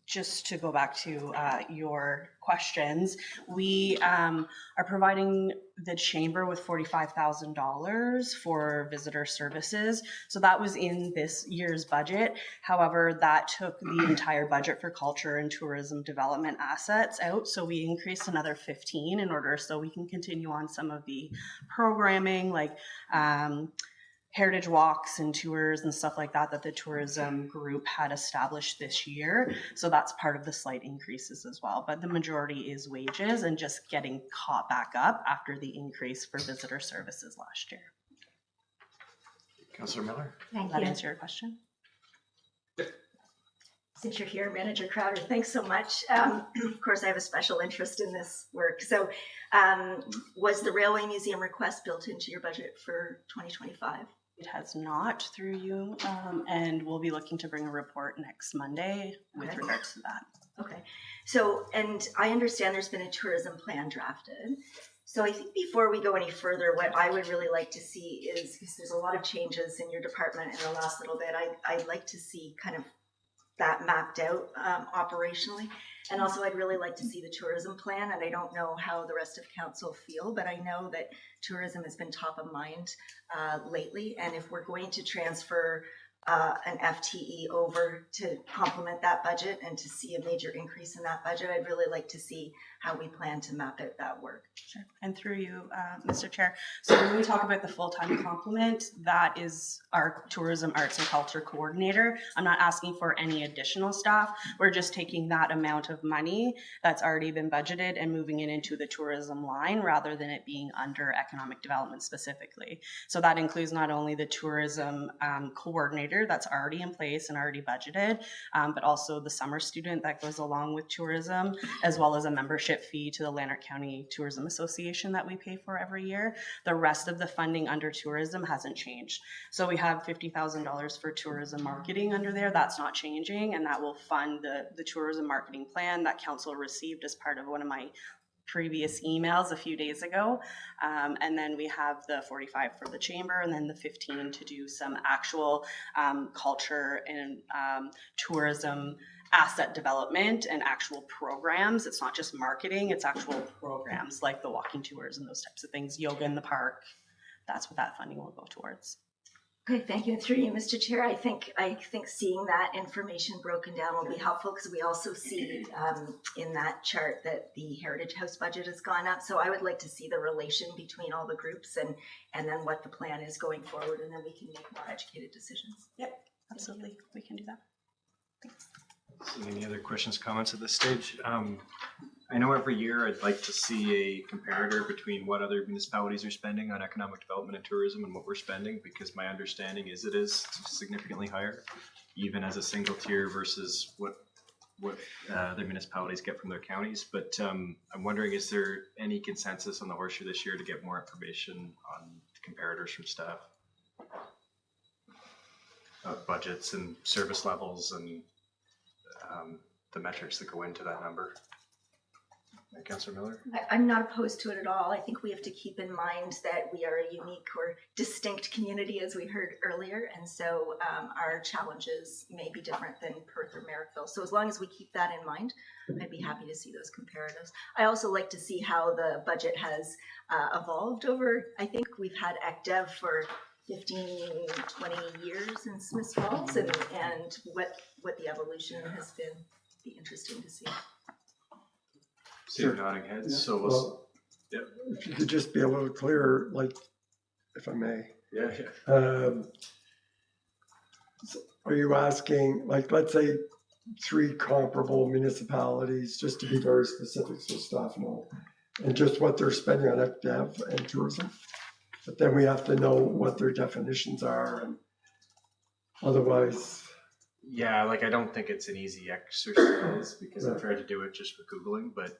just to go back to your questions, we are providing the chamber with $45,000 for visitor services. So that was in this year's budget. However, that took the entire budget for culture and tourism development assets out. So we increased another 15 in order so we can continue on some of the programming like heritage walks and tours and stuff like that the tourism group had established this year. So that's part of the slight increases as well. But the majority is wages and just getting caught back up after the increase for visitor services last year. Councillor Miller? Thank Does that you. answer your question? Since you're here, Manager Crowder, thanks so much. Of course, I have a special interest in this work. So was the Railway Museum request built into your budget for 2025? It has not through you, and we'll be looking to bring a report next Monday with Okay. regards to that. Okay. So, and I understand there's been a tourism plan drafted. So I think before we go any further, what I would really like to see is, because there's a lot of changes in your department in the last little bit, I'd like to see kind of that mapped out operationally. And also I'd really like to see the tourism plan, and I don't know how the rest of council feel, but I know that tourism has been top of mind lately. And if we're going to transfer an FTE over to complement that budget and to see a major increase in that budget, I'd really like to see how we plan to map out that work. Sure. And through you, Mr. Chair. So when we talk about the full-time complement, that is our tourism, arts and culture coordinator. I'm not asking for any additional staff. We're just taking that amount of money that's already been budgeted and moving it into the tourism line rather than it being under economic development specifically. So that includes not only the tourism coordinator that's already in place and already budgeted, but also the summer student that goes along with tourism, as well as a membership fee to the Lanark County Tourism Association that we pay for every year. The rest of the funding under tourism hasn't changed. So we have $50,000 for tourism marketing under there. That's not changing, and that will fund the tourism marketing plan that council received as part of one of my previous emails a few days ago. And then we have the 45 for the chamber, and then the 15 to do some actual culture and tourism asset development and actual programs. It's not just marketing, it's actual programs like the walking tours and those types of things, yoga in the park. That's what that funding will go towards. Okay, thank you. And through you, Mr. Chair, I think seeing that information broken down will be helpful, because we also see in that chart that the Heritage House budget has gone up. So I would like to see the relation between all the groups and then what the plan is going forward, and then we can make more educated decisions. Yep, absolutely. We can do that. Thanks. Any other questions, comments at this stage? I know every year I'd like to see a comparator between what other municipalities are spending on economic development and tourism and what we're spending, because my understanding is it is significantly higher, even as a single tier versus what the municipalities get from their counties. But I'm wondering, is there any consensus on the Horseshoe this year to get more information on comparators from staff? Budgets and service levels and the metrics that go into that number. Councillor Miller? I'm not opposed to it at all. I think we have to keep in mind that we are a unique or distinct community, as we heard earlier, and so our challenges may be different than Perth or Merrickville. So as long as we keep that in mind, I'd be happy to see those comparatives. I also like to see how the budget has evolved over, I think we've had ECDEV for 15, 20 years in Smiths Falls, and what the evolution has been. Be interesting to see. See your nodding heads. Yeah. So Well, yeah. If you could just be a little clearer, like, if I may. Yeah. So are you asking, like, let's say 3 comparable municipalities, just to be very specific so staff know, and just what they're spending on ECDEV and tourism? But then we have to know what their definitions are, and otherwise. Yeah, like I don't think it's an easy exercise because I've tried to do it just for Googling, but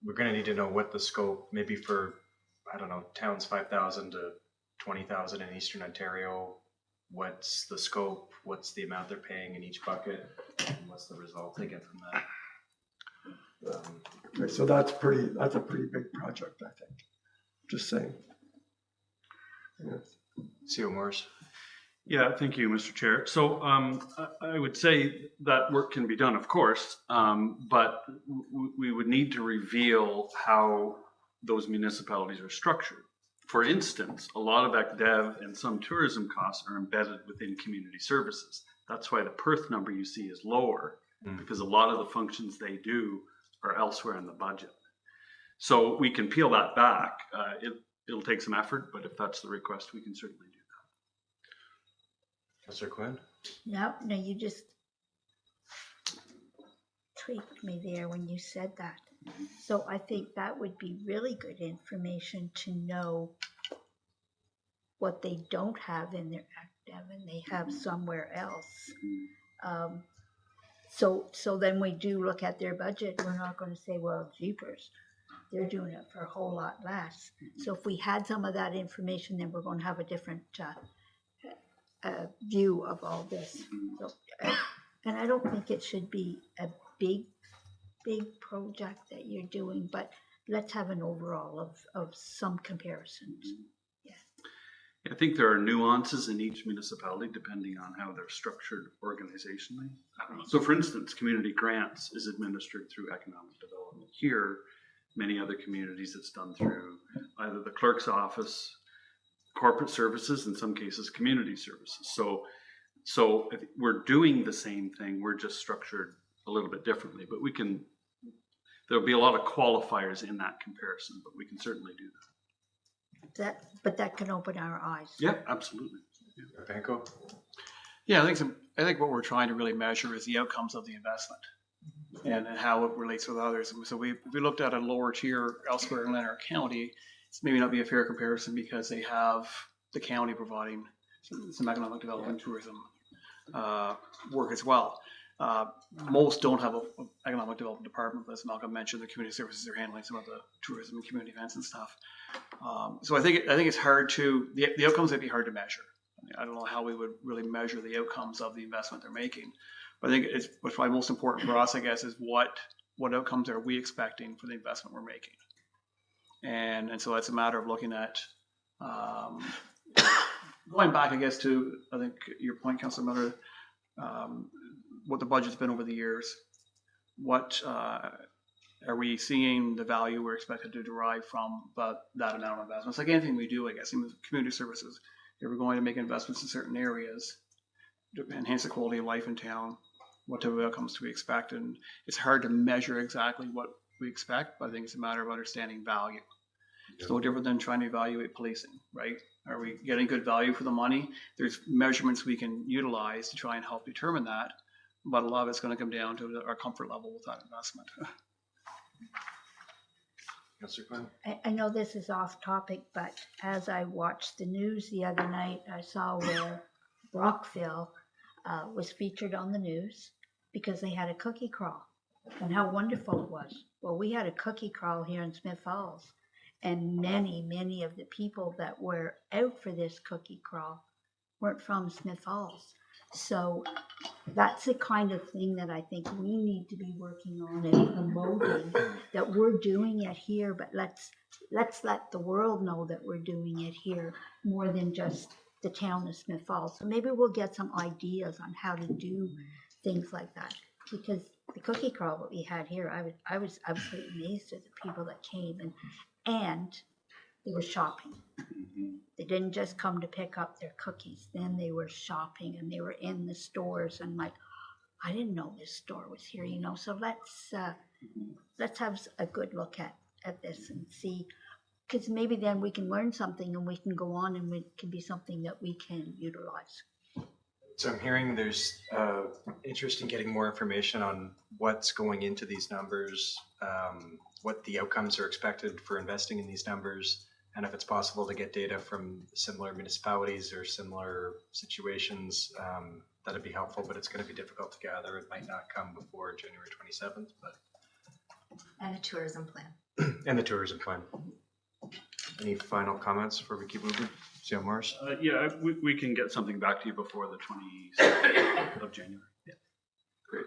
we're going to need to know what the scope, maybe for, I don't know, towns 5,000 to 20,000 in Eastern Ontario. What's the scope? What's the amount they're paying in each bucket? And what's the result they get from that? Okay, so that's a pretty big project, I think. Just saying. Yeah. CO Morris. Yeah, thank you, Mr. Chair. So I would say that work can be done, of course, but we would need to reveal how those municipalities are structured. For instance, a lot of ECDEV and some tourism costs are embedded within community services. That's why the Perth number you see is lower, because a lot of the functions they do are elsewhere in the budget. So we can peel that back. It'll take some effort, but if that's the request, we can certainly do that. Councillor Quinn? No, you just tweaked me there when you said that. So I think that would be really good information to know what they don't have in their active and they have somewhere else. So then we do look at their budget, we're not going to say, well, jeepers, they're doing it for a whole lot less. So if we had some of that information, then we're going to have a different view of all this. So, and I don't think it should be a big project that you're doing, but let's have an overall of some comparisons. I think there are nuances in each municipality depending on how they're structured organizationally. So for instance, community grants is administered through economic development. Here, many other communities, it's done through either the clerk's office, corporate services, in some cases, community services. So I think we're doing the same thing, we're just structured a little bit differently, but there'll be a lot of qualifiers in that comparison, but we can certainly do that. But that can open our eyes. Yeah, absolutely. Panko? Yeah, I think what we're trying to really measure is the outcomes of the investment and how it relates with others. And so we looked at a lower tier elsewhere in Lanark County. It's maybe not be a fair comparison because they have the county providing some economic development, tourism work as well. Most don't have an economic development department, but as Malcolm mentioned, the community services are handling some of the tourism and community events and stuff. So I think it's hard to, the outcomes would be hard to measure. I don't know how we would really measure the outcomes of the investment they're making. But I think what's probably most important for us, I guess, is what outcomes are we expecting for the investment we're making. And so it's a matter of looking at, going back, I guess, to, I think, your point, Councilor Miller, what the budget's been over the years. What are we seeing the value we're expected to derive from that amount of investments? Like anything we do, I guess, in community services, if we're going to make investments in certain areas to enhance the quality of life in town, what type of outcomes do we expect? And it's hard to measure exactly what we expect, but I think it's a matter of understanding value. It's no different than trying to evaluate policing, right? Are we getting good value for the money? There's measurements we can utilize to try and help determine that, but a lot of it's going to come down to our comfort level with that investment. I know this is off topic, but as I watched the news the other night, I saw where Brockville was featured on the news because they had a cookie crawl and how wonderful it was. Well, we had a cookie crawl here in Smith Falls, and many of the people that were out for this cookie crawl weren't from Smith Falls. So that's the kind of thing that I think we need to be working on and promoting, that we're doing it here, but let's let the world know that we're doing it here more than just the town of Smith Falls. So maybe we'll get some ideas on how to do things like that. Because the cookie crawl that we had here, I was absolutely amazed at the people that came and they were shopping. They didn't just come to pick up their cookies. Then they were shopping and they were in the stores and like, I didn't know this store was here, you know. So let's have a good look at this and see, because maybe then we can learn something and we can go on and it can be something that we can utilize. So I'm hearing there's interest in getting more information on what's going into these numbers, what the outcomes are expected for investing in these numbers, and if it's possible to get data from similar municipalities or similar situations, that'd be helpful, but it's going to be difficult to gather. It might not come before January 27th, but. And a tourism plan. And the tourism plan. Any final comments before we keep moving? CEO Morris? Yeah, we can get something back to you before the 27th of January. Yeah. Great.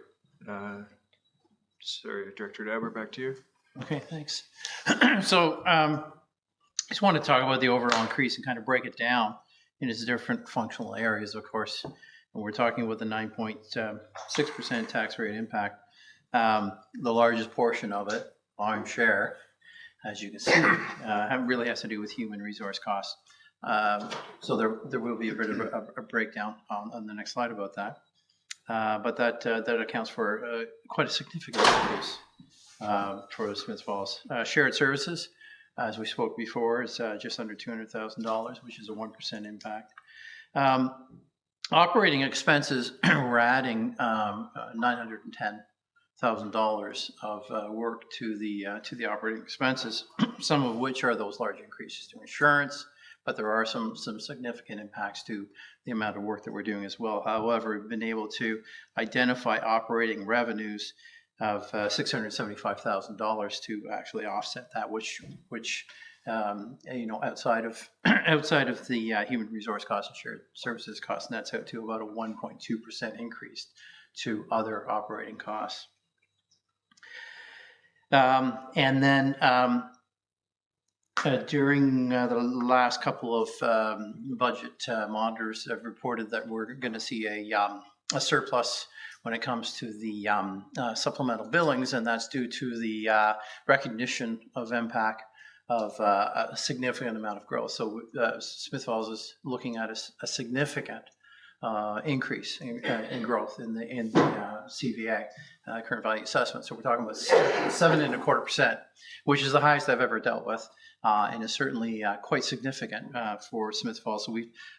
Sorry, Director Dauber, back to you. Okay, thanks. So I just want to talk about the overall increase and kind of break it down in its different functional areas, of course. And we're talking about the 9.6% tax rate impact. The largest portion of it, lion's share, as you can see, really has to do with human resource costs. So there will be a bit of a breakdown on the next slide about that. But that accounts for quite a significant increase for Smith Falls. Shared services, as we spoke before, is just under $200,000, which is a 1% impact. Operating expenses, we're adding $910,000 of work to the operating expenses, some of which are those large increases to insurance, but there are some significant impacts to the amount of work that we're doing as well. However, we've been able to identify operating revenues of $675,000 to actually offset that, which outside of the human resource costs and shared services costs, nets out to about a 1.2% increase to other operating costs. And then during the last couple of budget monitors have reported that we're going to see a surplus when it comes to the supplemental billings, and that's due to the recognition of MPAC of a significant amount of growth. So Smith Falls is looking at a significant increase in growth in the CVA, current value assessment. So we're talking about 7.25%, which is the highest I've ever dealt with, and is certainly quite significant for Smith Falls. So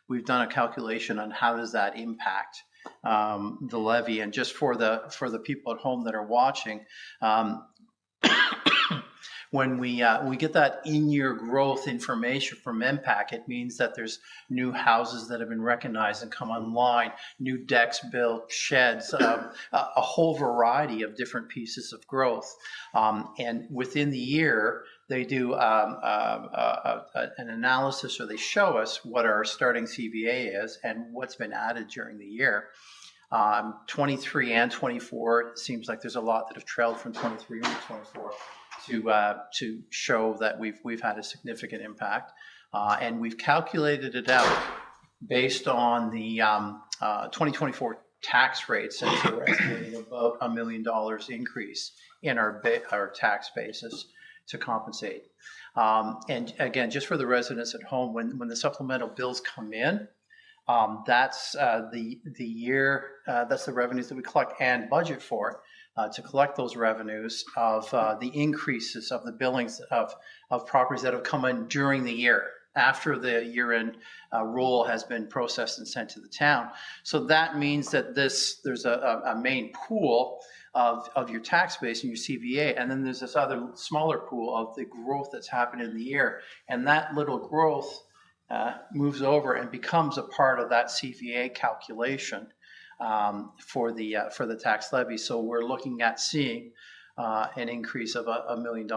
we've done a calculation on how does that impact the levy, and just for the people at home that are watching. When we get that in-year growth information from MPAC, it means that there's new houses that have been recognized and come online, new decks built, sheds, a whole variety of different pieces of growth. And within the year, they do an analysis, or they show us what our starting CVA is and what's been added during the year. 23 and 24, it seems like there's a lot that have trailed from 23 into 24. To show that we've had a significant impact, and we've calculated it out based on the 2024 tax rates, and so we're estimating about $1 million increase in our tax basis to compensate. And again, just for the residents at home, when the supplemental bills come in, that's the year, that's the revenues that we collect and budget for. To collect those revenues of the increases of the billings of properties that have come in during the year after the year-end roll has been processed and sent to the town. So that means that there's a main pool of your tax base and your CVA, and then there's this other smaller pool of the growth that's happened in the year, and that little growth moves over and becomes a part of that CVA calculation. For the tax levy. So we're looking at seeing an increase of $1 million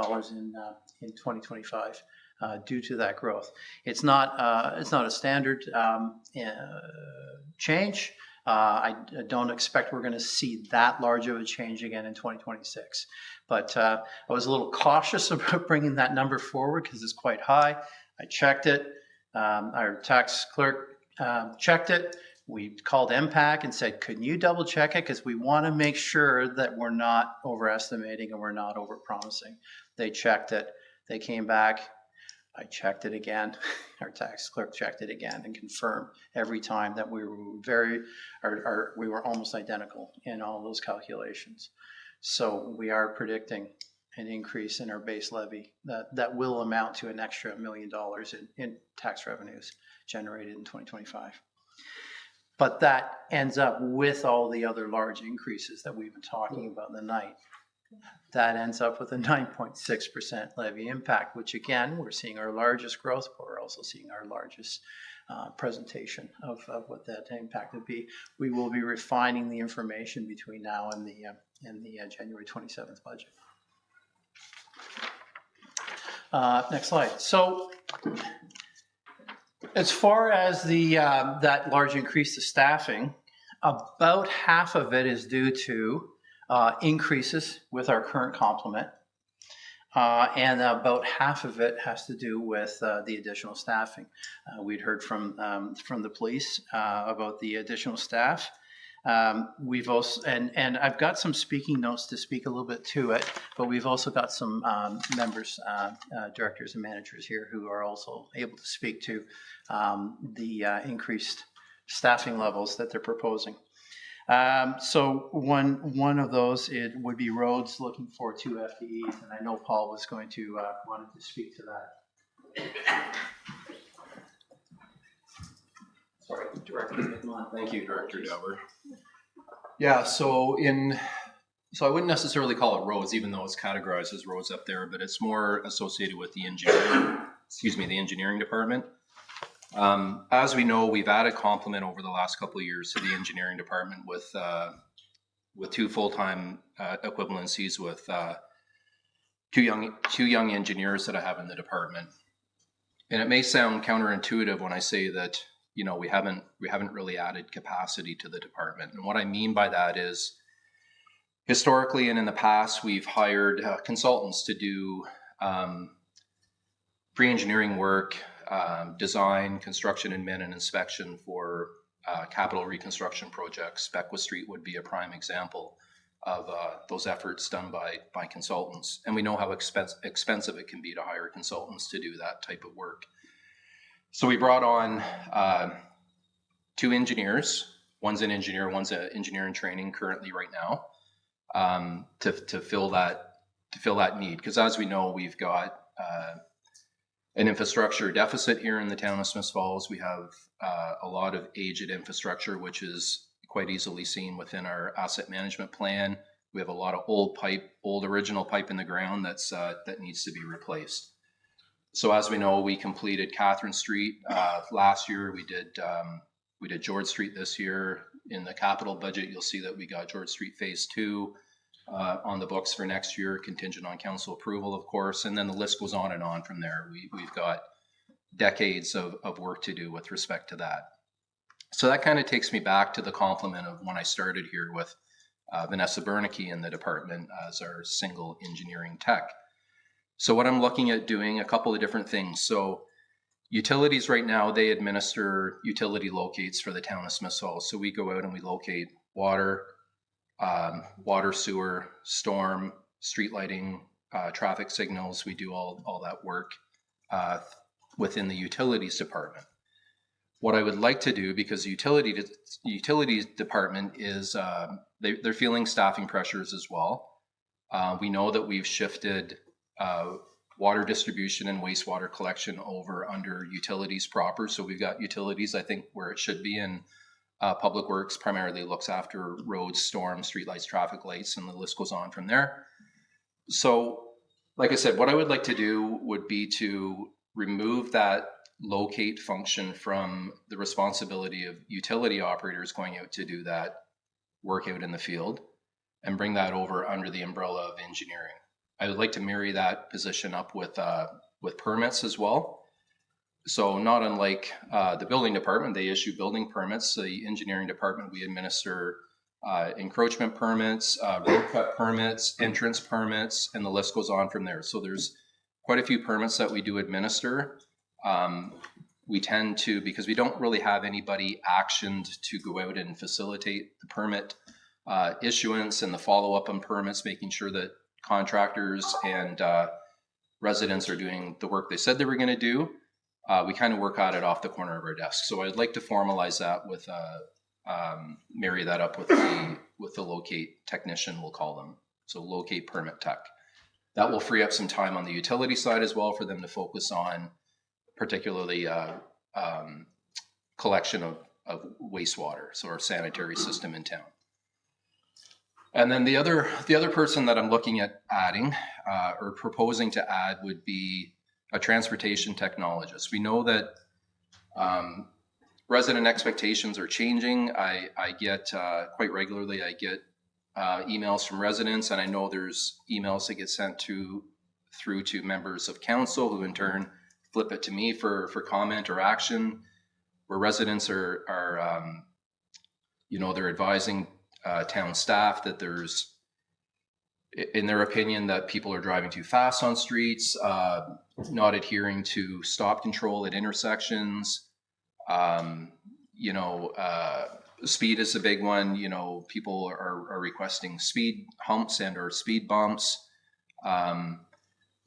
in 2025 due to that growth. It's not a standard change. I don't expect we're going to see that large of a change again in 2026. But I was a little cautious about bringing that number forward because it's quite high. I checked it. Our tax clerk checked it. We called MPAC and said, "Could you double check it? Because we want to make sure that we're not overestimating and we're not overpromising." They checked it. They came back. I checked it again. Our tax clerk checked it again and confirmed every time that we were we were almost identical in all those calculations. So we are predicting an increase in our base levy that will amount to an extra $1 million in tax revenues generated in 2025. But that ends up with all the other large increases that we've been talking about in the night. That ends up with a 9.6% levy impact, which again, we're seeing our largest growth, but we're also seeing our largest presentation of what that impact would be. We will be refining the information between now and the January 27th budget. Next slide. So, as far as the that large increase to staffing, about half of it is due to increases with our current complement, and about half of it has to do with the additional staffing. We'd heard from the police about the additional staff. We've also, and I've got some speaking notes to speak a little bit to it, but we've also got some members, directors and managers here who are also able to speak to the increased staffing levels that they're proposing. So one of those, it would be roads looking for 2 FTEs, and I know Paul was going to wanted to speak to that. Sorry, Director. Thank you, Director Dauber. Yeah, so I wouldn't necessarily call it roads, even though it's categorized as roads up there, but it's more associated with the engineering department. As we know, we've added complement over the last couple of years to the engineering department with 2 full-time equivalencies with two young engineers that I have in the department. And it may sound counterintuitive when I say that, you know, we haven't really added capacity to the department. And what I mean by that is, historically and in the past, we've hired consultants to do pre-engineering work, design, construction, admin, and inspection for capital reconstruction projects. Beckwith Street would be a prime example of those efforts done by consultants. And we know how expensive it can be to hire consultants to do that type of work. So we brought on 2 engineers. One's an engineer, one's an engineer in training currently right now, to fill that need. Because as we know, we've got an infrastructure deficit here in the town of Smiths Falls. We have a lot of aged infrastructure, which is quite easily seen within our asset management plan. We have a lot of old original pipe in the ground that needs to be replaced. So as we know, we completed Catherine Street last year. We did George Street this year. In the capital budget, you'll see that we got George Street Phase 2 on the books for next year, contingent on council approval, of course. And then the list goes on and on from there. We've got decades of work to do with respect to that. So that kind of takes me back to the complement of when I started here with Vanessa Bernicke in the department as our single engineering tech. So what I'm looking at doing, a couple of different things. So utilities right now, they administer utility locates for the town of Smiths Falls. So we go out and we locate water, sewer, storm, street lighting, traffic signals. We do all that work within the utilities department. What I would like to do, because the utilities department is, they're feeling staffing pressures as well. We know that we've shifted water distribution and wastewater collection over under utilities proper. So we've got utilities, I think, where it should be, and Public Works primarily looks after roads, storms, streetlights, traffic lights, and the list goes on from there. So, like I said, what I would like to do would be to remove that locate function from the responsibility of utility operators going out to do that work out in the field and bring that over under the umbrella of engineering. I would like to marry that position up with permits as well. So not unlike the building department, they issue building permits. The engineering department, we administer encroachment permits, road cut permits, entrance permits, and the list goes on from there. So there's quite a few permits that we do administer. We tend to, because we don't really have anybody actioned to go out and facilitate the permit issuance and the follow-up on permits, making sure that contractors and residents are doing the work they said they were going to do. We kind of work at it off the corner of our desk. So I'd like to formalize that with, marry that up with the locate technician, we'll call them. So locate permit tech. That will free up some time on the utility side as well for them to focus on particularly collection of wastewater, so our sanitary system in town. And then the other person that I'm looking at adding or proposing to add would be a transportation technologist. We know that resident expectations are changing. I get quite regularly, I get emails from residents, and I know there's emails that get sent through to members of council who in turn flip it to me for comment or action, where residents are they're advising town staff that there's, in their opinion, that people are driving too fast on streets, not adhering to stop control at intersections. Speed is a big one. People are requesting speed humps and or speed bumps.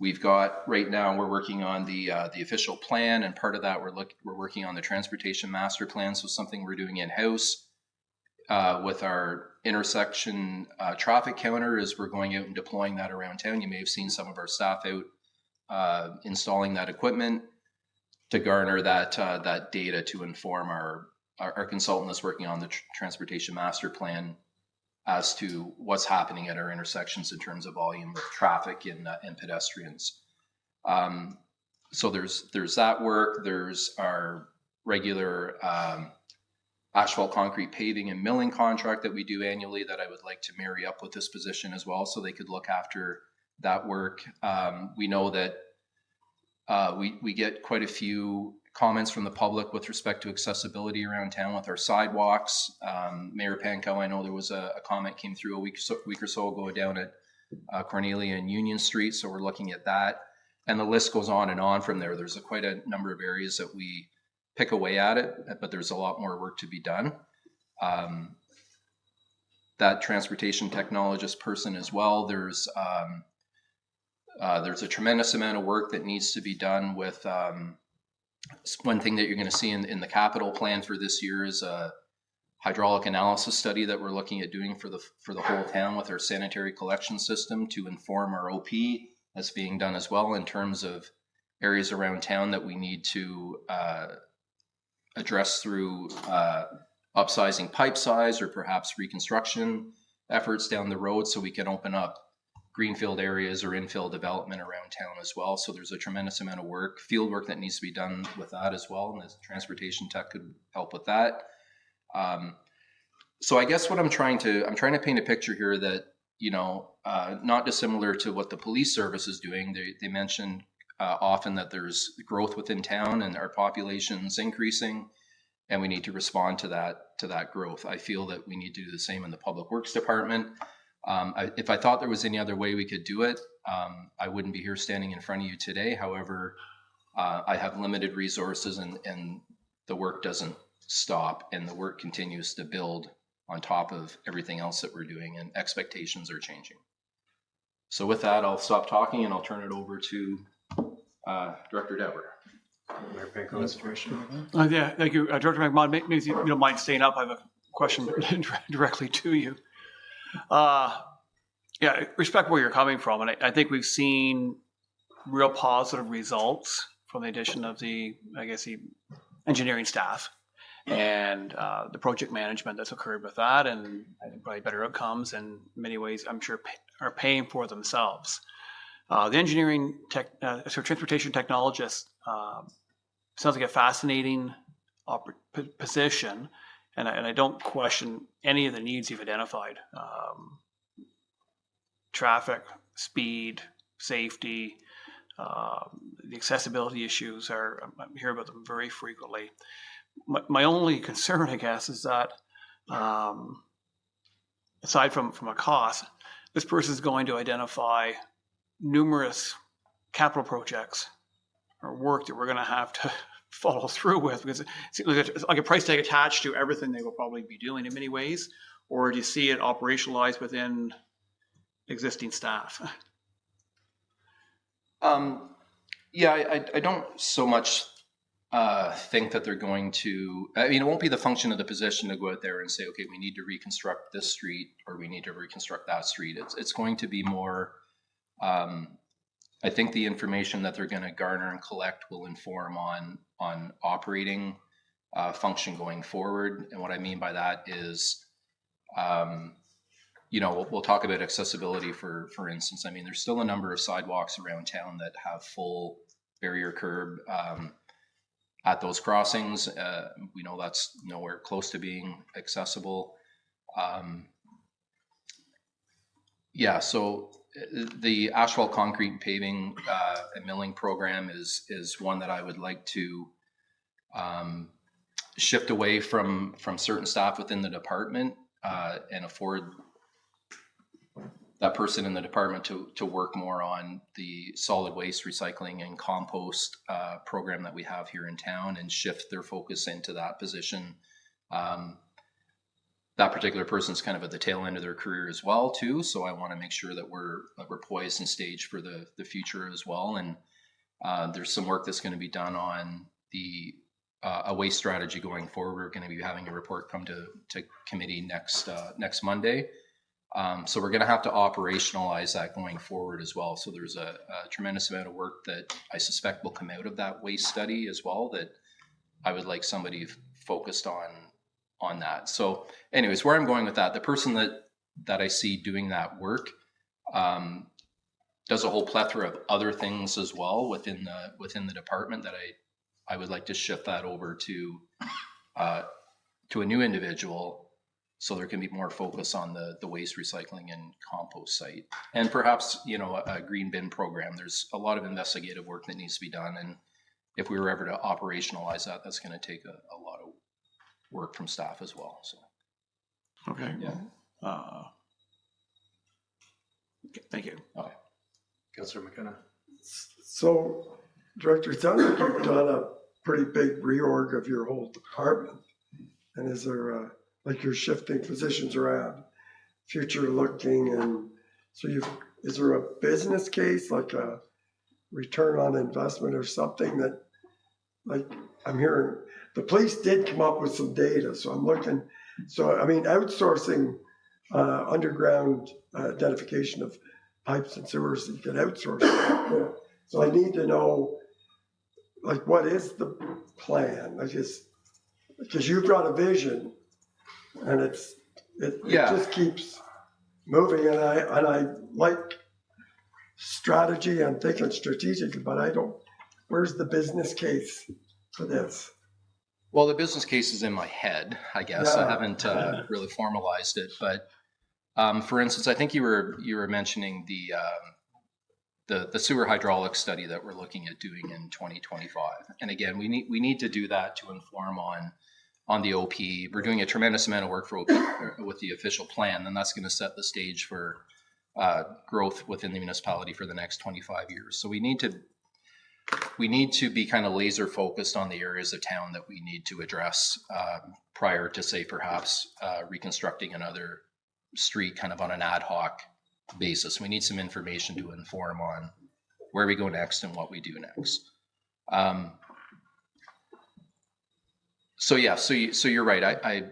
We've got right now, we're working on the official plan, and part of that we're working on the transportation master plan. So something we're doing in-house with our intersection traffic counter is we're going out and deploying that around town. You may have seen some of our staff out installing that equipment to garner that data to inform our our consultant that's working on the transportation master plan as to what's happening at our intersections in terms of volume of traffic and pedestrians. So there's that work. There's our regular asphalt concrete paving and milling contract that we do annually that I would like to marry up with this position as well, so they could look after that work. We know that we get quite a few comments from the public with respect to accessibility around town with our sidewalks. Mayor Pankow, I know there was a comment came through a week or so ago down at Cornelia and Union Street, so we're looking at that. And the list goes on and on from there. There's quite a number of areas that we pick away at it, but there's a lot more work to be done. That transportation technologist person as well, there's a tremendous amount of work that needs to be done with one thing that you're going to see in the capital plan for this year is a hydraulic analysis study that we're looking at doing for the whole town with our sanitary collection system to inform our OP that's being done as well in terms of areas around town that we need to address through upsizing pipe size or perhaps reconstruction efforts down the road so we can open up greenfield areas or infill development around town as well. So there's a tremendous amount of work, field work that needs to be done with that as well. And the transportation tech could help with that. So I guess what I'm trying to paint a picture here that, not dissimilar to what the police service is doing. They mentioned often that there's growth within town and our population's increasing and we need to respond to that growth. I feel that we need to do the same in the public works department. If I thought there was any other way we could do it, I wouldn't be here standing in front of you today. However, I have limited resources and the work doesn't stop and the work continues to build on top of everything else that we're doing and expectations are changing. So with that, I'll stop talking and I'll turn it over to Director Dever. Mayor Pankow, Yeah, thank you. Director McMahon, maybe if you don't mind staying up, I have a question directly to you. Yeah, respect where you're coming from. And I think we've seen real positive results from the addition of the engineering staff and the project management that's occurred with that. And I think probably better outcomes in many ways, I'm sure, are paying for themselves. The engineering transportation technologist sounds like a fascinating position. And I don't question any of the needs you've identified. Traffic, speed, safety, the accessibility issues I hear about them very frequently. My only concern, I guess, is that aside from a cost, this person is going to identify numerous capital projects or work that we're going to have to follow through with, because it's like a price tag attached to everything they will probably be doing in many ways. Or do you see it operationalized within existing staff? Yeah, I don't so much think that they're going to, it won't be the function of the position to go out there and say, okay, we need to reconstruct this street or we need to reconstruct that street. It's going to be more, I think the information that they're going to garner and collect will inform on operating function going forward. And what I mean by that is, we'll talk about accessibility for instance. There's still a number of sidewalks around town that have full barrier curb at those crossings. We know that's nowhere close to being accessible. So the asphalt concrete paving and milling program is one that I would like to shift away from certain staff within the department and afford that person in the department to work more on the solid waste recycling and compost program that we have here in town and shift their focus into that position. That particular person's kind of at the tail end of their career as well too. So I want to make sure that we're poised and staged for the future as well. And there's some work that's going to be done on a waste strategy going forward. We're going to be having a report come to committee next Monday. So we're going to have to operationalize that going forward as well. So there's a tremendous amount of work that I suspect will come out of that waste study as well that I would like somebody focused on that. So anyways, where I'm going with that, the person that I see doing that work does a whole plethora of other things as well within the department that I would like to shift that over to a new individual, so there can be more focus on the waste recycling and compost site, and perhaps, you know, a green bin program. There's a lot of investigative work that needs to be done, and if we were ever to operationalize that, that's going to take a lot of work from staff as well. So Okay. yeah. Okay, thank you. Okay. Councillor McKenna. So, Director, it sounds like you've done a pretty big reorg of your whole department. And is there, like you're shifting positions around, future looking, and so is there a business case, like a return on investment or something that, like, I'm hearing, the police did come up with some data, so I'm looking, so I mean, outsourcing underground identification of pipes and sewers, you can outsource it. So I need to know, like, what is the plan? Like, because you've got a vision, and it just keeps moving, and I like strategy. I'm thinking strategic, but I don't. Where's the business case for this? Well, the business case is in my head, I guess. Yeah. I haven't really formalized it, but for instance, I think you were mentioning the sewer hydraulic study that we're looking at doing in 2025. And again, we need to do that to inform on the OP. We're doing a tremendous amount of work for OP with the official plan, and that's going to set the stage for growth within the municipality for the next 25 years. So we need to be kind of laser focused on the areas of town that we need to address prior to, say, perhaps reconstructing another street kind of on an ad hoc basis. We need some information to inform on where we go next and what we do next. So yeah, so you're right. I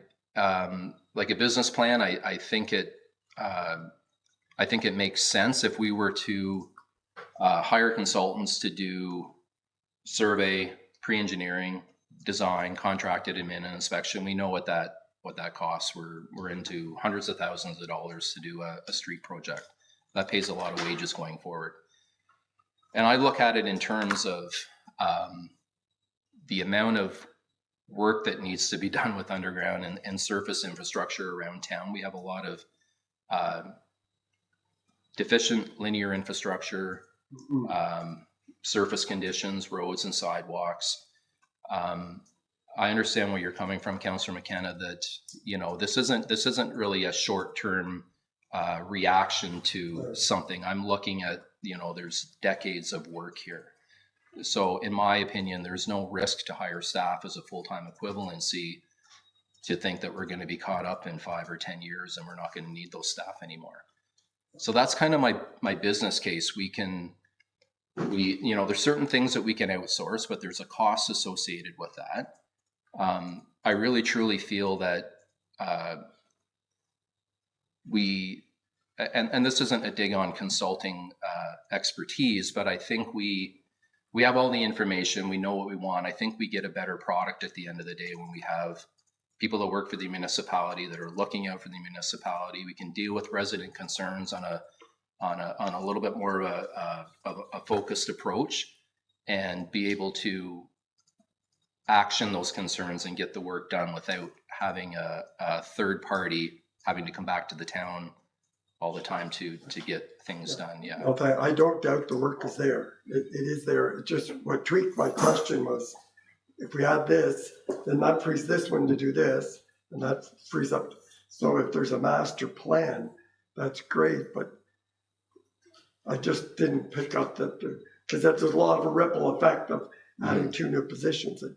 like a business plan. I think it makes sense if we were to hire consultants to do survey, pre-engineering, design, contracted admin, and inspection. We know what that costs. We're into hundreds of thousands of dollars to do a street project. That pays a lot of wages going forward. And I look at it in terms of the amount of work that needs to be done with underground and surface infrastructure around town. We have a lot of deficient linear infrastructure, surface conditions, roads and sidewalks. I understand where you're coming from, Councillor McKenna, that, you know, this isn't really a short-term reaction to something. I'm looking at, you know, there's decades of work here. So in my opinion, there's no risk to hire staff as a full-time equivalency to think that we're going to be caught up in 5 or 10 years and we're not going to need those staff anymore. So that's kind of my business case. You know, there's certain things that we can outsource, but there's a cost associated with that. I really truly feel that and this isn't a dig on consulting expertise, but I think we have all the information. We know what we want. I think we get a better product at the end of the day when we have people that work for the municipality that are looking out for the municipality. We can deal with resident concerns on a little bit more of a focused approach and be able to action those concerns and get the work done without having a third party having to come back to the town all the time to get things done. Yeah. No, I don't doubt the work is there. It is there. It just, what tweaked my question was, if we had this, then that frees this one to do this, and that frees up. So if there's a master plan, that's great, but I just didn't pick up that, because there's a lot of a ripple effect of adding 2 new positions. It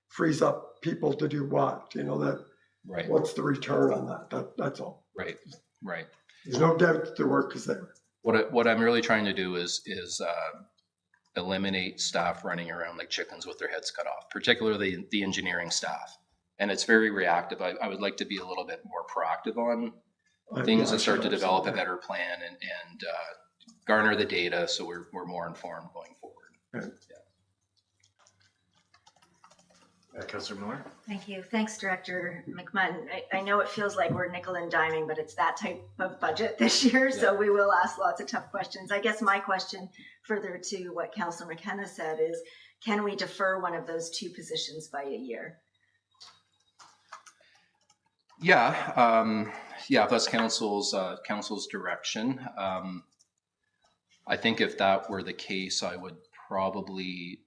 frees up people to do what, you know, that, right. What's the return on that? That's all. Right. There's no doubt that the work is there. What I'm really trying to do is eliminate staff running around like chickens with their heads cut off, particularly the engineering staff. And it's very reactive. I would like to be a little bit more proactive on things and start to develop a better plan and garner the data so we're more informed going forward. Right. Councillor Miller? Thank you. Thanks, Director McMahon. I know it feels like we're nickel and diming, but it's that type of budget this year, so we will ask lots of tough questions. I guess my question, further to what Councillor McKenna said, is can we defer one of those two positions by a year? Yeah, if that's council's direction. I think if that were the case, I would probably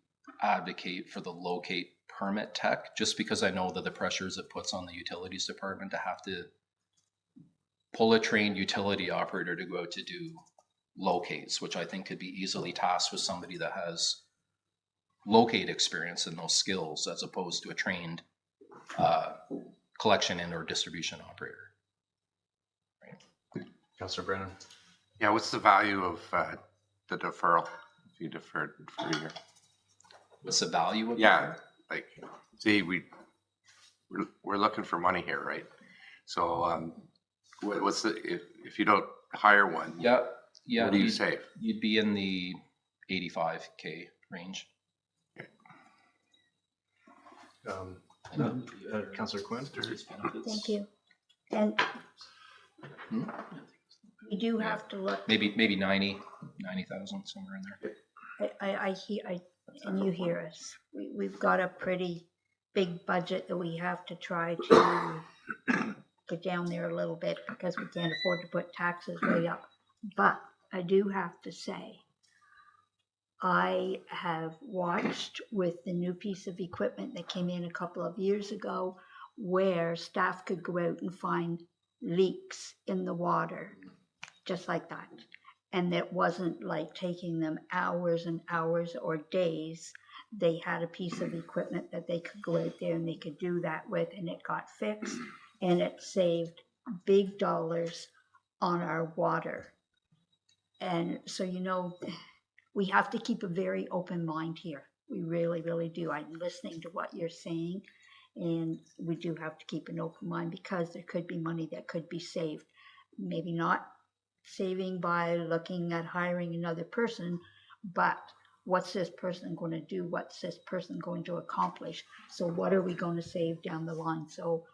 advocate for the locate permit tech, just because I know that the pressures it puts on the utilities department to have to pull a trained utility operator to go out to do locates, which I think could be easily tasked with somebody that has locate experience and those skills, as opposed to a trained collection and or distribution operator. Right. Councillor Brennan. Yeah, what's the value of the deferral if you deferred for a year? What's the value of Yeah, like, see, we're looking for money here, right? So what's the, if you don't hire one, yeah, what do you save? You'd be in the 85K range. Councillor Quinn. Thank you. And we do have to look. Maybe 90,000, somewhere in there. I hear, and you hear us. We've got a pretty big budget that we have to try to get down there a little bit because we can't afford to put taxes way up. But I do have to say, I have watched with the new piece of equipment that came in a couple of years ago where staff could go out and find leaks in the water, just like that. And it wasn't like taking them hours and hours or days. They had a piece of equipment that they could go out there and they could do that with, and it got fixed, and it saved big dollars on our water. And so, you know, we have to keep a very open mind here. We really, really do. I'm listening to what you're saying, and we do have to keep an open mind because there could be money that could be saved. Maybe not saving by looking at hiring another person, but what's this person going to do? What's this person going to accomplish? So what are we going to save down the line? So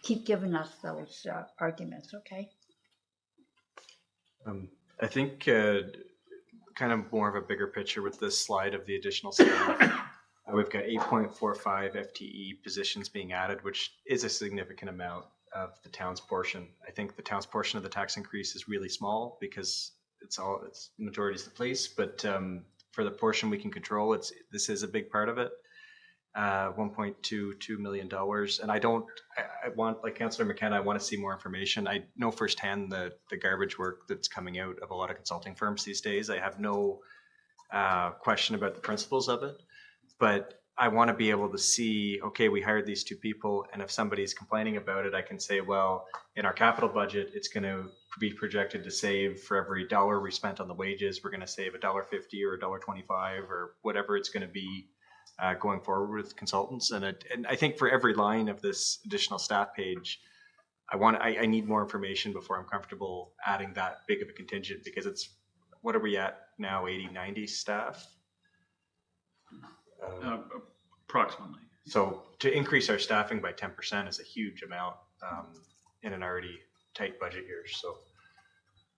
keep giving us those arguments, okay? I think kind of more of a bigger picture with this slide of the additional staff. We've got 8.45 FTE positions being added, which is a significant amount of the town's portion. I think the town's portion of the tax increase is really small because it's the majority is the police, but for the portion we can control, this is a big part of it. $1.22 million. And I want, like Councillor McKenna, I want to see more information. I know firsthand the garbage work that's coming out of a lot of consulting firms these days. I have no question about the principles of it, but I want to be able to see, okay, we hired these two people, and if somebody's complaining about it, I can say, well, in our capital budget, it's going to be projected to save for every dollar we spent on the wages, we're going to save $1.50 or $1.25 or whatever it's going to be going forward with consultants. And I think for every line of this additional staff page, I need more information before I'm comfortable adding that big of a contingent, because what are we at now, 80, 90 staff? Approximately. So to increase our staffing by 10% is a huge amount in an already tight budget year. So,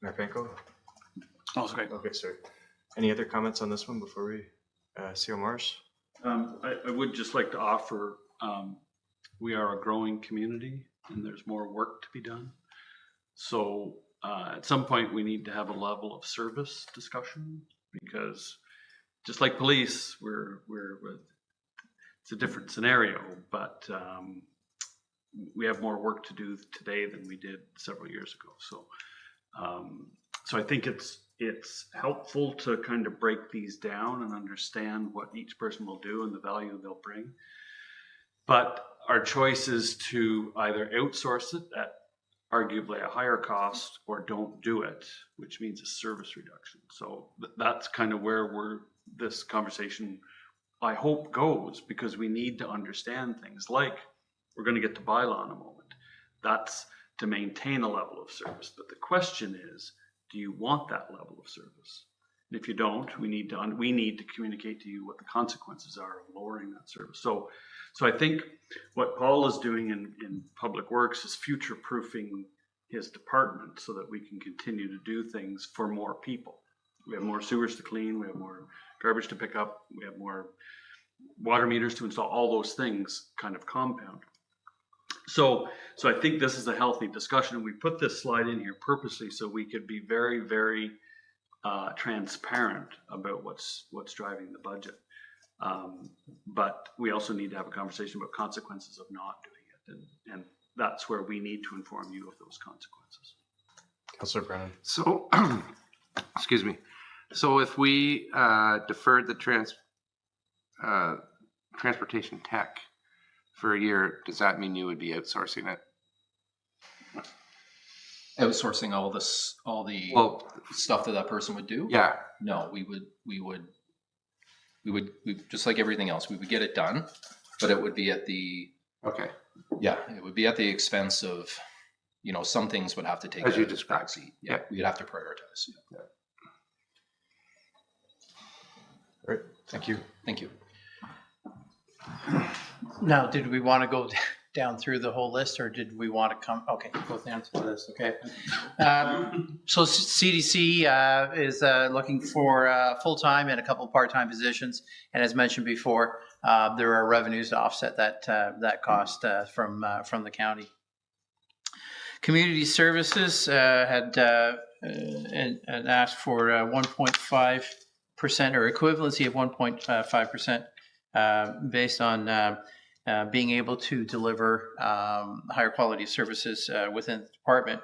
Mayor Panko? Oh, okay. Okay, sir. Any other comments on this one before we see Morris? I would just like to offer, we are a growing community and there's more work to be done. So at some point we need to have a level of service discussion, because just like police, it's a different scenario, but we have more work to do today than we did several years ago. So I think it's helpful to kind of break these down and understand what each person will do and the value they'll bring. But our choice is to either outsource it at arguably a higher cost or don't do it, which means a service reduction. So that's kind of where this conversation, I hope, goes, because we need to understand things like, we're going to get to bylaw in a moment. That's to maintain a level of service. But the question is, do you want that level of service? And if you don't, we need to communicate to you what the consequences are of lowering that service. So I think what Paul is doing in Public Works is future-proofing his department so that we can continue to do things for more people. We have more sewers to clean, we have more garbage to pick up, we have more water meters to install, all those things kind of compound. So I think this is a healthy discussion. We put this slide in here purposely so we could be very, very transparent about what's driving the budget. But we also need to have a conversation about consequences of not doing it. And that's where we need to inform you of those consequences. Councillor Brennan. So, excuse me. So if we deferred the transportation tech for a year, does that mean you would be outsourcing it? Outsourcing all the stuff that person would do? Yeah. No, we would just like everything else, we would get it done, but it would be at the, okay. Yeah, it would be at the expense of, some things would have to take as you a described. backseat. Yeah, we'd have to prioritize. Yeah. All right, thank you. Thank you. Now, did we want to go down through the whole list, or did we want to come? Okay, go down through the list. Okay. So CDC is looking for full-time and a couple part-time positions, and as mentioned before, there are revenues to offset that cost from the county. Community Services had asked for 1.5% or equivalency of 1.5% based on being able to deliver higher quality services within the department,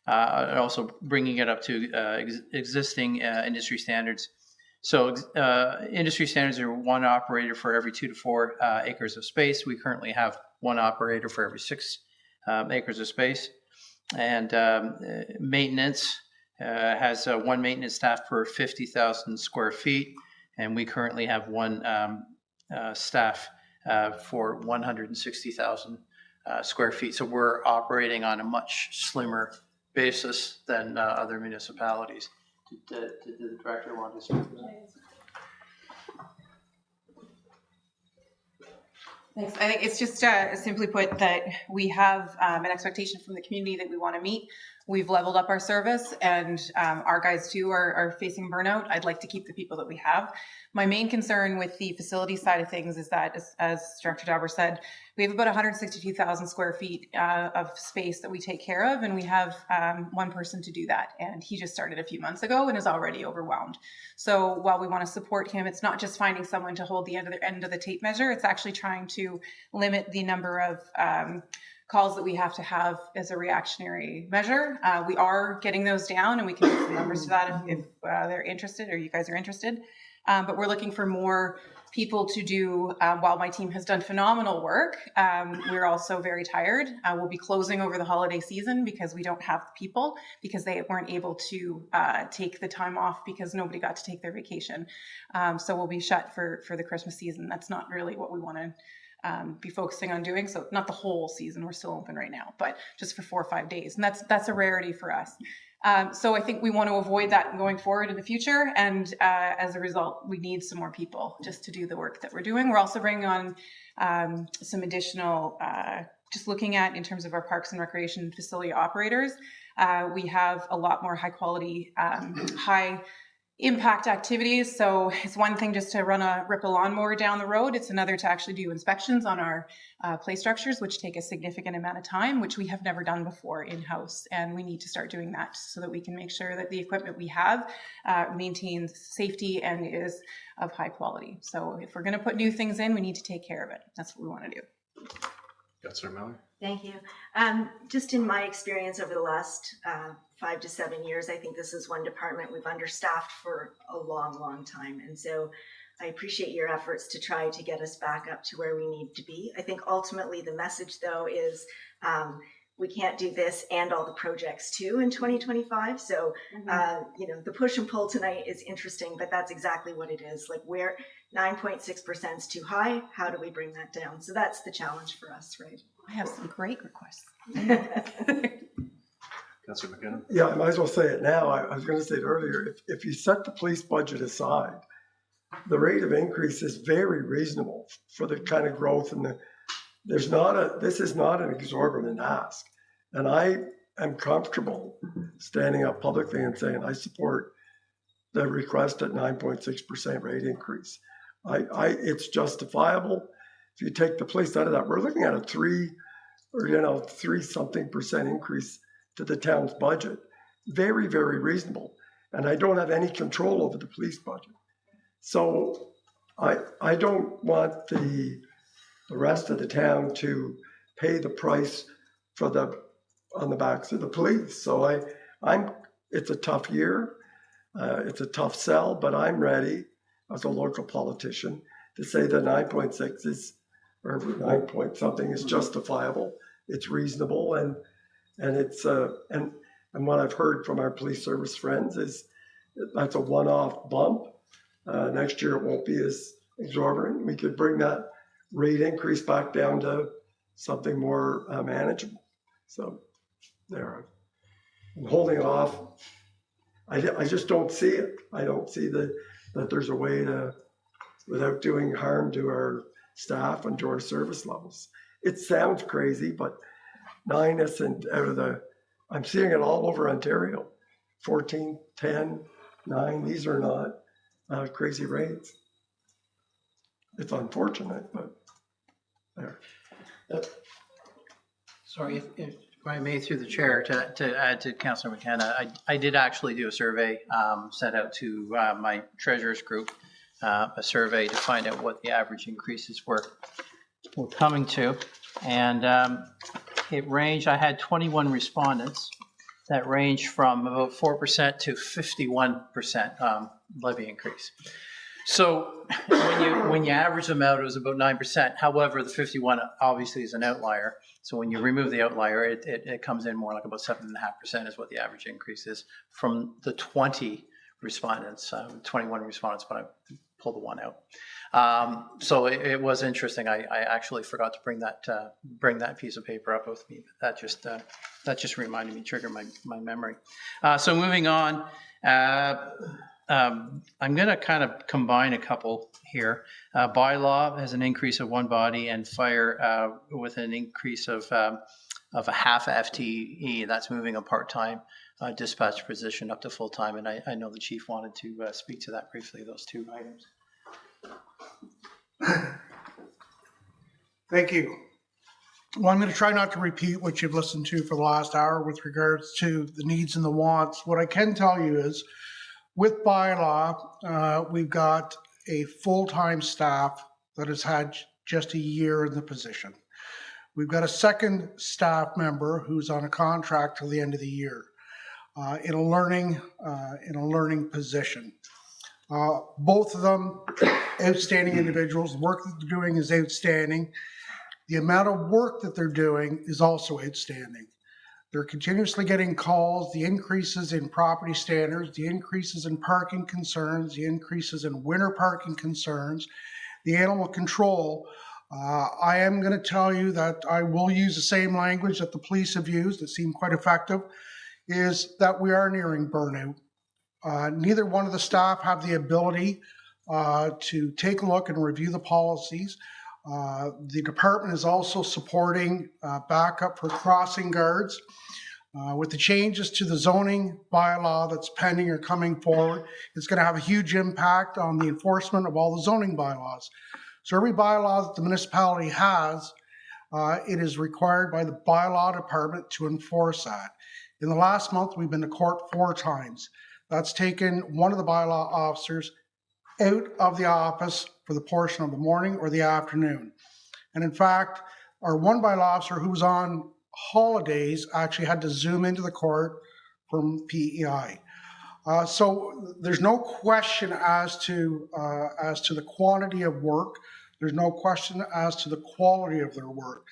and also bringing it up to existing industry standards. So industry standards are one operator for every 2 to 4 acres of space. We currently have one operator for every 6 acres of space. And maintenance has one maintenance staff per 50,000 square feet, and we currently have one staff for 160,000 square feet. So we're operating on a much slimmer basis than other municipalities. Did the director want to speak to that? Thanks. I think it's just simply put that we have an expectation from the community that we want to meet. We've leveled up our service, and our guys too are facing burnout. I'd like to keep the people that we have. My main concern with the facility side of things is that, as Director Dauber said, we have about 162,000 square feet of space that we take care of, and we have one person to do that. And he just started a few months ago and is already overwhelmed. So while we want to support him, it's not just finding someone to hold the end of the tape measure. It's actually trying to limit the number of calls that we have to have as a reactionary measure. We are getting those down, and we can put some numbers to that if they're interested, or you guys are interested. But we're looking for more people to do, while my team has done phenomenal work, we're also very tired. We'll be closing over the holiday season because we don't have the people, because they weren't able to take the time off because nobody got to take their vacation. So we'll be shut for the Christmas season. That's not really what we want to be focusing on doing. So not the whole season, we're still open right now, but just for 4 or 5 days. And that's a rarity for us. So I think we want to avoid that going forward in the future. And as a result, we need some more people just to do the work that we're doing. We're also bringing on some additional, just looking at in terms of our parks and recreation facility operators. We have a lot more high quality, high impact activities. So it's one thing just to rip a lawnmower down the road. It's another to actually do inspections on our play structures, which take a significant amount of time, which we have never done before in-house. And we need to start doing that so that we can make sure that the equipment we have maintains safety and is of high quality. So if we're going to put new things in, we need to take care of it. That's what we want to do. Councillor Miller. Thank you. Just in my experience over the last 5 to 7 years, I think this is one department we've understaffed for a long, long time. And so I appreciate your efforts to try to get us back up to where we need to be. I think ultimately the message, though, is we can't do this and all the projects too in 2025. So, the push and pull tonight is interesting, but that's exactly what it is. Like, where 9.6% is too high, how do we bring that down? So that's the challenge for us, right? I have some great requests. Councillor McKinnon? Yeah, I might as well say it now. I was going to say it earlier. If you set the police budget aside, the rate of increase is very reasonable for the kind of growth and this is not an exorbitant ask. And I am comfortable standing up publicly and saying I support the request at 9.6% rate increase. It's justifiable. If you take the police out of that, we're looking at a 3 something percent increase to the town's budget. Very, very reasonable. And I don't have any control over the police budget. So I don't want the rest of the town to pay the price on the backs of the police. So it's a tough year. It's a tough sell, but I'm ready as a local politician to say that 9.6 is, or 9 point something is justifiable. It's reasonable, and it's and what I've heard from our police service friends is that's a one-off bump. Next year it won't be as exorbitant. We could bring that rate increase back down to something more manageable. So there, I'm holding it off. I just don't see it. I don't see that there's a way to, without doing harm to our staff and to our service levels. It sounds crazy, but 9 isn't out of the, I'm seeing it all over Ontario. 14, 10, 9, these are not crazy rates. It's unfortunate, but there. Sorry, if I may, through the chair, to add to Councillor McKenna, I did actually do a survey sent out to my treasurer's group, a survey to find out what the average increases were coming to. And it ranged, I had 21 respondents that ranged from about 4% to 51% levy increase. So when you average them out, it was about 9%. However, the 51 obviously is an outlier. So when you remove the outlier, it comes in more like about 7.5% is what the average increase is from the 20 respondents, 21 respondents, but I pulled the one out. So it was interesting. I actually forgot to bring that piece of paper up with me. But that just reminded me, triggered my memory. So moving on. I'm going to kind of combine a couple here. Bylaw has an increase of one body, and fire with an increase of a half FTE. That's moving a part-time dispatch position up to full-time, and I know the chief wanted to speak to that briefly, those two items. Thank you. Well, I'm going to try not to repeat what you've listened to for the last hour with regards to the needs and the wants. What I can tell you is, with bylaw, we've got a full-time staff that has had just a year in the position. We've got a second staff member who's on a contract till the end of the year in a learning position. Both of them outstanding individuals. The work that they're doing is outstanding. The amount of work that they're doing is also outstanding. They're continuously getting calls, the increases in property standards, the increases in parking concerns, the increases in winter parking concerns, the animal control. I am going to tell you that I will use the same language that the police have used that seemed quite effective, is that we are nearing burnout. Neither one of the staff have the ability to take a look and review the policies. The department is also supporting backup for crossing guards. With the changes to the zoning bylaw that's pending or coming forward, it's going to have a huge impact on the enforcement of all the zoning bylaws. So every bylaw that the municipality has, it is required by the bylaw department to enforce that. In the last month, we've been to court 4 times. That's taken one of the bylaw officers out of the office for the portion of the morning or the afternoon. And in fact, our one bylaw officer who was on holidays actually had to zoom into the court from PEI. So there's no question as to the quantity of work. There's no question as to the quality of their work.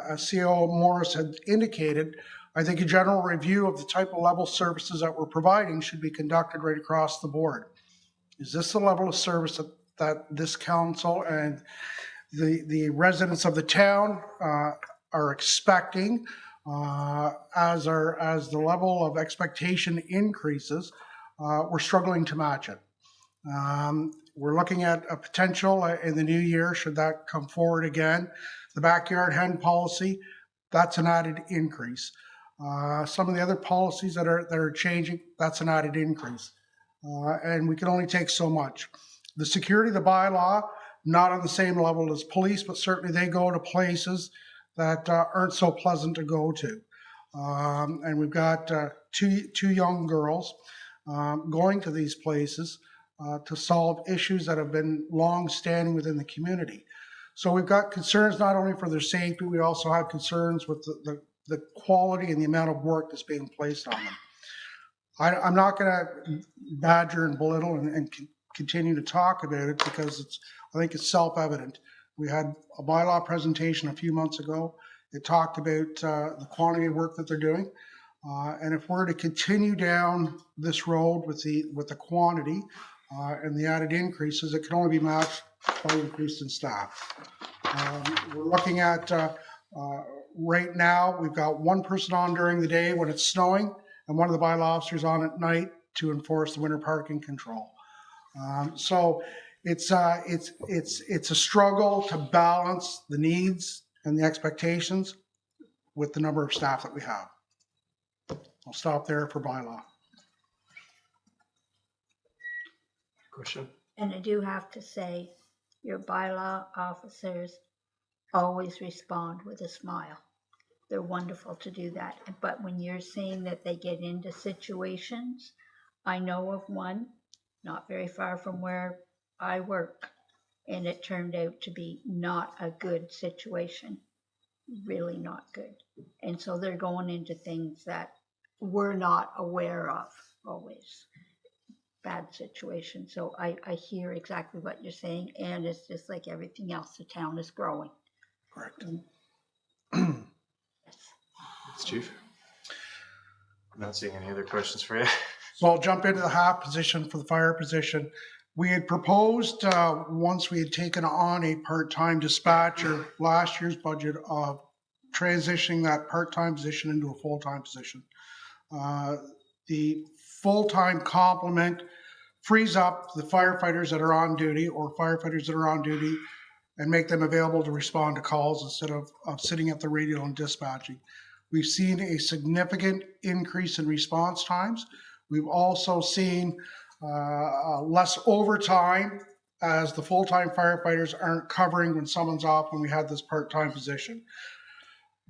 As CEO Morris had indicated, I think a general review of the type of level services that we're providing should be conducted right across the board. Is this the level of service that this council and the residents of the town are expecting? as the level of expectation increases, we're struggling to match it. We're looking at a potential in the new year, should that come forward again. The backyard hen policy, that's an added increase. Some of the other policies that are changing, that's an added increase. And we can only take so much. The security, the bylaw, not on the same level as police, but certainly they go to places that aren't so pleasant to go to. And we've got two young girls going to these places to solve issues that have been long-standing within the community. So we've got concerns not only for their safety, we also have concerns with the quality and the amount of work that's being placed on them. I'm not going to badger and belittle and continue to talk about it because I think it's self-evident. We had a bylaw presentation a few months ago. It talked about the quantity of work that they're doing. And if we're to continue down this road with the quantity and the added increases, it can only be matched by increase in staff. We're looking at right now, we've got one person on during the day when it's snowing and one of the bylaw officers on at night to enforce the winter parking control. So it's a struggle to balance the needs and the expectations with the number of staff that we have. I'll stop there for bylaw. Question? And I do have to say, your bylaw officers always respond with a smile. They're wonderful to do that. But when you're saying that they get into situations, I know of one not very far from where I work, and it turned out to be not a good situation, really not good. And so they're going into things that we're not aware of always. Bad situation. So I hear exactly what you're saying, and it's just like everything else, the town is growing. Correct. Yes, Chief. I'm not seeing any other questions for you. So I'll jump into the half position for the fire position. We had proposed, once we had taken on a part-time dispatcher, last year's budget of transitioning that part-time position into a full-time position. The full-time complement frees up the firefighters that are on duty or firefighters that are on duty and make them available to respond to calls instead of sitting at the radio and dispatching. We've seen a significant increase in response times. We've also seen less overtime as the full-time firefighters aren't covering when someone's off when we had this part-time position.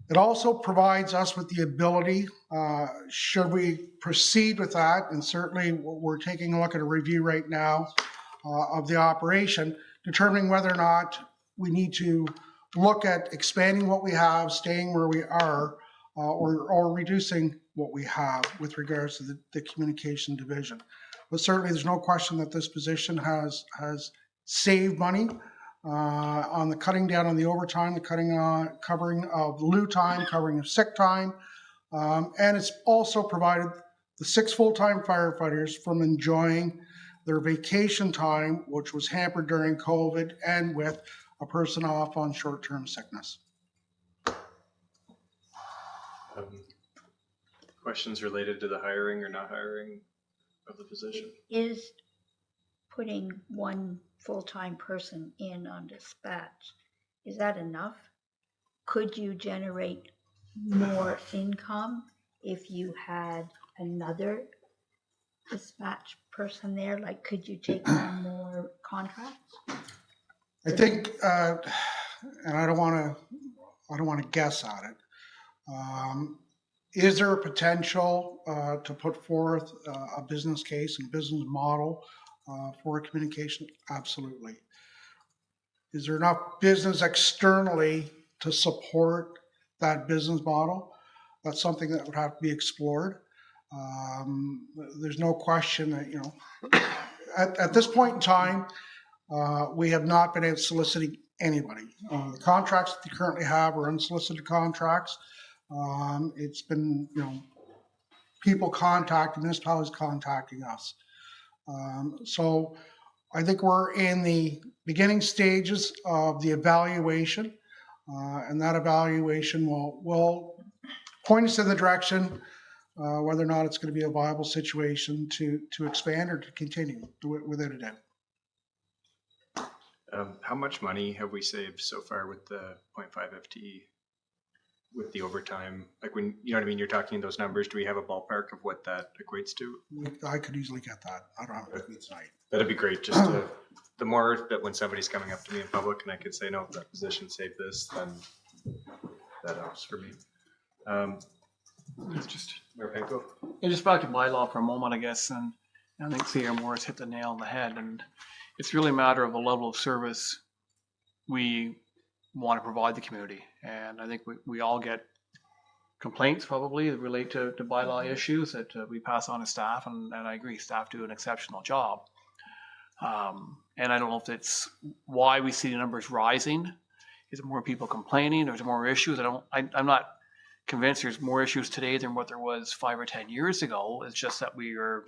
It also provides us with the ability, should we proceed with that, and certainly we're taking a look at a review right now of the operation, determining whether or not we need to look at expanding what we have, staying where we are, or reducing what we have with regards to the communication division. But certainly there's no question that this position has saved money on the cutting down on the overtime, the covering of lieu time, covering of sick time, and it's also provided the 6 full-time firefighters from enjoying their vacation time, which was hampered during COVID and with a person off on short-term sickness. Questions related to the hiring or not hiring of the position? Is putting one full-time person in on dispatch, is that enough? Could you generate more income if you had another dispatch person there? Like, could you take on more contracts? I think, and I don't want to guess at it. Is there a potential to put forth a business case and business model for a communication? Absolutely. Is there enough business externally to support that business model? That's something that would have to be explored. There's no question that, at this point in time, we have not been soliciting anybody. The contracts that they currently have are unsolicited contracts. It's been, people contacting, municipalities contacting us. So I think we're in the beginning stages of the evaluation, and that evaluation will point us in the direction, whether or not it's going to be a viable situation to expand or to continue, without a doubt. How much money have we saved so far with the 0.5 FTE? With the overtime, like when, you know what I mean, you're talking those numbers, do we have a ballpark of what that equates to? I could easily get that. I don't have it with me tonight. That'd be great, just to, the more that when somebody's coming up to me in public and I could say, no, that position saved this, then that helps for me. It's just, Mayor Penko? yeah, just back to bylaw for a moment, I guess, and I think C.R. Morris hit the nail on the head, and it's really a matter of the level of service we want to provide the community. And I think we all get complaints probably that relate to bylaw issues that we pass on to staff, and I agree, staff do an exceptional job. And I don't know if it's why we see the numbers rising. Is it more people complaining, or is it more issues? I'm not convinced there's more issues today than what there was 5 or 10 years ago. It's just that we are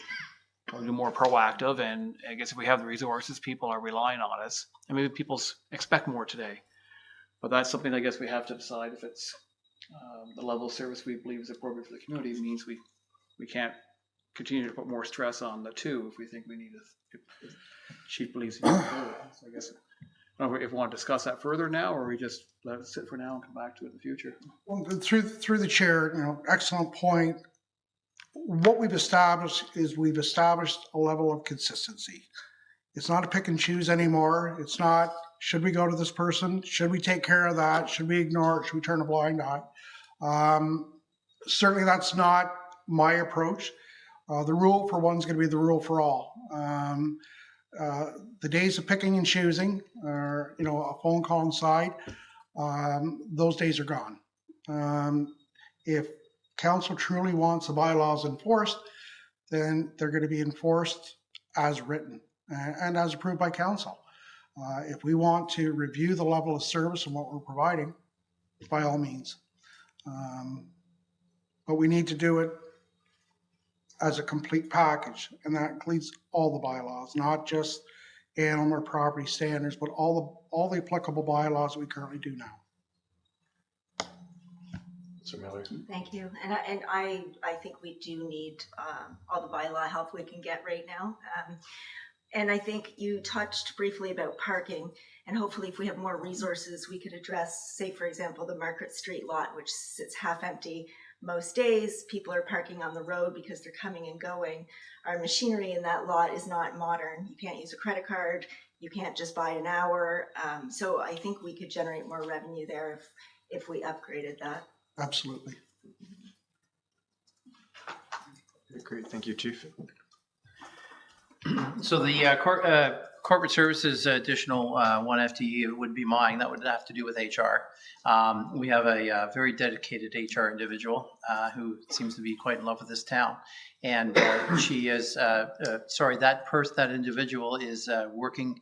more proactive, and I guess if we have the resources, people are relying on us, and maybe people expect more today. But that's something I guess we have to decide if it's the level of service we believe is appropriate for the community. It means we can't continue to put more stress on the two if we think we need if chief believes we need to do it. So I guess I don't know if we want to discuss that further now, or we just let it sit for now and come back to it in the future. Well, through the chair, excellent point. What we've established is we've established a level of consistency. It's not a pick and choose anymore. It's not, should we go to this person? Should we take care of that? Should we ignore it? Should we turn a blind eye? Certainly that's not my approach. The rule for one is going to be the rule for all. The days of picking and choosing, or a phone call inside, those days are gone. If council truly wants the bylaws enforced, then they're going to be enforced as written and as approved by council. If we want to review the level of service and what we're providing, by all means. But we need to do it as a complete package, and that includes all the bylaws, not just animal or property standards, but all the applicable bylaws that we currently do now. Mr. Miller. Thank you. And I think we do need all the bylaw help we can get right now. And I think you touched briefly about parking, and hopefully if we have more resources, we could address, say, for example, the Margaret Street lot, which sits half empty most days. People are parking on the road because they're coming and going. Our machinery in that lot is not modern. You can't use a credit card. You can't just buy an hour. So I think we could generate more revenue there if we upgraded that. Absolutely. Great, thank you, Chief. So the corporate services additional 1 FTE would be mine. That would have to do with HR. We have a very dedicated HR individual who seems to be quite in love with this town. And she is, that individual is working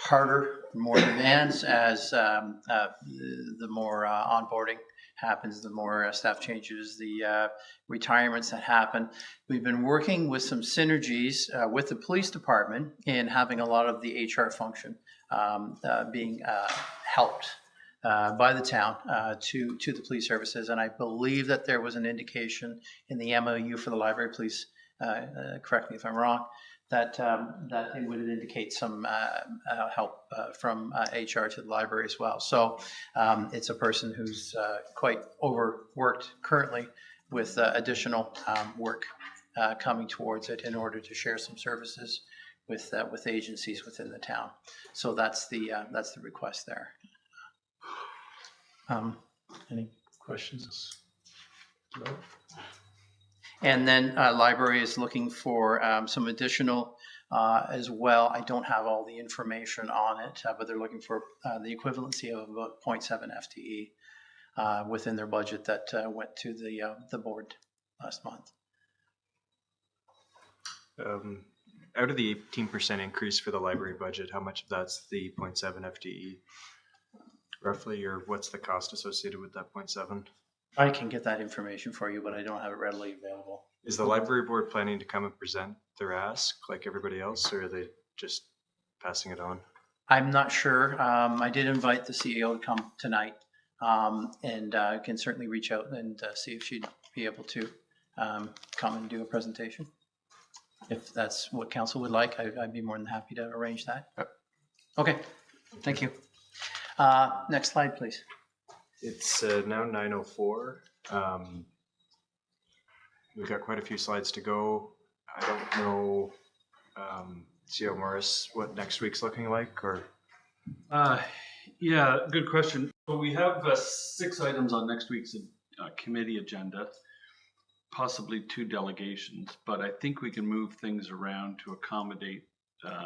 harder, more demands as the more onboarding happens, the more staff changes, the retirements that happen. We've been working with some synergies with the police department in having a lot of the HR function being helped by the town to the police services. And I believe that there was an indication in the MOU for the library police, correct me if I'm wrong, that it would indicate some help from HR to the library as well. So it's a person who's quite overworked currently with additional work coming towards it in order to share some services with agencies within the town. So that's the request there. Any questions? No. And then library is looking for some additional as well. I don't have all the information on it, but they're looking for the equivalency of about 0.7 FTE within their budget that went to the board last month. Out of the 18% increase for the library budget, how much of that's the 0.7 FTE roughly, or what's the cost associated with that 0.7? I can get that information for you, but I don't have it readily available. Is the library board planning to come and present their ask like everybody else, or are they just passing it on? I'm not sure. I did invite the CEO to come tonight, and can certainly reach out and see if she'd be able to come and do a presentation. If that's what council would like, I'd be more than happy to arrange that. Okay, thank you. Next slide, please. It's now 9:04. We've got quite a few slides to go. I don't know, CEO Morris, what next week's looking like, or? Yeah, good question. So we have 6 items on next week's committee agenda, possibly 2 delegations, but I think we can move things around to accommodate.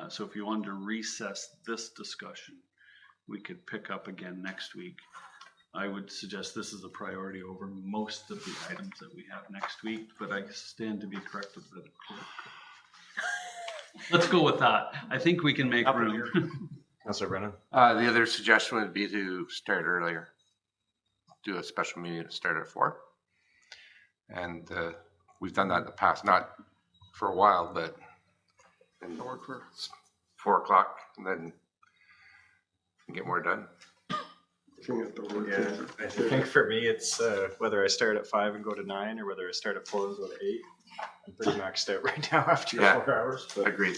So if you wanted to recess this discussion, we could pick up again next week. I would suggest this is a priority over most of the items that we have next week, but I stand to be corrected by the clerk. Let's go with that. I think we can make room. Councilor Brennan? The other suggestion would be to start earlier. Do a special meeting to start at 4. And we've done that in the past, not for a while, but in 4 o'clock, and then get more done. Yeah, I think for me, it's whether I start at 5 and go to 9, or whether I start at 4 and go to 8. I'm pretty maxed out right now after 4 hours. But, agreed.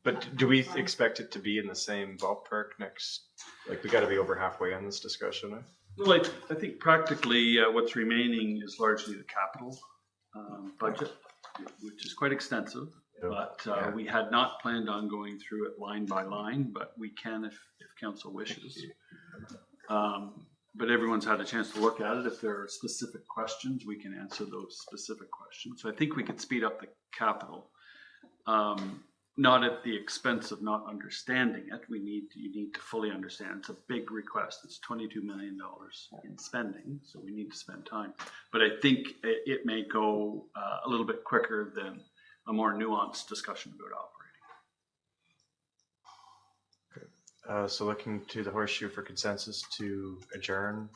But do we expect it to be in the same ballpark next? Like, we got to be over halfway on this discussion. Eh? Well, I think practically what's remaining is largely the capital budget, which is quite extensive. But we had not planned on going through it line by line, but we can if council wishes. But everyone's had a chance to look at it. If there are specific questions, we can answer those specific questions. So I think we could speed up the capital, not at the expense of not understanding it. You need to fully understand. It's a big request. It's $22 million in spending, so we need to spend time. But I think it may go a little bit quicker than a more nuanced discussion about operating. So looking to the horseshoe for consensus to adjourn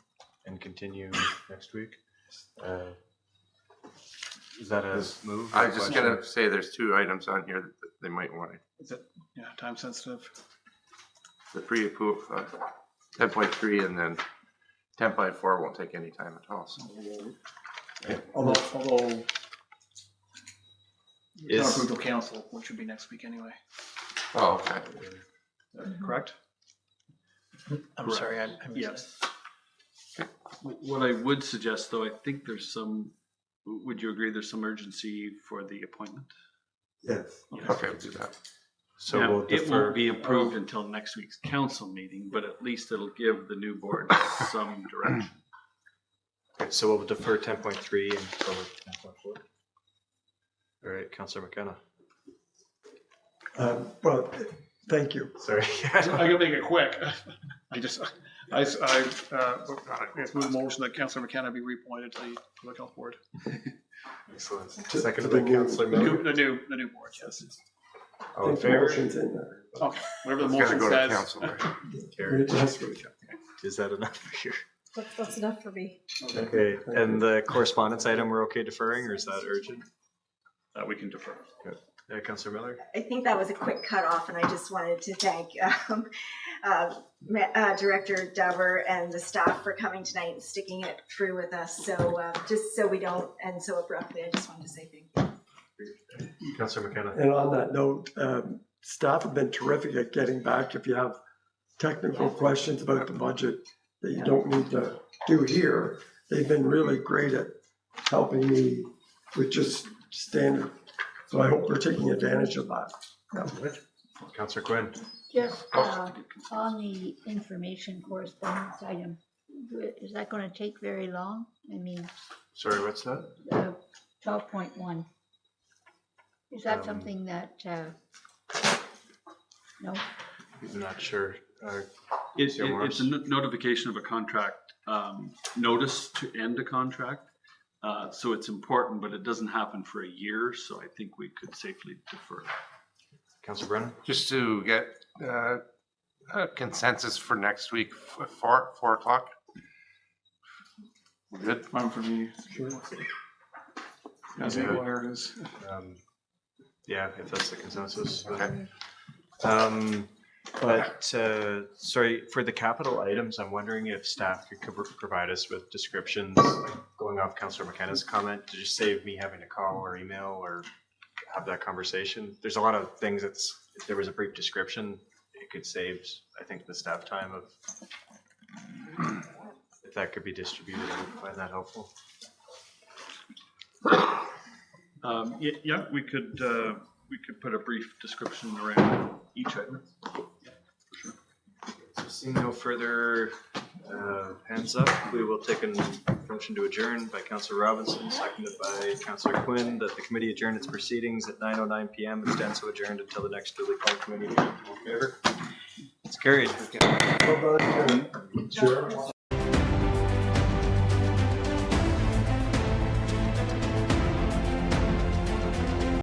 and continue next week. Is that a move? I was just gonna say there's 2 items on here that they might want. Is it, time sensitive? The pre-approved 10.3 and then 10.4 won't take any time at all. So. Although it's not approved of council, which would be next week anyway. Oh, okay. Correct? I'm sorry, I missed Yes. What I would suggest, though, I think there's some, would you agree there's some urgency for the appointment? Yes. Okay, we'll do that. So now, we'll it defer. won't be approved until next week's council meeting, but at least it'll give the new board some direction. Okay, so we'll defer 10.3 until 10.4. All right, Councillor McKenna. Well, thank you. Sorry. I'm gonna make it quick. I move motion that Councillor McKenna be reappointed to the Public Health Board. Excellent. Second by Councillor Miller. The new board, yes. All in favor? Motion's in there. Okay, whatever the It's gotta motion go to says. council, right? Carried. Yes. Is that enough for you? That's enough for me. Okay, and the correspondence item, we're okay deferring, or is that urgent? We can defer. Good. Councillor Miller? I think that was a quick cutoff, and I just wanted to thank Director Dover and the staff for coming tonight and sticking it through with us. So just so we don't end so abruptly, I just wanted to say thank you. Councillor McKenna. And on that note, staff have been terrific at getting back. If you have technical questions about the budget that you don't need to do here, they've been really great at helping me with just standard. So I hope we're taking advantage of that. Councillor Quinn. Just on the information correspondence item, is that going to take very long? I mean, Sorry, what's that? 12.1. Is that something that, no? I'm not sure. It's a notification of a contract, notice to end a contract. So it's important, but it doesn't happen for a year, so I think we could safely defer. Councillor Brennan? Just to get a consensus for next week, 4 o'clock. Good. Fine for me. Sure. As Yeah. where it is. Yeah, if that's the consensus. Okay. But, sorry, for the capital items, I'm wondering if staff could provide us with descriptions, like going off Councillor McKenna's comment, to just save me having to call or email or have that conversation. There's a lot of things that's, if there was a brief description, it could save, I think, the staff time of, if that could be distributed, I would find that helpful. Yeah, we could put a brief description around each item. So seeing no further hands up, we will take a motion to adjourn by Councillor Robinson, seconded by Councillor Quinn, that the committee adjourn its proceedings at 9:09 p.m. and stand so adjourned until the next duly called committee meeting. All in favor? It's carried. Sure.